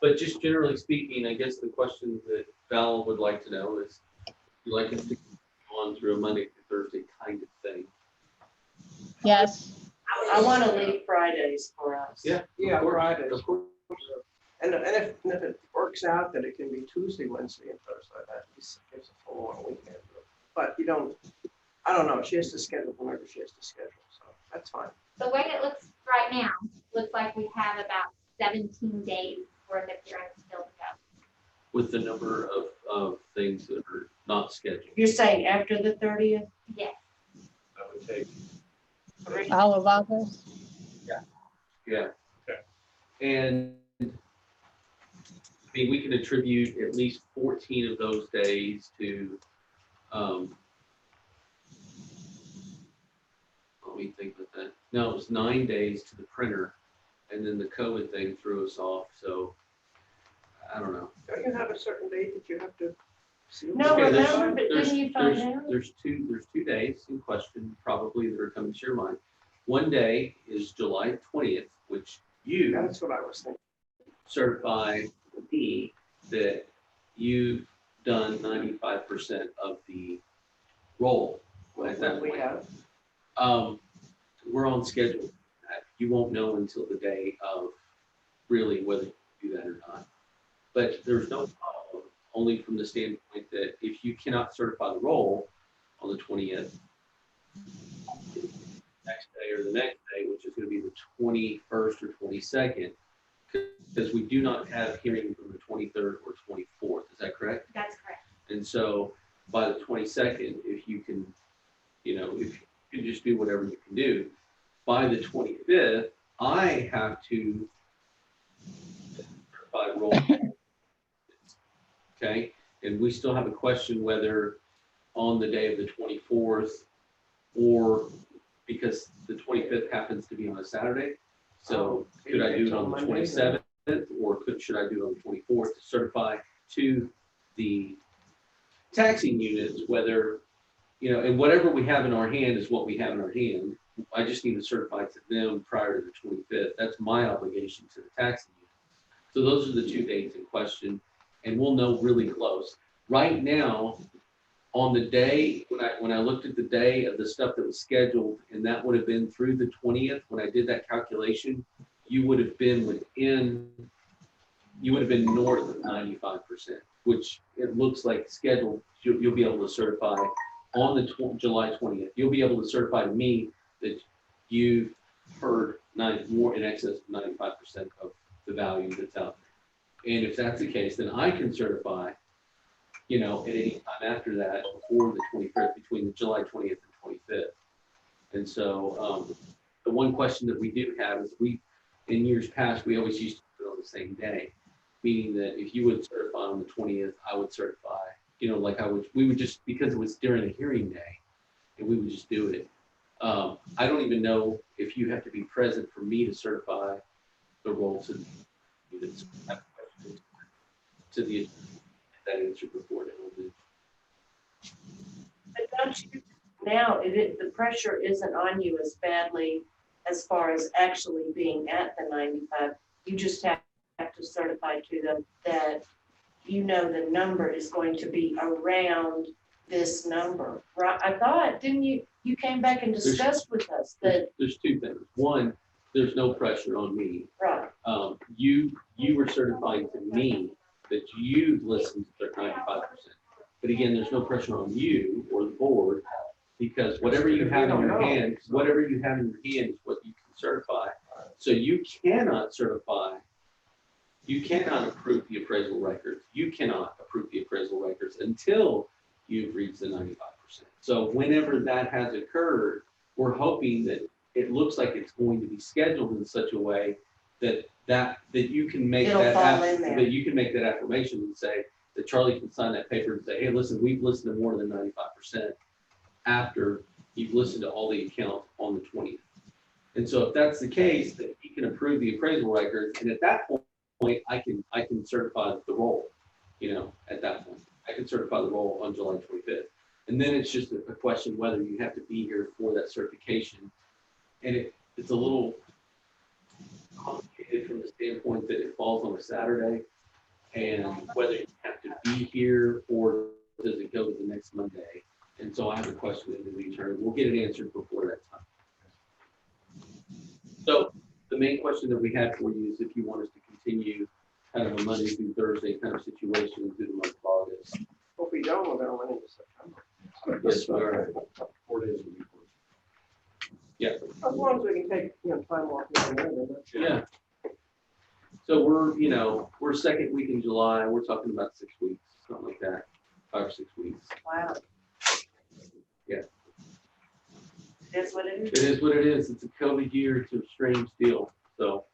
But just generally speaking, I guess the question that Val would like to know is, you like us to go on through a Monday to Thursday kind of thing? Yes. I want to leave Fridays for us. Yeah. Yeah, of course, Fridays. of course. And if it works out that it can be Tuesday, Wednesday, and Thursday, that gives a full long weekend. But I don't know, she has to schedule whenever she has to schedule, so that's fine. The way it looks right now, looks like we have about 17 days worth of hearings still to go. With the number of things that are not scheduled. You're saying after the 30th? Yes. That would take. All of August. Yeah. Okay. And I mean, we can attribute at least 14 of those days to, let me think about that. No, it was 9 days to the printer, and then the COVID thing threw us off. So I don't know. Don't you have a certain date that you have to see? No, Okay, remember, but didn't you find out? There's 2 days in question probably that are coming to your mind. One day is July 20th, which you That's what I was thinking. certify me that you've done 95% of the role at that We point. have. We're on schedule. You won't know until the day of really whether you do that or not. But there's no problem, only from the standpoint that if you cannot certify the role on the 20th, next day or the next day, which is going to be the 21st or 22nd, because we do not have hearings on the 23rd or 24th. Is that correct? That's correct. And so by the 22nd, if you can, if you can just do whatever you can do, by the 25th, I have to certify the role. Okay, and we still have a question whether on the day of the 24th or because the 25th happens to be on a Saturday. So could I do it on the 27th or should I do it on the 24th to certify to the taxing units whether, and whatever we have in our hand is what we have in our hand. I just need to certify to them prior to the 25th. That's my obligation to the taxing unit. So those are the 2 dates in question. And we'll know really close. Right now, on the day, when I looked at the day of the stuff that was scheduled, and that would have been through the 20th, when I did that calculation, you would have been north of 95%, which it looks like scheduled, you'll be able to certify on the July 20th. You'll be able to certify to me that you've heard more in excess of 95% of the value that's out there. And if that's the case, then I can certify, at any time after that, before the 25th, between the July 20th and 25th. And so the one question that we do have is in years past, we always used to do it on the same day, meaning that if you would certify on the 20th, I would certify, we would just, because it was during a hearing day, and we would just do it. I don't even know if you have to be present for me to certify the roles. to the, that answer before now. But don't you, now, the pressure isn't on you as badly as far as actually being at the 95. You just have to certify to them that you know the number is going to be around this number, right? I thought, didn't you came back and discussed with us that. There's two things. One, there's no pressure on me. Right. You were certifying to me that you listened to 95%. But again, there's no pressure on you or the board, because whatever you have in your hand, is what you can certify. So you cannot certify, you cannot approve the appraisal records. You cannot approve the appraisal records until you've reached the 95%. So whenever that has occurred, we're hoping that it looks like it's going to be scheduled in such a way that you can make that you can make that affirmation and say that Charlie can sign that paper and say, hey, listen, we've listened to more than 95% after you've listened to all the accounts on the 20th. And so if that's the case, that he can approve the appraisal records, and at that point, I can certify the roll. At that point, I can certify the roll on July 25th. And then it's just a question whether you have to be here for that certification. And it's a little complicated from the standpoint that it falls on a Saturday, and whether you have to be here or does it go to the next Monday. And so I have a question into the attorney. We'll get it answered before that time. So the main question that we had for you is if you want us to continue kind of a Monday through Thursday kind of situation through the month of August. If we don't, we're gonna run into September. Yes, we are. 4 days a week. Yeah. As long as we can take, time off. Yeah. So we're second week in July. We're talking about 6 weeks, something like that, 5 or 6 weeks. Wow. Yeah. It is what it is. It is what it is. It's a COVID year. It's a strange deal. So,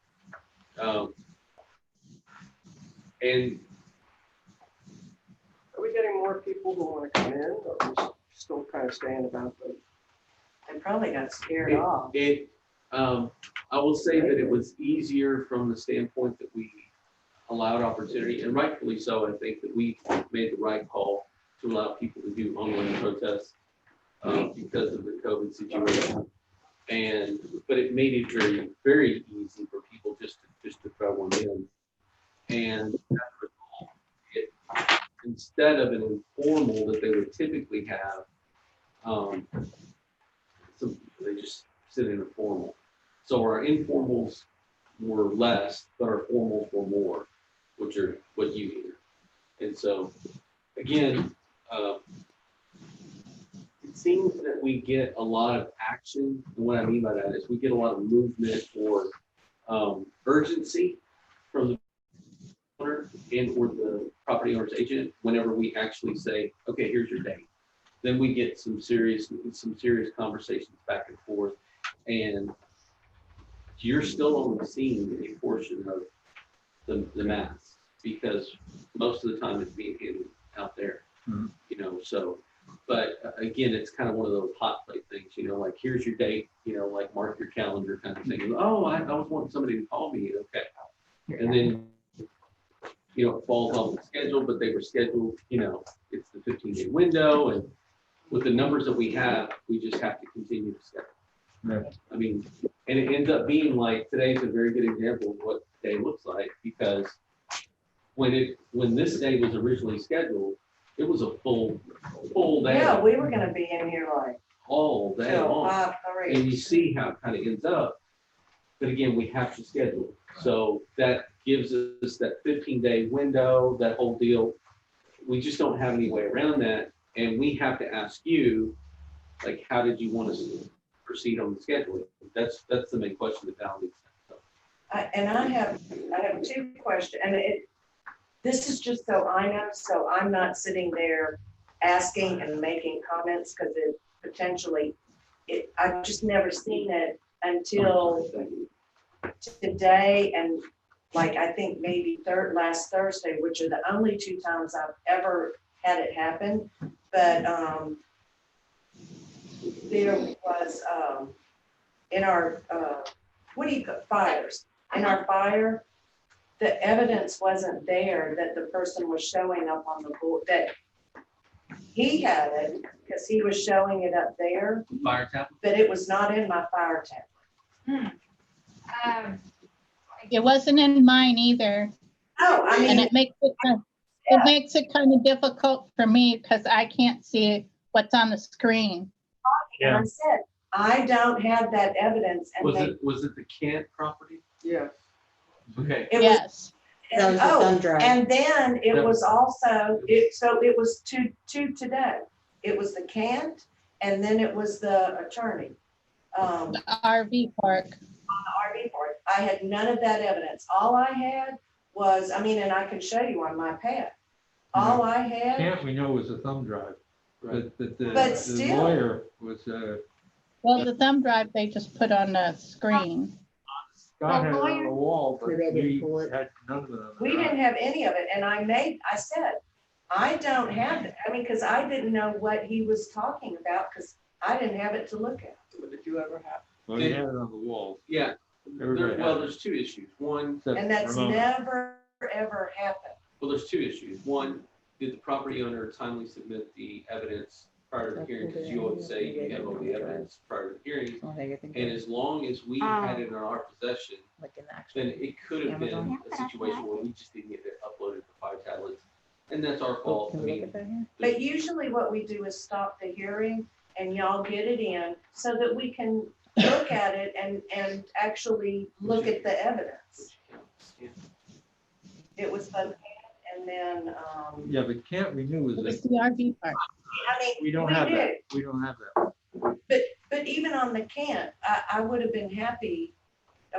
and are we getting more people who want to come in, or are we still kind of staying about them? They probably got scared off. I will say that it was easier from the standpoint that we allowed opportunity, and rightfully so. I think that we made the right call to allow people to do online protests because of the COVID situation. But it made it very, very easy for people just to throw one in. And instead of an informal that they would typically have, so they just sit in a formal. So our informals were less, but our formals were more, which are what you hear. And so, again, it seems that we get a lot of action. And what I mean by that is we get a lot of movement or urgency from the owner and or the property owner's agent whenever we actually say, okay, here's your date. Then we get some serious conversations back and forth, and you're still on the scene a portion of the mass, because most of the time it's being handled out there. So, but again, it's kind of one of those hot plate things, like here's your date, like mark your calendar kind of thing. Oh, I was wanting somebody to call me. Okay. And then, it falls off the schedule, but they were scheduled, it's the 15-day window, and with the numbers that we have, we just have to continue to schedule. Right. I mean, and it ends up being like, today's a very good example of what the day looks like, because when this day was originally scheduled, it was a full day. Yeah, we were gonna be in here like all day till long. 5:30. And you see how it kind of ends up. But again, we have to schedule. So that gives us that 15-day window, that whole deal. We just don't have any way around that. And we have to ask you, like, how did you want us to proceed on the scheduling? That's the main question that Val needs. I have two questions, and this is just so I know, so I'm not sitting there asking and making comments, because it potentially, I've just never seen it until today, and like I think maybe last Thursday, which are the only 2 times I've ever had it happen. But there was in our fires, in our fire, the evidence wasn't there that the person was showing up on the board, that he had it, because he was showing it up there, Fire tap. but it was not in my fire tab. It wasn't in mine either. Oh, I And mean, it makes it kind of difficult for me because I can't see what's on the screen. and I said, I don't have that evidence. And Was it the Kent property? Yeah. Okay. it was, Yes. That was the oh, thumb drive. and then it That- was also, so it was two today. It was the cant, and then it was the attorney. The RV park. On the RV board. I had none of that evidence. All I had was, I mean, and I can show you on my pad. All I had, Can't we know was a thumb drive, Right. but But the still. lawyer was, Well, the thumb drive they just put on the screen. Scott had it on the wall, but Maybe I didn't we pull it. had none of it on the we drive. didn't have any of it, and I said, I don't have it. I mean, because I didn't know what he was talking about, because I didn't have it to look at. What did you ever have? Well, he had it on the wall. Yeah. Everybody Well, had it. there's two issues. One, Except And that's Ramona. never, ever happened. well, there's two issues. One, did the property owner timely submit the evidence prior to the hearing? Because you always say you have all the evidence prior to the hearing. And as long as we had it in our possession, Like in the actual. then it could have been Amazon? a situation where we just didn't get it uploaded to 5 tablets. And that's our fault. I Can we look mean, at that here? But usually what we do is stop the hearing and y'all get it in so that we can look at it and actually look at the evidence. yeah. It was the, and then, Yeah, but can't renew It was is, the RV park. I mean, we don't have did. that. We don't have that. But even on the can't, I would have been happy.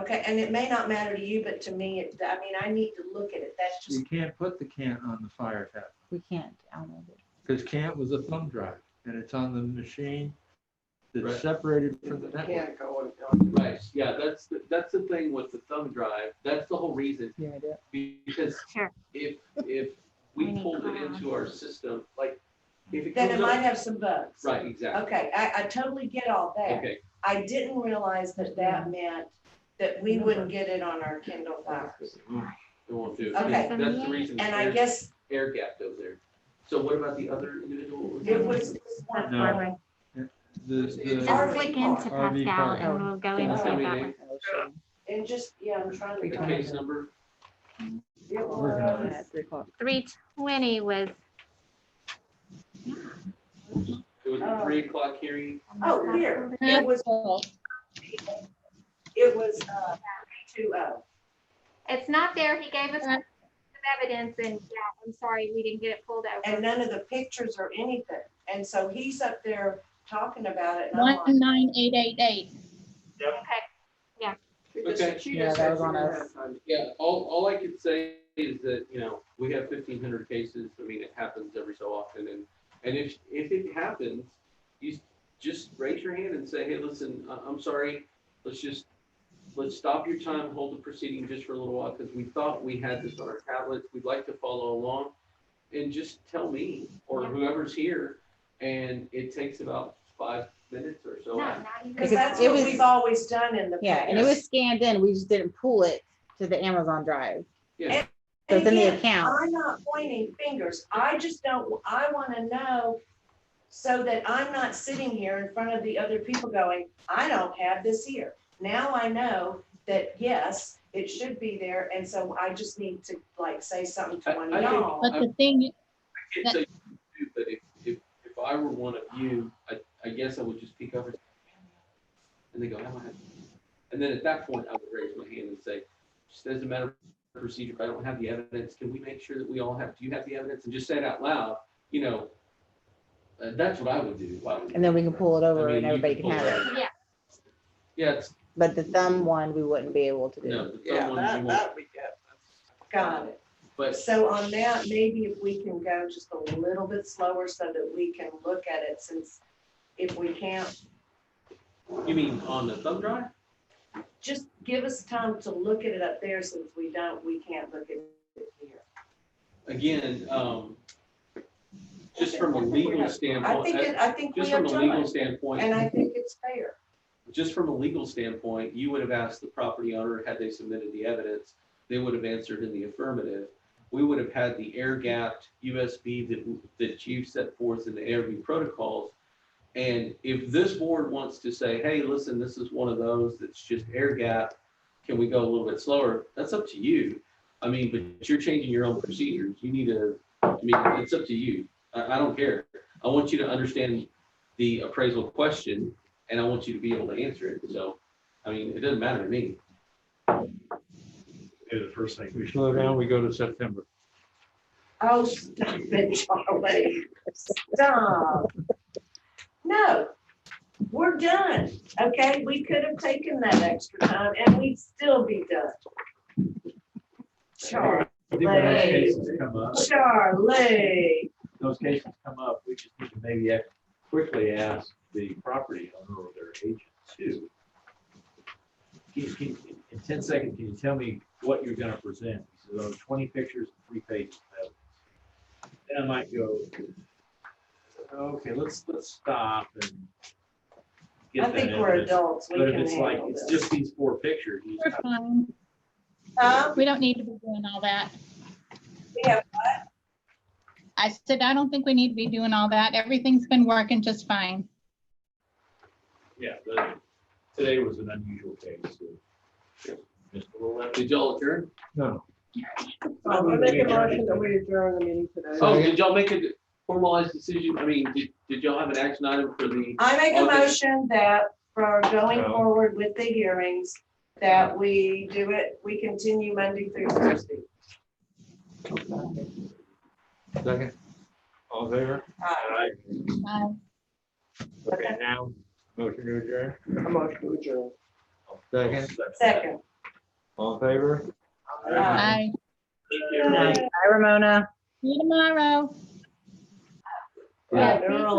Okay, and it may not matter to you, but to me, I mean, I need to look at it. That's just, You can't put the can't on the fire tap, We can't download it. because can't was a thumb drive, and it's on the machine Right. that's separated from the network. Can't go and. Right, yeah, that's the thing with the thumb drive. That's the whole reason. Yeah, I do. Because Sure. if We we need pulled it cloud. into our system, like, if it then comes it might up. have some bugs. Right, exactly. Okay, I totally get all that. Okay, I didn't realize that that meant that we wouldn't get it on our Kindle Fires. it won't do. Okay. That's the reason. And I guess Air gapped over there. So what about the other individual? it was one No. part. Just The click into RV Pascal park. and we'll go into That's how it we that do. way. And just, yeah, I'm trying The to. case number, It Working on was, At 3 o'clock. 320 was, it was a 3 o'clock hearing. oh, here, it was 320. it's not there. He gave us some evidence and yeah, I'm sorry, we didn't get it pulled over. And none of the pictures or anything. And so he's up there talking about it. And I'm like, 19888. Okay. Yeah, that was on us. Yeah, all I could say is that, we have 1,500 cases. I mean, it happens every so often. And if it happens, you just raise your hand and say, hey, listen, I'm sorry. Let's stop your time, hold the proceeding just for a little while, because we thought we had this on our tablets. We'd like to follow along. And just tell me or whoever's here. And it takes about 5 minutes or so. No, not even. because that's what we've always done in the past. Yeah, and it was scanned in. We just didn't pull it to the Amazon Drive. Yeah. So it's in the Again, account. I'm not pointing fingers. I just don't, I want to know so that I'm not sitting here in front of the other people going, I don't have this here. Now I know that, yes, it should be there. And so I just need to say something to one of y'all. But the thing, I can't say you do, but if I were one of you, I guess I would just peek over and they go, I don't have. And then at that point, I would raise my hand and say, just as a matter of procedure, if I don't have the evidence, can we make sure that we all have, do you have the evidence? And just say it out loud, that's what I would do. And then we can pull it over I mean, and you everybody can can pull have it it. over. Yeah. Yeah, it's, But the thumb one, we wouldn't be able to do. no, the Yeah, thumb ones you won't. we get. Got it. But So on that, maybe if we can go just a little bit slower so that we can look at it, since if we can't, you mean on the thumb drive? just give us time to look at it up there, since we can't look at it here. Again, just from a legal standpoint. I think we Just have from a legal time, standpoint. and I think it's fair. Just from a legal standpoint, you would have asked the property owner, had they submitted the evidence, they would have answered in the affirmative. We would have had the air-gapped USB that you set forth in the ARB protocols. And if this board wants to say, hey, listen, this is one of those that's just air-gapped, can we go a little bit slower? That's up to you. I mean, but you're changing your own procedures. You need to, I mean, it's up to you. I don't care. I want you to understand the appraisal question, and I want you to be able to answer it. So, I mean, it doesn't matter to me. The first thing We slow down, we go to September. Oh, stop it, Charlie. Stop. No, we're done. Okay, we could have taken that extra time and we'd still be done. I think when those cases come up, Charlie. those cases come up, we just need to maybe quickly ask the property owner or their agent too. In 10 seconds, can you tell me what you're gonna present? He says, 20 pictures and 3 pages of evidence. Then I might go, okay, let's stop and get I that think we're evidence. adults. We But if can it's like, handle it's this. just these 4 pictures, you We're just fine. We don't need to be doing all that. Yeah. I said, I don't think we need to be doing all that. Everything's been working just fine. yeah, today was an unusual case. So just a little Did y'all adjourn? No. I make a motion that we adjourn the meeting today. Oh, did y'all make a formalized decision? I mean, did y'all have an action item for the? I make a Okay. motion that for going No. forward with the hearings, that we do it, we continue Monday through Thursday. Second. All in favor? Bye. Okay, now, motion to adjourn. A motion to adjourn. Second. Second. All in favor? Bye. Hi, Ramona. See you tomorrow. Yeah, they're all